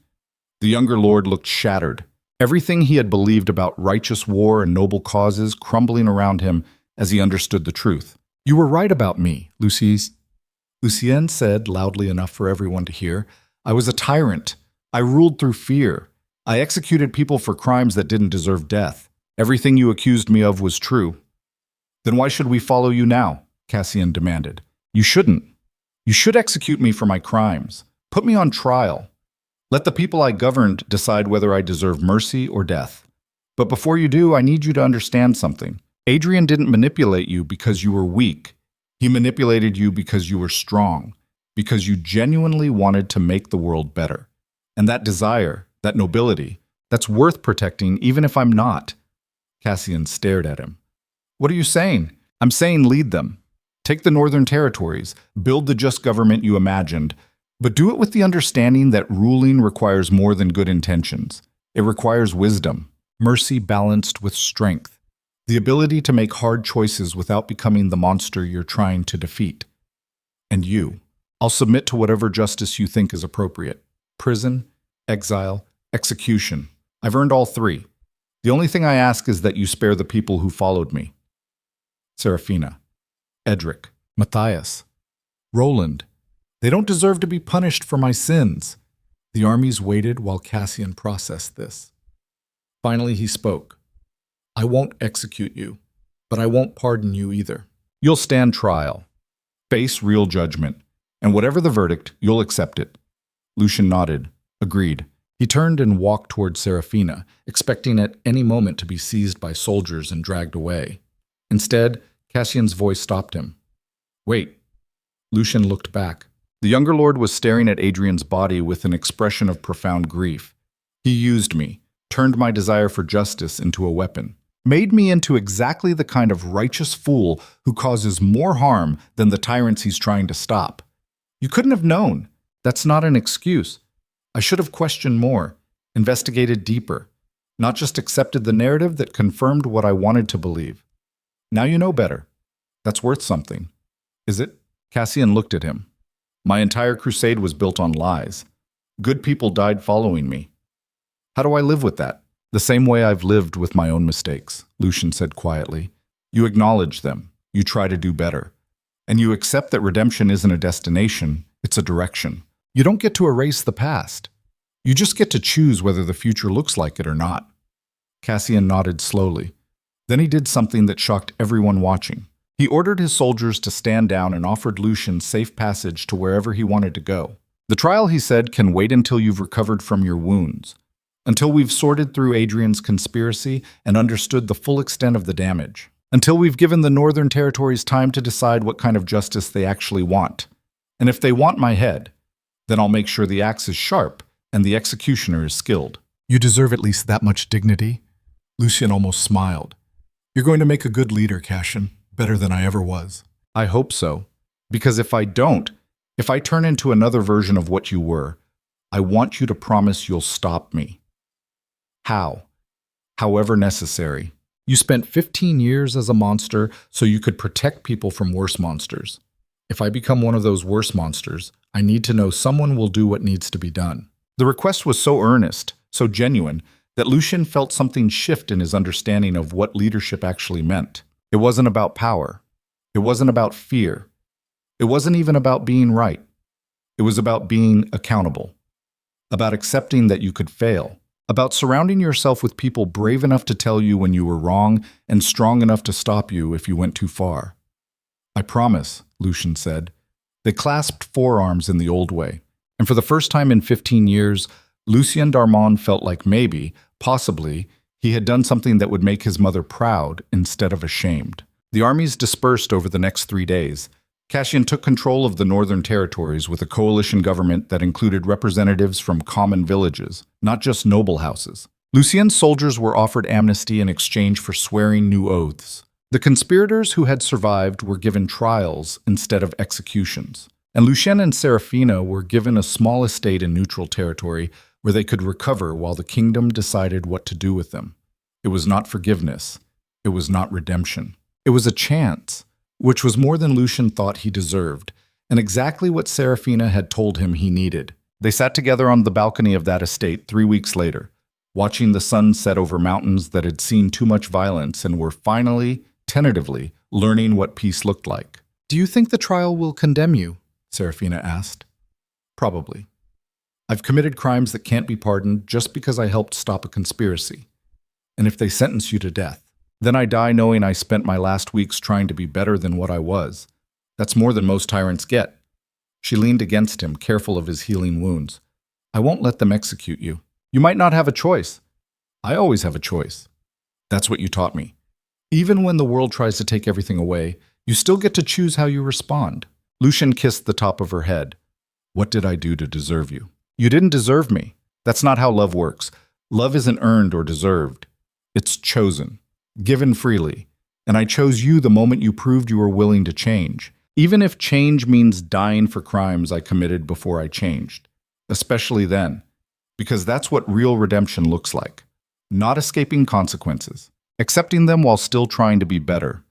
The younger lord looked shattered, everything he had believed about righteous war and noble causes crumbling around him as he understood the truth. "You were right about me, Lucien. Lucien said, loudly enough for everyone to hear, "I was a tyrant. I ruled through fear. I executed people for crimes that didn't deserve death. Everything you accused me of was true." "Then why should we follow you now?" Cassian demanded. "You shouldn't. You should execute me for my crimes. Put me on trial. Let the people I governed decide whether I deserve mercy or death. But before you do, I need you to understand something. Adrian didn't manipulate you because you were weak. He manipulated you because you were strong, because you genuinely wanted to make the world better. And that desire, that nobility, that's worth protecting even if I'm not." Cassian stared at him. "What are you saying?" "I'm saying lead them. Take the Northern Territories, build the just government you imagined, but do it with the understanding that ruling requires more than good intentions. It requires wisdom, mercy balanced with strength, the ability to make hard choices without becoming the monster you're trying to defeat. And you, I'll submit to whatever justice you think is appropriate. Prison, exile, execution. I've earned all three. The only thing I ask is that you spare the people who followed me." Serafina, Edric, Matthias, Roland. They don't deserve to be punished for my sins. The armies waited while Cassian processed this. Finally he spoke. "I won't execute you, but I won't pardon you either. You'll stand trial, face real judgment, and whatever the verdict, you'll accept it." Lucien nodded, agreed. He turned and walked toward Serafina, expecting at any moment to be seized by soldiers and dragged away. Instead, Cassian's voice stopped him. "Wait." Lucien looked back. The younger lord was staring at Adrian's body with an expression of profound grief. "He used me, turned my desire for justice into a weapon, made me into exactly the kind of righteous fool who causes more harm than the tyrants he's trying to stop. You couldn't have known. That's not an excuse. I should have questioned more, investigated deeper, not just accepted the narrative that confirmed what I wanted to believe. Now you know better. That's worth something. Is it?" Cassian looked at him. "My entire crusade was built on lies. Good people died following me. How do I live with that?" "The same way I've lived with my own mistakes," Lucien said quietly. "You acknowledge them, you try to do better, and you accept that redemption isn't a destination, it's a direction. You don't get to erase the past. You just get to choose whether the future looks like it or not." Cassian nodded slowly. Then he did something that shocked everyone watching. He ordered his soldiers to stand down and offered Lucien safe passage to wherever he wanted to go. "The trial," he said, "can wait until you've recovered from your wounds, until we've sorted through Adrian's conspiracy and understood the full extent of the damage, until we've given the Northern Territories time to decide what kind of justice they actually want. And if they want my head, then I'll make sure the axe is sharp and the executioner is skilled." "You deserve at least that much dignity." Lucien almost smiled. "You're going to make a good leader, Cassian, better than I ever was." "I hope so. Because if I don't, if I turn into another version of what you were, I want you to promise you'll stop me. How? However necessary. You spent 15 years as a monster so you could protect people from worse monsters. If I become one of those worse monsters, I need to know someone will do what needs to be done." The request was so earnest, so genuine, that Lucien felt something shift in his understanding of what leadership actually meant. It wasn't about power. It wasn't about fear. It wasn't even about being right. It was about being accountable, about accepting that you could fail, about surrounding yourself with people brave enough to tell you when you were wrong and strong enough to stop you if you went too far. "I promise," Lucien said. They clasped forearms in the old way, and for the first time in 15 years, Lucien d'Armand felt like maybe, possibly, he had done something that would make his mother proud instead of ashamed. The armies dispersed over the next 3 days. Cassian took control of the Northern Territories with a coalition government that included representatives from common villages, not just noble houses. Lucien's soldiers were offered amnesty in exchange for swearing new oaths. The conspirators who had survived were given trials instead of executions. And Lucien and Serafina were given a small estate in neutral territory where they could recover while the kingdom decided what to do with them. It was not forgiveness. It was not redemption. It was a chance, which was more than Lucien thought he deserved, and exactly what Serafina had told him he needed. They sat together on the balcony of that estate 3 weeks later, watching the sun set over mountains that had seen too much violence and were finally, tentatively, learning what peace looked like. "Do you think the trial will condemn you?" Serafina asked. Probably. I've committed crimes that can't be pardoned just because I helped stop a conspiracy. And if they sentence you to death, then I die knowing I spent my last weeks trying to be better than what I was. That's more than most tyrants get. She leaned against him, careful of his healing wounds. I won't let them execute you. You might not have a choice. I always have a choice. That's what you taught me. Even when the world tries to take everything away, you still get to choose how you respond. Lucien kissed the top of her head. What did I do to deserve you? You didn't deserve me. That's not how love works. Love isn't earned or deserved. It's chosen, given freely. And I chose you the moment you proved you were willing to change. Even if change means dying for crimes I committed before I changed. Especially then. Because that's what real redemption looks like. Not escaping consequences. Accepting them while still trying to be better.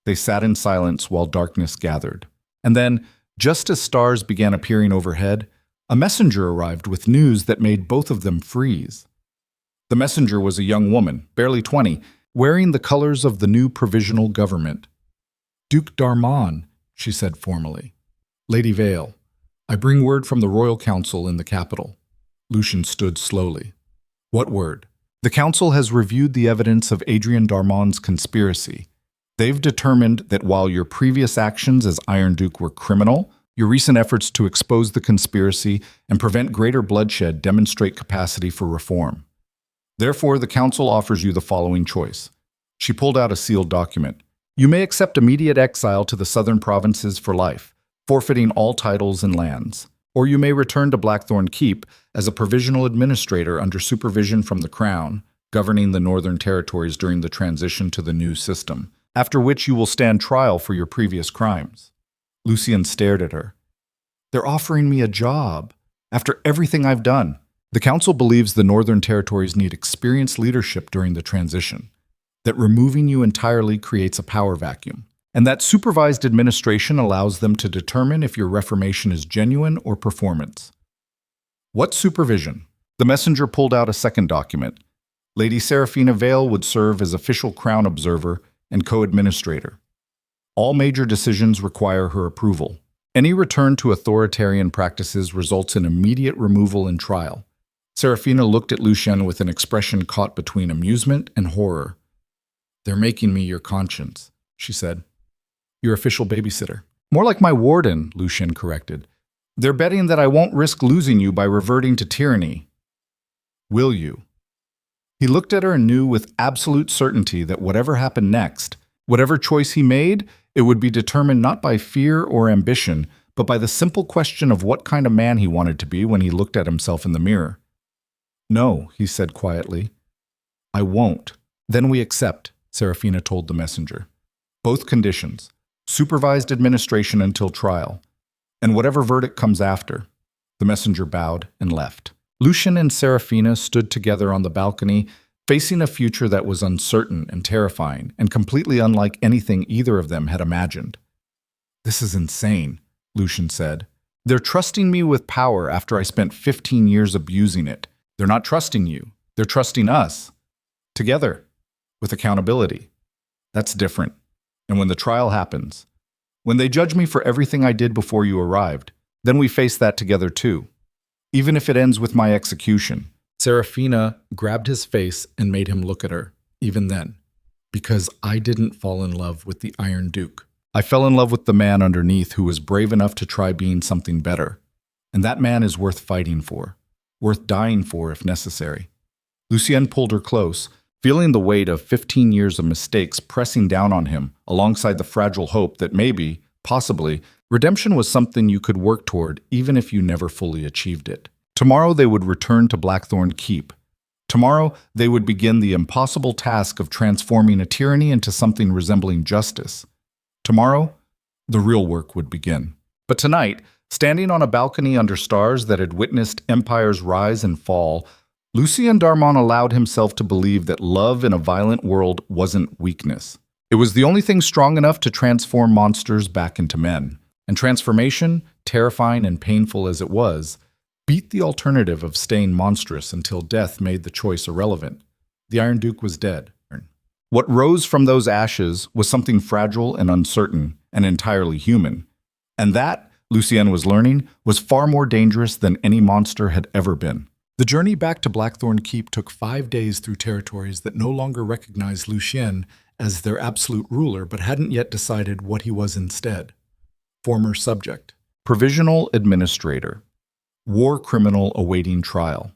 They sat in silence while darkness gathered. And then, just as stars began appearing overhead, a messenger arrived with news that made both of them freeze. The messenger was a young woman, barely 20, wearing the colors of the new provisional government. Duke Darmon, she said formally. Lady Vale, I bring word from the Royal Council in the capital. Lucien stood slowly. What word? The council has reviewed the evidence of Adrian Darmon's conspiracy. They've determined that while your previous actions as Iron Duke were criminal, your recent efforts to expose the conspiracy and prevent greater bloodshed demonstrate capacity for reform. Therefore, the council offers you the following choice. She pulled out a sealed document. You may accept immediate exile to the southern provinces for life, forfeiting all titles and lands. Or you may return to Blackthorn Keep as a provisional administrator under supervision from the Crown, governing the northern territories during the transition to the new system, after which you will stand trial for your previous crimes. Lucien stared at her. They're offering me a job, after everything I've done. The council believes the northern territories need experienced leadership during the transition, that removing you entirely creates a power vacuum, and that supervised administration allows them to determine if your reformation is genuine or performance. What supervision? The messenger pulled out a second document. Lady Serafina Vale would serve as official crown observer and co-administrator. All major decisions require her approval. Any return to authoritarian practices results in immediate removal and trial. Serafina looked at Lucien with an expression caught between amusement and horror. They're making me your conscience, she said. Your official babysitter. More like my warden, Lucien corrected. They're betting that I won't risk losing you by reverting to tyranny. Will you? He looked at her and knew with absolute certainty that whatever happened next, whatever choice he made, it would be determined not by fear or ambition, but by the simple question of what kind of man he wanted to be when he looked at himself in the mirror. No, he said quietly. I won't. Then we accept, Serafina told the messenger. Both conditions. Supervised administration until trial. And whatever verdict comes after. The messenger bowed and left. Lucien and Serafina stood together on the balcony, facing a future that was uncertain and terrifying, and completely unlike anything either of them had imagined. This is insane, Lucien said. They're trusting me with power after I spent 15 years abusing it. They're not trusting you. They're trusting us. Together. With accountability. That's different. And when the trial happens, when they judge me for everything I did before you arrived, then we face that together too. Even if it ends with my execution. Serafina grabbed his face and made him look at her, even then. Because I didn't fall in love with the Iron Duke. I fell in love with the man underneath who was brave enough to try being something better. And that man is worth fighting for. Worth dying for if necessary. Lucien pulled her close, feeling the weight of 15 years of mistakes pressing down on him, alongside the fragile hope that maybe, possibly, redemption was something you could work toward even if you never fully achieved it. Tomorrow they would return to Blackthorn Keep. Tomorrow they would begin the impossible task of transforming a tyranny into something resembling justice. Tomorrow, the real work would begin. But tonight, standing on a balcony under stars that had witnessed empires rise and fall, Lucien Darmon allowed himself to believe that love in a violent world wasn't weakness. It was the only thing strong enough to transform monsters back into men. And transformation, terrifying and painful as it was, beat the alternative of staying monstrous until death made the choice irrelevant. The Iron Duke was dead. What rose from those ashes was something fragile and uncertain and entirely human. And that, Lucien was learning, was far more dangerous than any monster had ever been. The journey back to Blackthorn Keep took 5 days through territories that no longer recognized Lucien as their absolute ruler but hadn't yet decided what he was instead. Former subject. Provisional administrator. War criminal awaiting trial.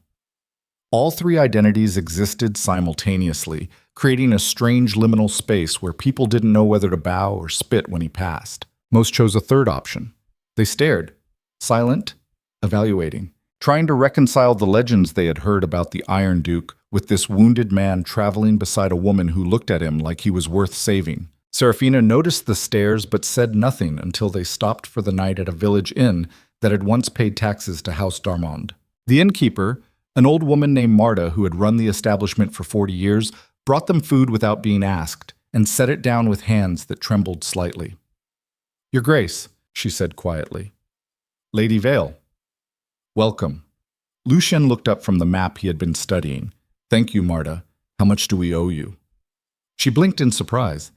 All three identities existed simultaneously, creating a strange liminal space where people didn't know whether to bow or spit when he passed. Most chose a third option. They stared, silent, evaluating, trying to reconcile the legends they had heard about the Iron Duke with this wounded man traveling beside a woman who looked at him like he was worth saving. Serafina noticed the stares but said nothing until they stopped for the night at a village inn that had once paid taxes to House Darmond. The innkeeper, an old woman named Marta who had run the establishment for 40 years, brought them food without being asked and set it down with hands that trembled slightly. "Your Grace," she said quietly. "Lady Vale. Welcome." Lucien looked up from the map he had been studying. "Thank you, Marta. How much do we owe you?" She blinked in surprise.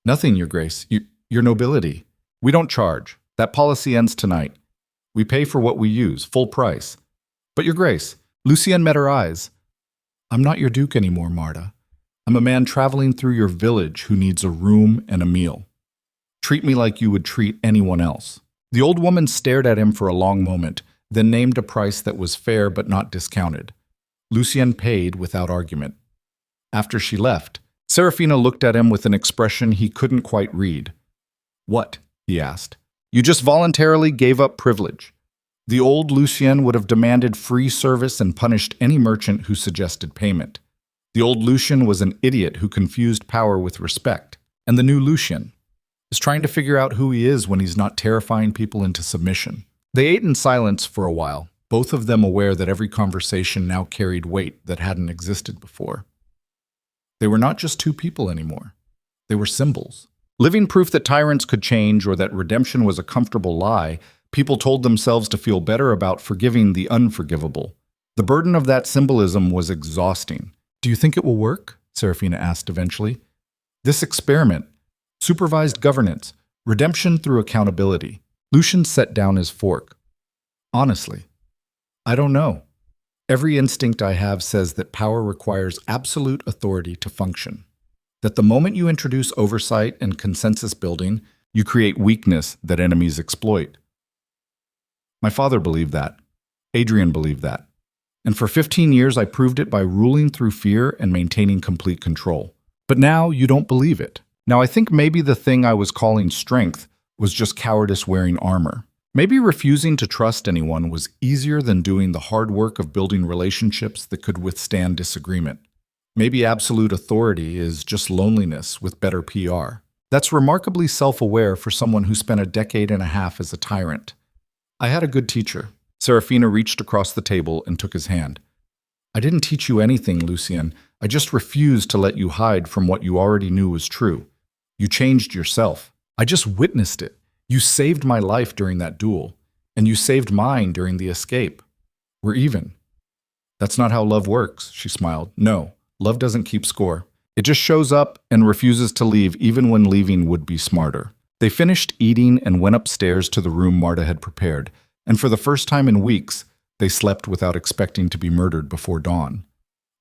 "Nothing, Your Grace. Your nobility. We don't charge. That policy ends tonight. We pay for what we use, full price." "But Your Grace," Lucien met her eyes. "I'm not your duke anymore, Marta. I'm a man traveling through your village who needs a room and a meal. Treat me like you would treat anyone else." The old woman stared at him for a long moment, then named a price that was fair but not discounted. Lucien paid without argument. After she left, Serafina looked at him with an expression he couldn't quite read. "What?" he asked. "You just voluntarily gave up privilege." The old Lucien would have demanded free service and punished any merchant who suggested payment. The old Lucien was an idiot who confused power with respect. And the new Lucien is trying to figure out who he is when he's not terrifying people into submission. They ate in silence for a while, both of them aware that every conversation now carried weight that hadn't existed before. They were not just two people anymore. They were symbols. Living proof that tyrants could change or that redemption was a comfortable lie, people told themselves to feel better about forgiving the unforgivable. The burden of that symbolism was exhausting. "Do you think it will work?" Serafina asked eventually. "This experiment, supervised governance, redemption through accountability." Lucien set down his fork. "Honestly, I don't know. Every instinct I have says that power requires absolute authority to function. That the moment you introduce oversight and consensus building, you create weakness that enemies exploit. My father believed that. Adrian believed that. And for 15 years I proved it by ruling through fear and maintaining complete control. But now you don't believe it. Now I think maybe the thing I was calling strength was just cowardice wearing armor. Maybe refusing to trust anyone was easier than doing the hard work of building relationships that could withstand disagreement. Maybe absolute authority is just loneliness with better PR. That's remarkably self-aware for someone who spent a decade and a half as a tyrant. I had a good teacher. Serafina reached across the table and took his hand. "I didn't teach you anything, Lucien. I just refused to let you hide from what you already knew was true. You changed yourself. I just witnessed it. You saved my life during that duel, and you saved mine during the escape. We're even." "That's not how love works," she smiled. "No, love doesn't keep score. It just shows up and refuses to leave even when leaving would be smarter." They finished eating and went upstairs to the room Marta had prepared, and for the first time in weeks, they slept without expecting to be murdered before dawn.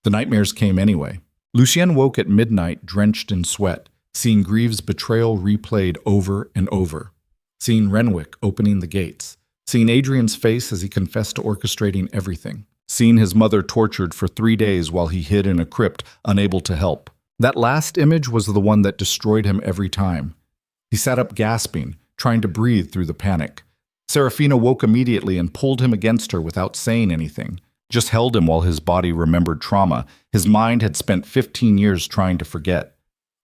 The nightmares came anyway. Lucien woke at midnight drenched in sweat, seeing Greaves' betrayal replayed over and over. Seeing Renwick opening the gates, seeing Adrian's face as he confessed to orchestrating everything, seeing his mother tortured for 3 days while he hid in a crypt, unable to help. That last image was the one that destroyed him every time. He sat up gasping, trying to breathe through the panic. Serafina woke immediately and pulled him against her without saying anything, just held him while his body remembered trauma. His mind had spent 15 years trying to forget.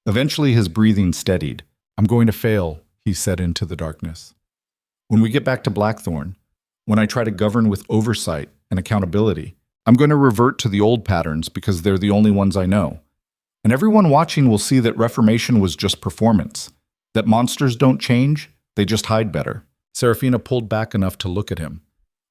Eventually his breathing steadied. "I'm going to fail," he said into the darkness. "When we get back to Blackthorn, when I try to govern with oversight and accountability, I'm going to revert to the old patterns because they're the only ones I know. And everyone watching will see that reformation was just performance, that monsters don't change, they just hide better." Serafina pulled back enough to look at him.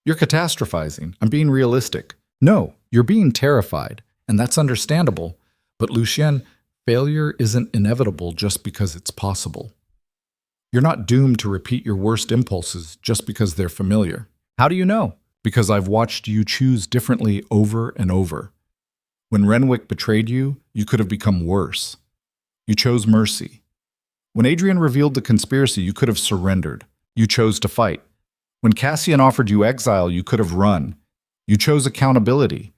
"You're catastrophizing. I'm being realistic." "No, you're being terrified, and that's understandable. But Lucien, failure isn't inevitable just because it's possible." You're not doomed to repeat your worst impulses just because they're familiar. How do you know? Because I've watched you choose differently over and over. When Renwick betrayed you, you could have become worse. You chose mercy. When Adrian revealed the conspiracy, you could have surrendered. You chose to fight. When Cassian offered you exile, you could have run. You chose accountability.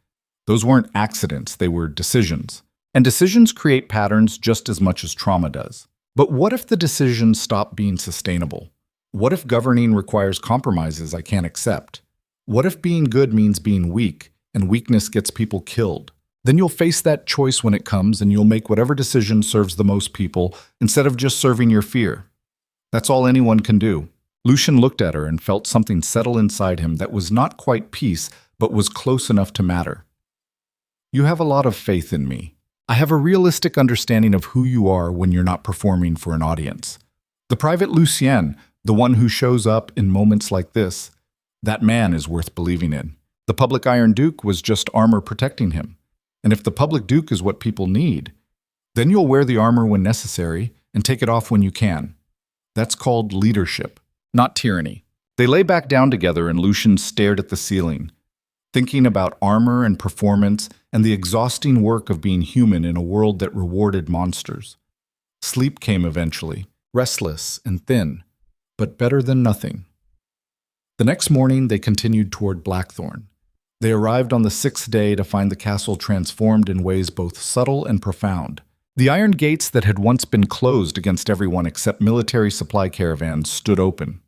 Those weren't accidents, they were decisions. And decisions create patterns just as much as trauma does. But what if the decisions stop being sustainable? What if governing requires compromises I can't accept? What if being good means being weak, and weakness gets people killed? Then you'll face that choice when it comes, and you'll make whatever decision serves the most people instead of just serving your fear. That's all anyone can do. Lucien looked at her and felt something settle inside him that was not quite peace, but was close enough to matter. You have a lot of faith in me. I have a realistic understanding of who you are when you're not performing for an audience. The private Lucien, the one who shows up in moments like this, that man is worth believing in. The public Iron Duke was just armor protecting him. And if the public Duke is what people need, then you'll wear the armor when necessary and take it off when you can. That's called leadership, not tyranny. They lay back down together and Lucien stared at the ceiling, thinking about armor and performance and the exhausting work of being human in a world that rewarded monsters. Sleep came eventually, restless and thin, but better than nothing. The next morning, they continued toward Blackthorn. They arrived on the 6th day to find the castle transformed in ways both subtle and profound. The iron gates that had once been closed against everyone except military supply caravans stood open.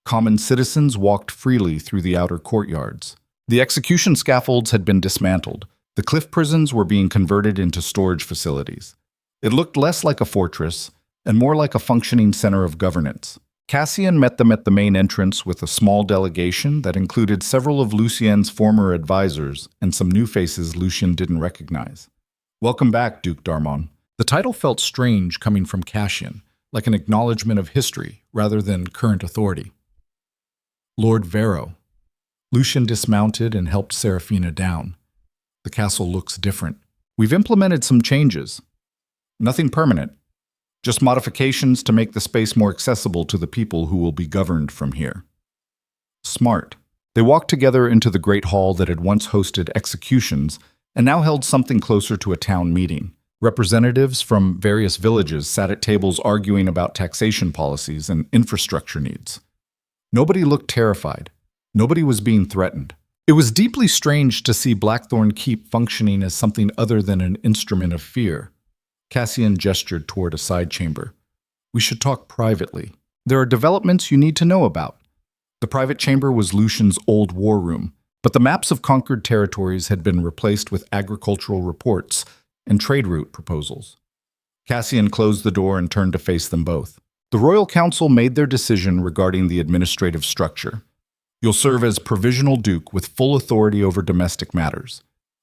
Common citizens walked freely through the outer courtyards. The execution scaffolds had been dismantled. The cliff prisons were being converted into storage facilities. It looked less like a fortress and more like a functioning center of governance. Cassian met them at the main entrance with a small delegation that included several of Lucien's former advisors and some new faces Lucien didn't recognize. Welcome back, Duke Darmon. The title felt strange coming from Cassian, like an acknowledgement of history rather than current authority. Lord Vero. Lucien dismounted and helped Seraphina down. The castle looks different. We've implemented some changes. Nothing permanent. Just modifications to make the space more accessible to the people who will be governed from here. Smart. They walked together into the great hall that had once hosted executions and now held something closer to a town meeting. Representatives from various villages sat at tables arguing about taxation policies and infrastructure needs. Nobody looked terrified. Nobody was being threatened. It was deeply strange to see Blackthorn Keep functioning as something other than an instrument of fear. Cassian gestured toward a side chamber. We should talk privately. There are developments you need to know about. The private chamber was Lucien's old war room, but the maps of conquered territories had been replaced with agricultural reports and trade route proposals. Cassian closed the door and turned to face them both. The Royal Council made their decision regarding the administrative structure. You'll serve as Provisional Duke with full authority over domestic matters.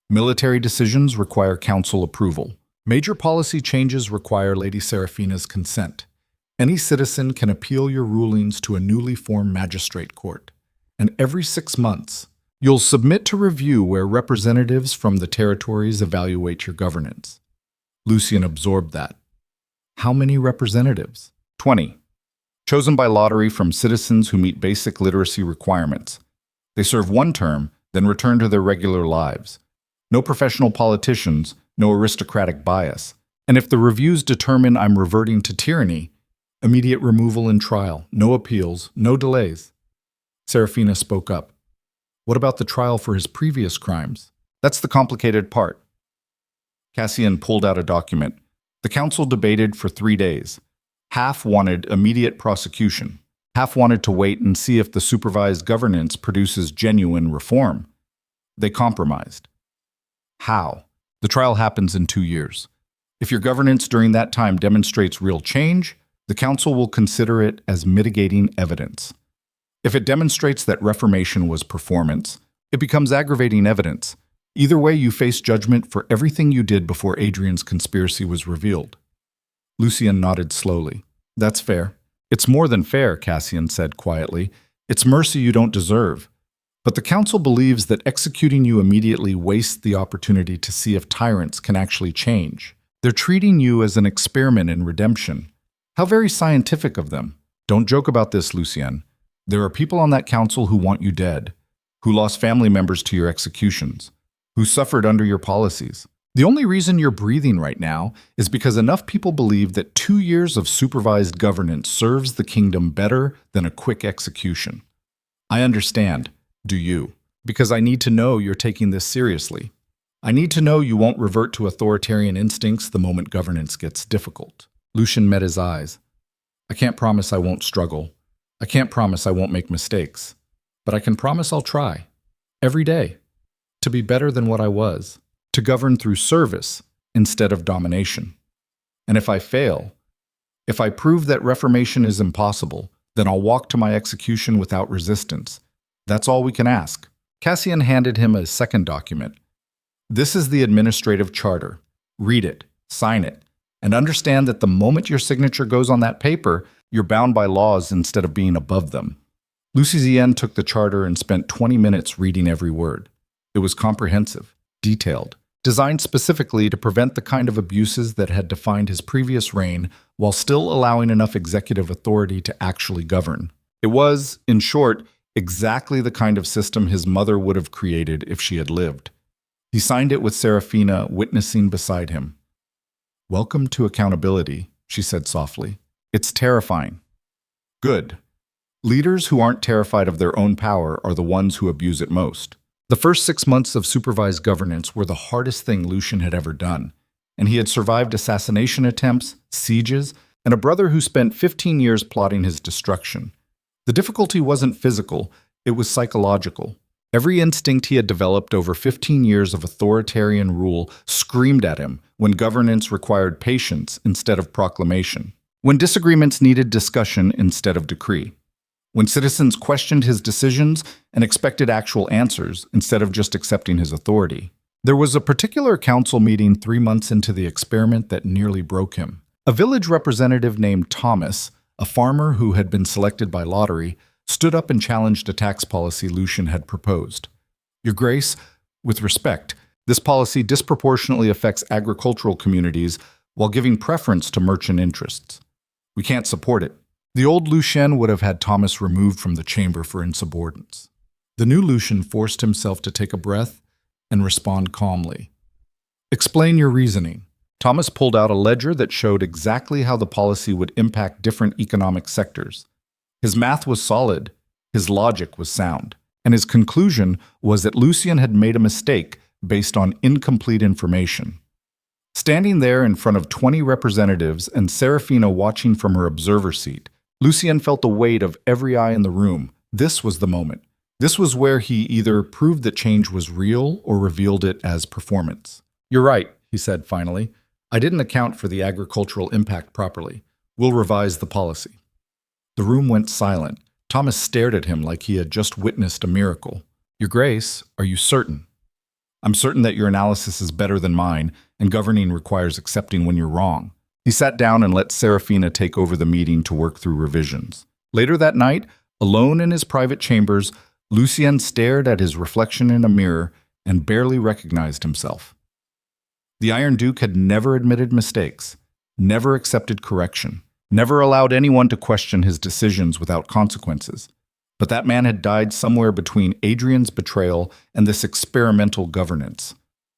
Military decisions require council approval. Major policy changes require Lady Seraphina's consent. Any citizen can appeal your rulings to a newly formed magistrate court. And every 6 months, you'll submit to review where representatives from the territories evaluate your governance. Lucien absorbed that. How many representatives? 20. Chosen by lottery from citizens who meet basic literacy requirements. They serve 1 term, then return to their regular lives. No professional politicians, no aristocratic bias. And if the reviews determine I'm reverting to tyranny, immediate removal and trial, no appeals, no delays. Seraphina spoke up. What about the trial for his previous crimes? That's the complicated part. Cassian pulled out a document. The council debated for 3 days. Half wanted immediate prosecution. Half wanted to wait and see if the supervised governance produces genuine reform. They compromised. How? The trial happens in 2 years. If your governance during that time demonstrates real change, the council will consider it as mitigating evidence. If it demonstrates that reformation was performance, it becomes aggravating evidence. Either way, you face judgment for everything you did before Adrian's conspiracy was revealed. Lucien nodded slowly. That's fair. It's more than fair, Cassian said quietly. It's mercy you don't deserve. But the council believes that executing you immediately wastes the opportunity to see if tyrants can actually change. They're treating you as an experiment in redemption. How very scientific of them. Don't joke about this, Lucien. There are people on that council who want you dead, who lost family members to your executions, who suffered under your policies. The only reason you're breathing right now is because enough people believe that 2 years of supervised governance serves the kingdom better than a quick execution. I understand, do you? Because I need to know you're taking this seriously. I need to know you won't revert to authoritarian instincts the moment governance gets difficult. Lucien met his eyes. I can't promise I won't struggle. I can't promise I won't make mistakes. But I can promise I'll try. Every day. To be better than what I was. To govern through service instead of domination. And if I fail, if I prove that reformation is impossible, then I'll walk to my execution without resistance. That's all we can ask. Cassian handed him a second document. This is the administrative charter. Read it, sign it, and understand that the moment your signature goes on that paper, you're bound by laws instead of being above them. Lucien took the charter and spent 20 minutes reading every word. It was comprehensive, detailed, designed specifically to prevent the kind of abuses that had defined his previous reign while still allowing enough executive authority to actually govern. It was, in short, exactly the kind of system his mother would have created if she had lived. He signed it with Serafina witnessing beside him. "Welcome to accountability," she said softly. "It's terrifying." Good. Leaders who aren't terrified of their own power are the ones who abuse it most. The first 6 months of supervised governance were the hardest thing Lucien had ever done, and he had survived assassination attempts, sieges, and a brother who spent 15 years plotting his destruction. The difficulty wasn't physical, it was psychological. Every instinct he had developed over 15 years of authoritarian rule screamed at him when governance required patience instead of proclamation, when disagreements needed discussion instead of decree, when citizens questioned his decisions and expected actual answers instead of just accepting his authority. There was a particular council meeting 3 months into the experiment that nearly broke him. A village representative named Thomas, a farmer who had been selected by lottery, stood up and challenged a tax policy Lucien had proposed. "Your Grace, with respect, this policy disproportionately affects agricultural communities while giving preference to merchant interests. We can't support it." The old Lucien would have had Thomas removed from the chamber for insubordinance. The new Lucien forced himself to take a breath and respond calmly. "Explain your reasoning." Thomas pulled out a ledger that showed exactly how the policy would impact different economic sectors. His math was solid, his logic was sound, and his conclusion was that Lucien had made a mistake based on incomplete information. Standing there in front of 20 representatives and Serafina watching from her observer seat, Lucien felt the weight of every eye in the room. This was the moment. This was where he either proved that change was real or revealed it as performance. "You're right," he said finally. "I didn't account for the agricultural impact properly. We'll revise the policy." The room went silent. Thomas stared at him like he had just witnessed a miracle. "Your Grace, are you certain?" "I'm certain that your analysis is better than mine, and governing requires accepting when you're wrong." He sat down and let Serafina take over the meeting to work through revisions. Later that night, alone in his private chambers, Lucien stared at his reflection in a mirror and barely recognized himself. The Iron Duke had never admitted mistakes, never accepted correction, never allowed anyone to question his decisions without consequences. But that man had died somewhere between Adrian's betrayal and this experimental governance.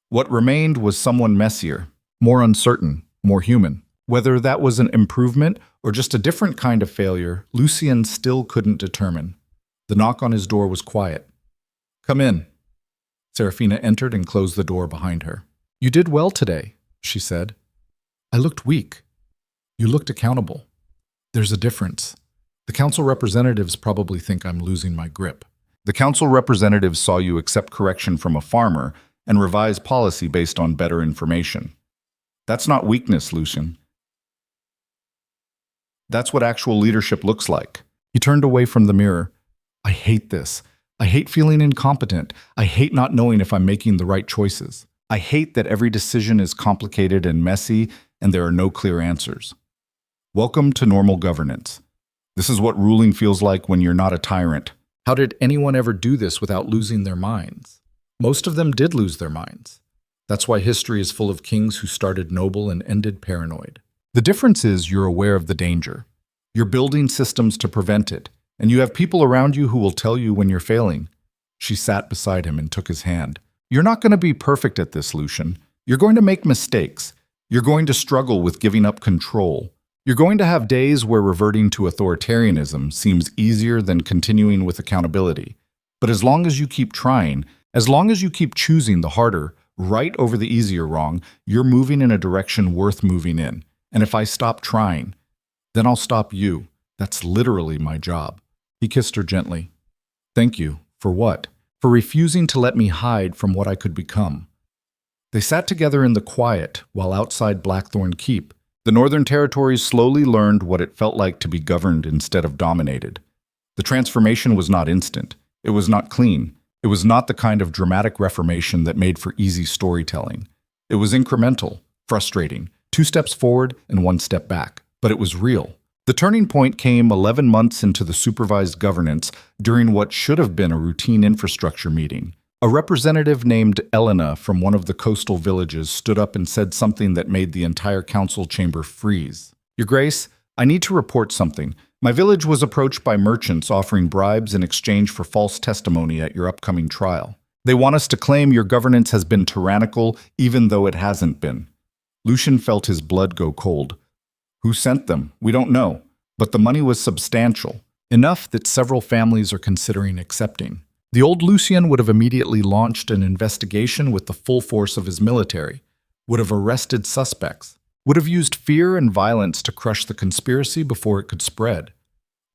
What remained was someone messier, more uncertain, more human. Whether that was an improvement or just a different kind of failure, Lucien still couldn't determine. The knock on his door was quiet. "Come in." Serafina entered and closed the door behind her. "You did well today," she said. "I looked weak. You looked accountable. There's a difference. The council representatives probably think I'm losing my grip." "The council representatives saw you accept correction from a farmer and revise policy based on better information. That's not weakness, Lucien. That's what actual leadership looks like." He turned away from the mirror. "I hate this. I hate feeling incompetent. I hate not knowing if I'm making the right choices. I hate that every decision is complicated and messy and there are no clear answers. Welcome to normal governance. This is what ruling feels like when you're not a tyrant." How did anyone ever do this without losing their minds? Most of them did lose their minds. That's why history is full of kings who started noble and ended paranoid. The difference is you're aware of the danger. You're building systems to prevent it, and you have people around you who will tell you when you're failing. She sat beside him and took his hand. You're not going to be perfect at this, Lucien. You're going to make mistakes. You're going to struggle with giving up control. You're going to have days where reverting to authoritarianism seems easier than continuing with accountability. But as long as you keep trying, as long as you keep choosing the harder, right over the easier wrong, you're moving in a direction worth moving in. And if I stop trying, then I'll stop you. That's literally my job. He kissed her gently. Thank you. For what? For refusing to let me hide from what I could become. They sat together in the quiet while outside Blackthorn Keep. The Northern Territories slowly learned what it felt like to be governed instead of dominated. The transformation was not instant. It was not clean. It was not the kind of dramatic reformation that made for easy storytelling. It was incremental, frustrating, 2 steps forward and 1 step back. But it was real. The turning point came 11 months into the supervised governance during what should have been a routine infrastructure meeting. A representative named Elena from one of the coastal villages stood up and said something that made the entire council chamber freeze. Your Grace, I need to report something. My village was approached by merchants offering bribes in exchange for false testimony at your upcoming trial. They want us to claim your governance has been tyrannical even though it hasn't been. Lucien felt his blood go cold. Who sent them? We don't know. But the money was substantial, enough that several families are considering accepting. The old Lucien would have immediately launched an investigation with the full force of his military, would have arrested suspects, would have used fear and violence to crush the conspiracy before it could spread.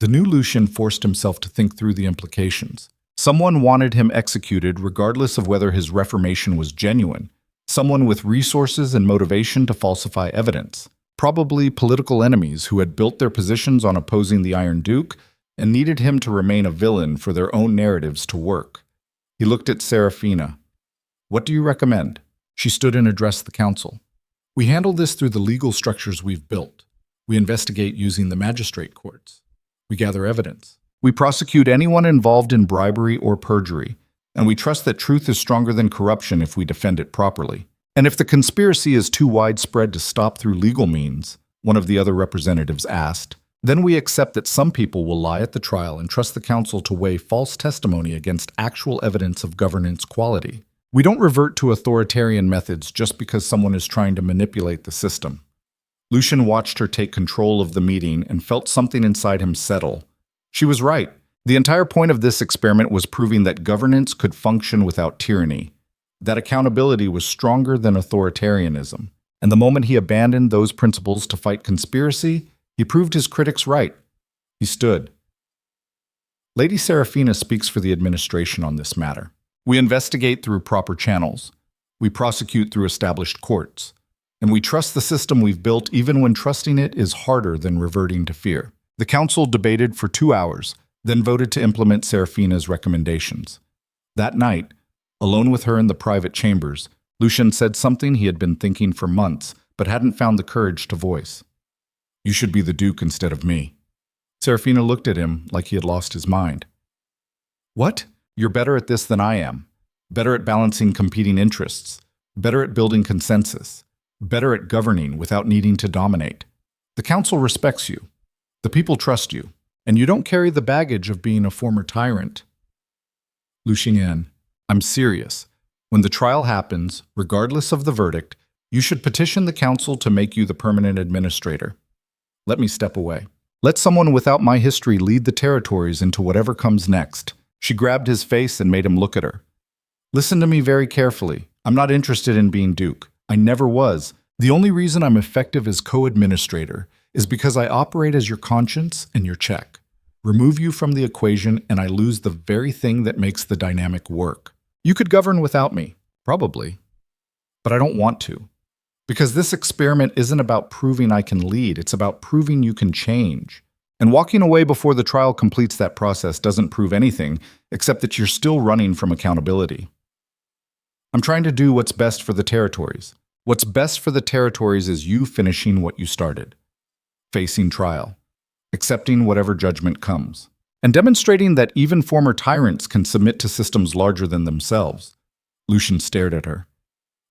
The new Lucien forced himself to think through the implications. Someone wanted him executed regardless of whether his reformation was genuine, someone with resources and motivation to falsify evidence. Probably political enemies who had built their positions on opposing the Iron Duke and needed him to remain a villain for their own narratives to work. He looked at Serafina. What do you recommend? She stood and addressed the council. We handle this through the legal structures we've built. We investigate using the magistrate courts. We gather evidence. We prosecute anyone involved in bribery or perjury, and we trust that truth is stronger than corruption if we defend it properly. And if the conspiracy is too widespread to stop through legal means, one of the other representatives asked, then we accept that some people will lie at the trial and trust the council to weigh false testimony against actual evidence of governance quality. We don't revert to authoritarian methods just because someone is trying to manipulate the system. Lucien watched her take control of the meeting and felt something inside him settle. She was right. The entire point of this experiment was proving that governance could function without tyranny, that accountability was stronger than authoritarianism. And the moment he abandoned those principles to fight conspiracy, he proved his critics right. He stood. Lady Serafina speaks for the administration on this matter. We investigate through proper channels. We prosecute through established courts. And we trust the system we've built even when trusting it is harder than reverting to fear. The council debated for 2 hours, then voted to implement Serafina's recommendations. That night, alone with her in the private chambers, Lucien said something he had been thinking for months, but hadn't found the courage to voice. You should be the Duke instead of me. Serafina looked at him like he had lost his mind. What? You're better at this than I am. Better at balancing competing interests. Better at building consensus. Better at governing without needing to dominate. The council respects you. The people trust you. And you don't carry the baggage of being a former tyrant. Lucien, I'm serious. When the trial happens, regardless of the verdict, you should petition the council to make you the permanent administrator. Let me step away. Let someone without my history lead the territories into whatever comes next. She grabbed his face and made him look at her. Listen to me very carefully. I'm not interested in being Duke. I never was. The only reason I'm effective as co-administrator is because I operate as your conscience and your check. Remove you from the equation and I lose the very thing that makes the dynamic work. You could govern without me, probably. But I don't want to. Because this experiment isn't about proving I can lead, it's about proving you can change. And walking away before the trial completes that process doesn't prove anything, except that you're still running from accountability. I'm trying to do what's best for the territories. What's best for the territories is you finishing what you started. Facing trial. Accepting whatever judgment comes. And demonstrating that even former tyrants can submit to systems larger than themselves. Lucien stared at her.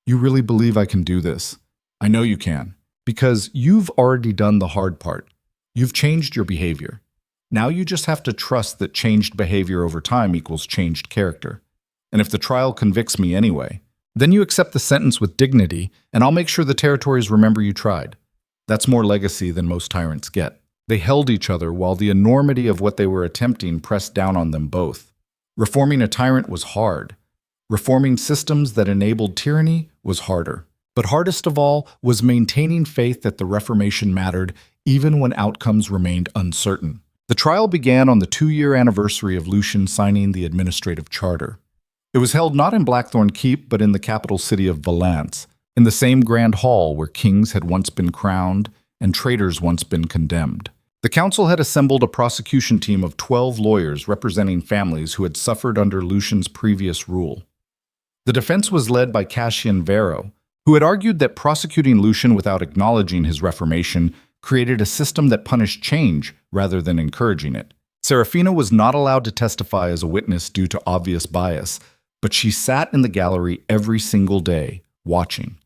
You really believe I can do this? I know you can. Because you've already done the hard part. You've changed your behavior. Now you just have to trust that changed behavior over time equals changed character. And if the trial convicts me anyway, then you accept the sentence with dignity, and I'll make sure the territories remember you tried. That's more legacy than most tyrants get. They held each other while the enormity of what they were attempting pressed down on them both. Reforming a tyrant was hard. Reforming systems that enabled tyranny was harder. But hardest of all was maintaining faith that the Reformation mattered even when outcomes remained uncertain. The trial began on the 2-year anniversary of Lucien signing the administrative charter. It was held not in Blackthorn Keep, but in the capital city of Valence, in the same grand hall where kings had once been crowned and traitors once been condemned. The council had assembled a prosecution team of 12 lawyers representing families who had suffered under Lucien's previous rule. The defense was led by Cassian Varro, who had argued that prosecuting Lucien without acknowledging his reformation created a system that punished change rather than encouraging it. Serafina was not allowed to testify as a witness due to obvious bias, but she sat in the gallery every single day, watching.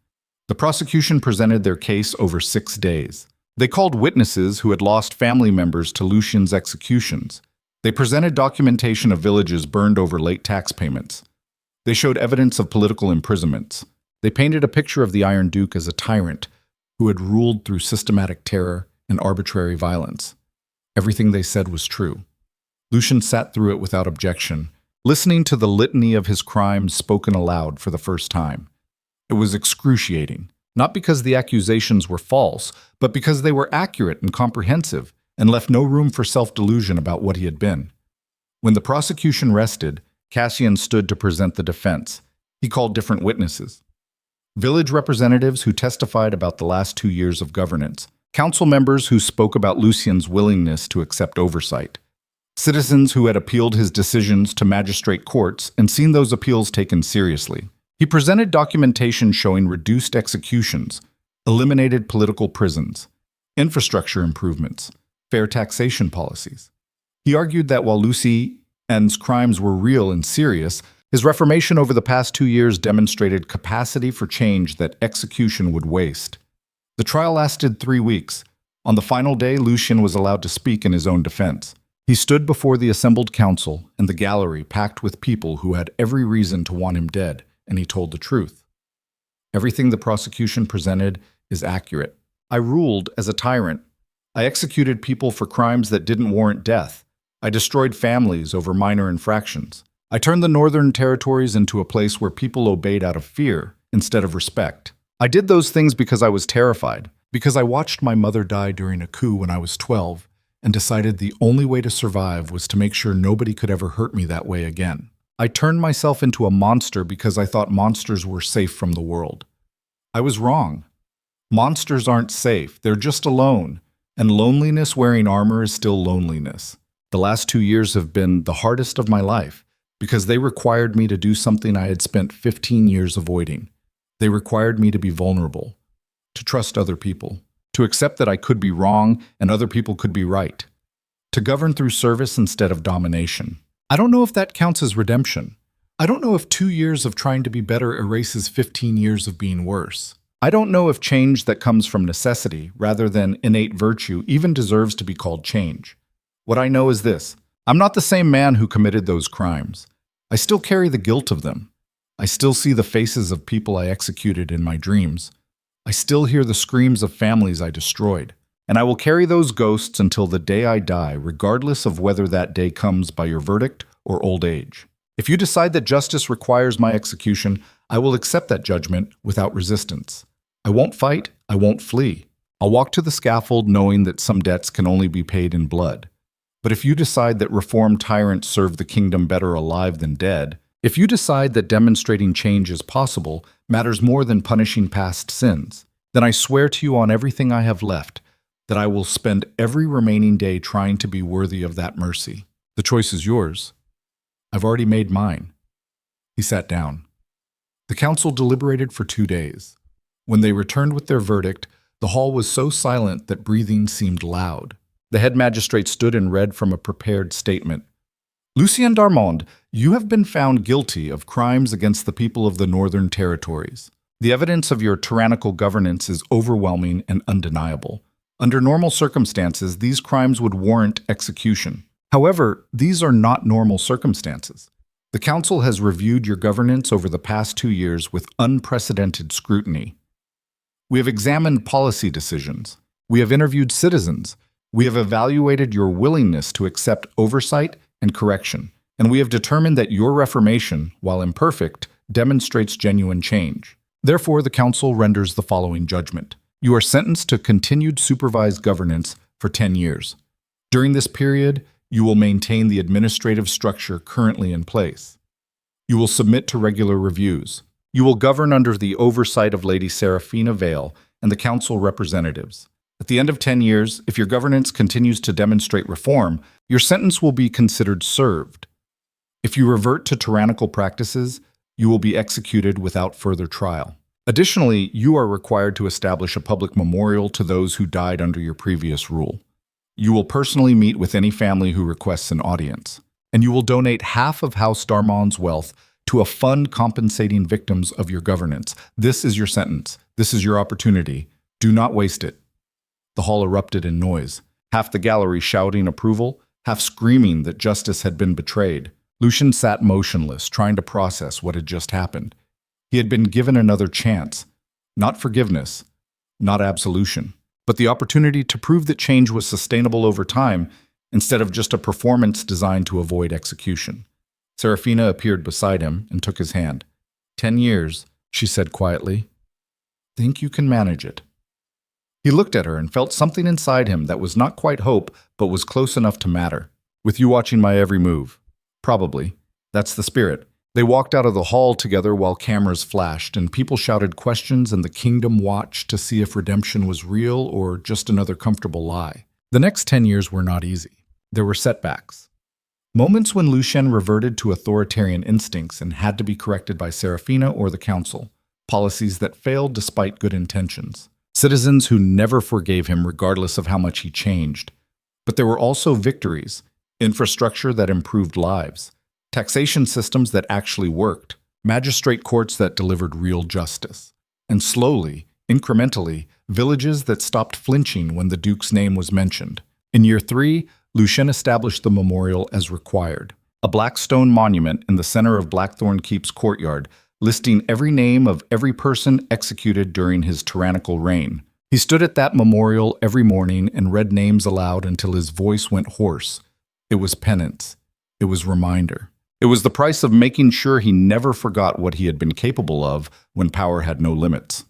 The prosecution presented their case over 6 days. They called witnesses who had lost family members to Lucien's executions. They presented documentation of villages burned over late tax payments. They showed evidence of political imprisonments. They painted a picture of the Iron Duke as a tyrant who had ruled through systematic terror and arbitrary violence. Everything they said was true. Lucien sat through it without objection, listening to the litany of his crimes spoken aloud for the first time. It was excruciating, not because the accusations were false, but because they were accurate and comprehensive and left no room for self-delusion about what he had been. When the prosecution rested, Cassian stood to present the defense. He called different witnesses. Village representatives who testified about the last 2 years of governance, council members who spoke about Lucien's willingness to accept oversight, citizens who had appealed his decisions to magistrate courts and seen those appeals taken seriously. He presented documentation showing reduced executions, eliminated political prisons, infrastructure improvements, fair taxation policies. He argued that while Lucien's crimes were real and serious, his reformation over the past 2 years demonstrated capacity for change that execution would waste. The trial lasted 3 weeks. On the final day, Lucien was allowed to speak in his own defense. He stood before the assembled council and the gallery packed with people who had every reason to want him dead, and he told the truth. Everything the prosecution presented is accurate. I ruled as a tyrant. I executed people for crimes that didn't warrant death. I destroyed families over minor infractions. I turned the Northern Territories into a place where people obeyed out of fear instead of respect. I did those things because I was terrified, because I watched my mother die during a coup when I was 12 and decided the only way to survive was to make sure nobody could ever hurt me that way again. I turned myself into a monster because I thought monsters were safe from the world. I was wrong. Monsters aren't safe, they're just alone, and loneliness wearing armor is still loneliness. The last 2 years have been the hardest of my life, because they required me to do something I had spent 15 years avoiding. They required me to be vulnerable, to trust other people, to accept that I could be wrong and other people could be right, to govern through service instead of domination. I don't know if that counts as redemption. I don't know if 2 years of trying to be better erases 15 years of being worse. I don't know if change that comes from necessity rather than innate virtue even deserves to be called change. What I know is this: I'm not the same man who committed those crimes. I still carry the guilt of them. I still see the faces of people I executed in my dreams. I still hear the screams of families I destroyed. And I will carry those ghosts until the day I die, regardless of whether that day comes by your verdict or old age. If you decide that justice requires my execution, I will accept that judgment without resistance. I won't fight, I won't flee. I'll walk to the scaffold knowing that some debts can only be paid in blood. But if you decide that reformed tyrants serve the kingdom better alive than dead, if you decide that demonstrating change is possible matters more than punishing past sins, then I swear to you on everything I have left that I will spend every remaining day trying to be worthy of that mercy. The choice is yours. I've already made mine. He sat down. The council deliberated for 2 days. When they returned with their verdict, the hall was so silent that breathing seemed loud. The head magistrate stood and read from a prepared statement. Lucien d'Armand, you have been found guilty of crimes against the people of the Northern Territories. The evidence of your tyrannical governance is overwhelming and undeniable. Under normal circumstances, these crimes would warrant execution. However, these are not normal circumstances. The Council has reviewed your governance over the past 2 years with unprecedented scrutiny. We have examined policy decisions. We have interviewed citizens. We have evaluated your willingness to accept oversight and correction. And we have determined that your reformation, while imperfect, demonstrates genuine change. Therefore, the Council renders the following judgment. You are sentenced to continued supervised governance for 10 years. During this period, you will maintain the administrative structure currently in place. You will submit to regular reviews. You will govern under the oversight of Lady Serafina Vale and the Council representatives. At the end of 10 years, if your governance continues to demonstrate reform, your sentence will be considered served. If you revert to tyrannical practices, you will be executed without further trial. Additionally, you are required to establish a public memorial to those who died under your previous rule. You will personally meet with any family who requests an audience, and you will donate half of House Darmon's wealth to a fund compensating victims of your governance. This is your sentence. This is your opportunity. Do not waste it. The hall erupted in noise, half the gallery shouting approval, half screaming that justice had been betrayed. Lucien sat motionless, trying to process what had just happened. He had been given another chance, not forgiveness, not absolution, but the opportunity to prove that change was sustainable over time instead of just a performance designed to avoid execution. Serafina appeared beside him and took his hand. 10 years, she said quietly. Think you can manage it. He looked at her and felt something inside him that was not quite hope, but was close enough to matter. With you watching my every move. Probably. That's the spirit. They walked out of the hall together while cameras flashed, and people shouted questions, and the kingdom watched to see if redemption was real or just another comfortable lie. The next 10 years were not easy. There were setbacks. Moments when Lucien reverted to authoritarian instincts and had to be corrected by Serafina or the Council. Policies that failed despite good intentions. Citizens who never forgave him regardless of how much he changed. But there were also victories. Infrastructure that improved lives, taxation systems that actually worked, magistrate courts that delivered real justice, and slowly, incrementally, villages that stopped flinching when the Duke's name was mentioned. In year 3, Lucien established the memorial as required, a black stone monument in the center of Blackthorn Keep's courtyard, listing every name of every person executed during his tyrannical reign. He stood at that memorial every morning and read names aloud until his voice went hoarse. It was penance. It was reminder. It was the price of making sure he never forgot what he had been capable of when power had no limits.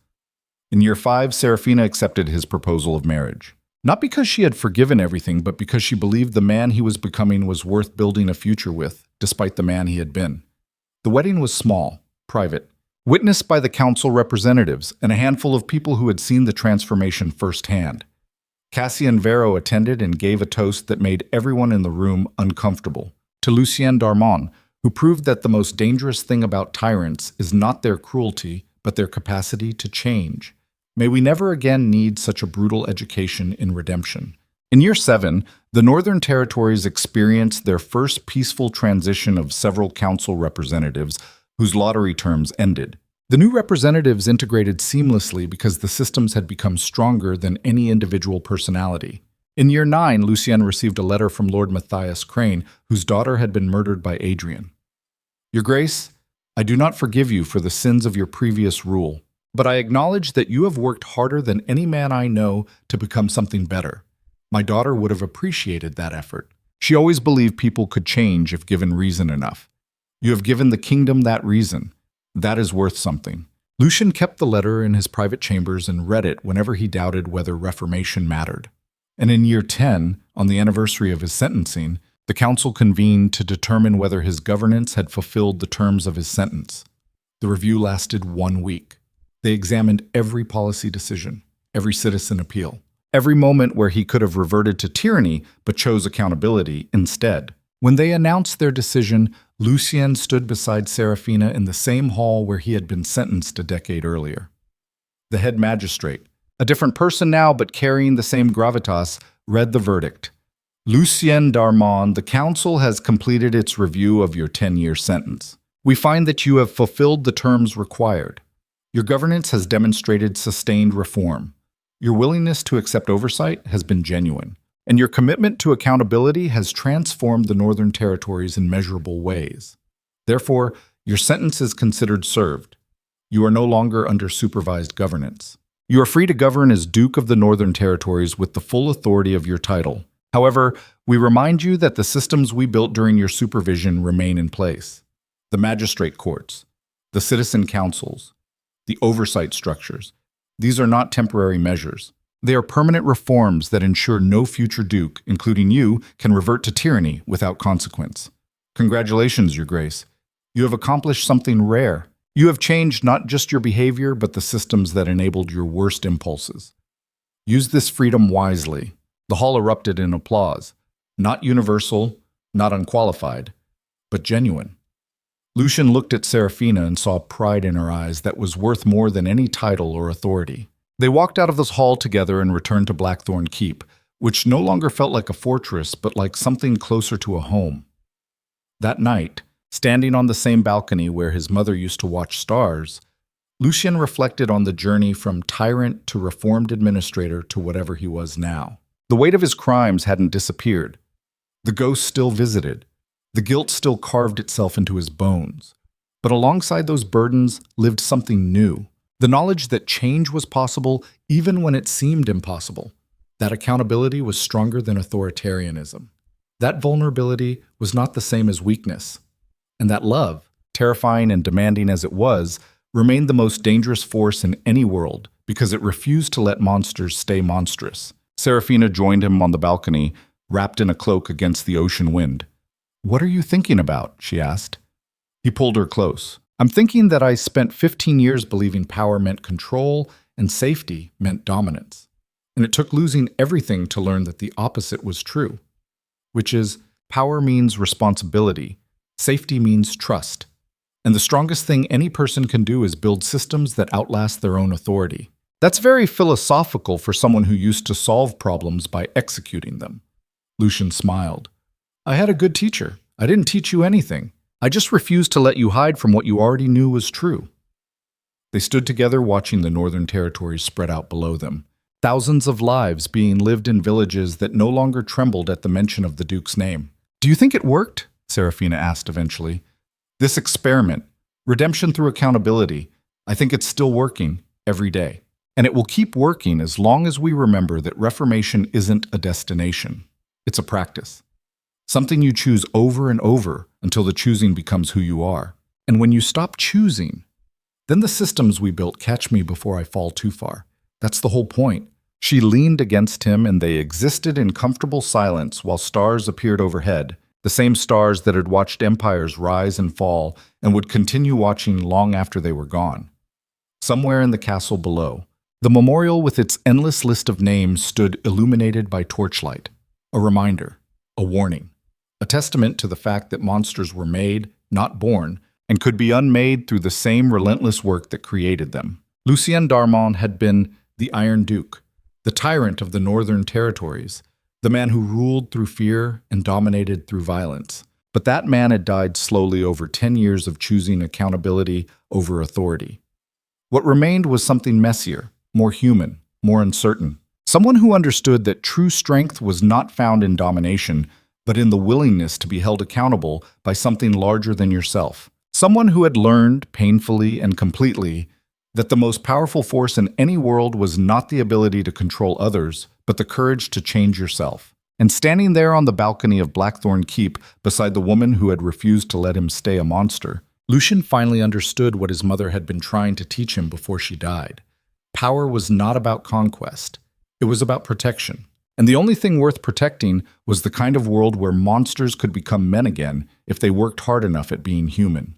In year 5, Serafina accepted his proposal of marriage. Not because she had forgiven everything, but because she believed the man he was becoming was worth building a future with, despite the man he had been. The wedding was small, private, witnessed by the council representatives and a handful of people who had seen the transformation firsthand. Cassian Vero attended and gave a toast that made everyone in the room uncomfortable. To Lucien Darmon, who proved that the most dangerous thing about tyrants is not their cruelty, but their capacity to change. May we never again need such a brutal education in redemption. In year 7, the Northern Territories experienced their first peaceful transition of several council representatives whose lottery terms ended. The new representatives integrated seamlessly because the systems had become stronger than any individual personality. In year 9, Lucien received a letter from Lord Matthias Crane, whose daughter had been murdered by Adrian. Your Grace, I do not forgive you for the sins of your previous rule, but I acknowledge that you have worked harder than any man I know to become something better. My daughter would have appreciated that effort. She always believed people could change if given reason enough. You have given the kingdom that reason. That is worth something. Lucien kept the letter in his private chambers and read it whenever he doubted whether reformation mattered. And in year 10, on the anniversary of his sentencing, the council convened to determine whether his governance had fulfilled the terms of his sentence. The review lasted 1 week. They examined every policy decision, every citizen appeal, every moment where he could have reverted to tyranny but chose accountability instead. When they announced their decision, Lucien stood beside Serafina in the same hall where he had been sentenced a decade earlier. The head magistrate, a different person now but carrying the same gravitas, read the verdict. Lucien Darmon, the council has completed its review of your 10-year sentence. We find that you have fulfilled the terms required. Your governance has demonstrated sustained reform. Your willingness to accept oversight has been genuine, and your commitment to accountability has transformed the Northern Territories in measurable ways. Therefore, your sentence is considered served. You are no longer under supervised governance. You are free to govern as Duke of the Northern Territories with the full authority of your title. However, we remind you that the systems we built during your supervision remain in place. The magistrate courts, the citizen councils, the oversight structures. These are not temporary measures. They are permanent reforms that ensure no future Duke, including you, can revert to tyranny without consequence. Congratulations, Your Grace. You have accomplished something rare. You have changed not just your behavior, but the systems that enabled your worst impulses. Use this freedom wisely. The hall erupted in applause. Not universal, not unqualified, but genuine. Lucien looked at Seraphina and saw pride in her eyes that was worth more than any title or authority. They walked out of this hall together and returned to Blackthorn Keep, which no longer felt like a fortress, but like something closer to a home. That night, standing on the same balcony where his mother used to watch stars, Lucien reflected on the journey from tyrant to reformed administrator to whatever he was now. The weight of his crimes hadn't disappeared. The ghost still visited. The guilt still carved itself into his bones. But alongside those burdens lived something new. The knowledge that change was possible even when it seemed impossible. That accountability was stronger than authoritarianism. That vulnerability was not the same as weakness. And that love, terrifying and demanding as it was, remained the most dangerous force in any world because it refused to let monsters stay monstrous. Seraphina joined him on the balcony, wrapped in a cloak against the ocean wind. "What are you thinking about?" she asked. He pulled her close. "I'm thinking that I spent 15 years believing power meant control and safety meant dominance. And it took losing everything to learn that the opposite was true, which is power means responsibility, safety means trust. And the strongest thing any person can do is build systems that outlast their own authority." That's very philosophical for someone who used to solve problems by executing them. Lucien smiled. "I had a good teacher. I didn't teach you anything. I just refused to let you hide from what you already knew was true." They stood together watching the Northern Territories spread out below them. Thousands of lives being lived in villages that no longer trembled at the mention of the Duke's name. "Do you think it worked?" Seraphina asked eventually. "This experiment, redemption through accountability, I think it's still working every day. And it will keep working as long as we remember that reformation isn't a destination. It's a practice. Something you choose over and over until the choosing becomes who you are. And when you stop choosing, then the systems we built catch me before I fall too far. That's the whole point." She leaned against him and they existed in comfortable silence while stars appeared overhead, the same stars that had watched empires rise and fall and would continue watching long after they were gone. Somewhere in the castle below, the memorial with its endless list of names stood illuminated by torchlight, a reminder, a warning, a testament to the fact that monsters were made, not born, and could be unmade through the same relentless work that created them. Lucien d'Armand had been the Iron Duke, the tyrant of the Northern Territories, the man who ruled through fear and dominated through violence. But that man had died slowly over 10 years of choosing accountability over authority. What remained was something messier, more human, more uncertain. Someone who understood that true strength was not found in domination, but in the willingness to be held accountable by something larger than yourself. Someone who had learned, painfully and completely, that the most powerful force in any world was not the ability to control others, but the courage to change yourself. And standing there on the balcony of Blackthorn Keep, beside the woman who had refused to let him stay a monster, Lucien finally understood what his mother had been trying to teach him before she died. Power was not about conquest. It was about protection. And the only thing worth protecting was the kind of world where monsters could become men again if they worked hard enough at being human.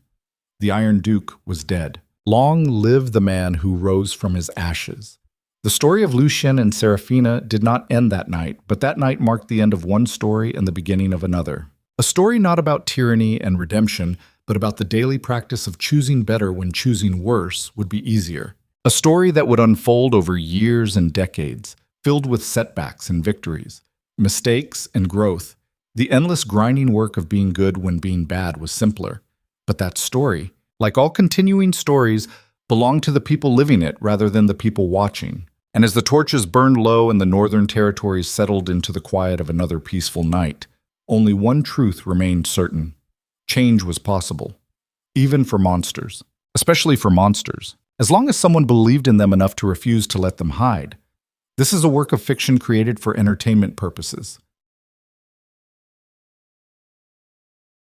The Iron Duke was dead. Long live the man who rose from his ashes. The story of Lucien and Seraphina did not end that night, but that night marked the end of one story and the beginning of another. A story not about tyranny and redemption, but about the daily practice of choosing better when choosing worse would be easier. A story that would unfold over years and decades, filled with setbacks and victories, mistakes and growth. The endless grinding work of being good when being bad was simpler. But that story, like all continuing stories, belonged to the people living it rather than the people watching. And as the torches burned low and the northern territories settled into the quiet of another peaceful night, only one truth remained certain. Change was possible. Even for monsters. Especially for monsters. As long as someone believed in them enough to refuse to let them hide. This is a work of fiction created for entertainment purposes.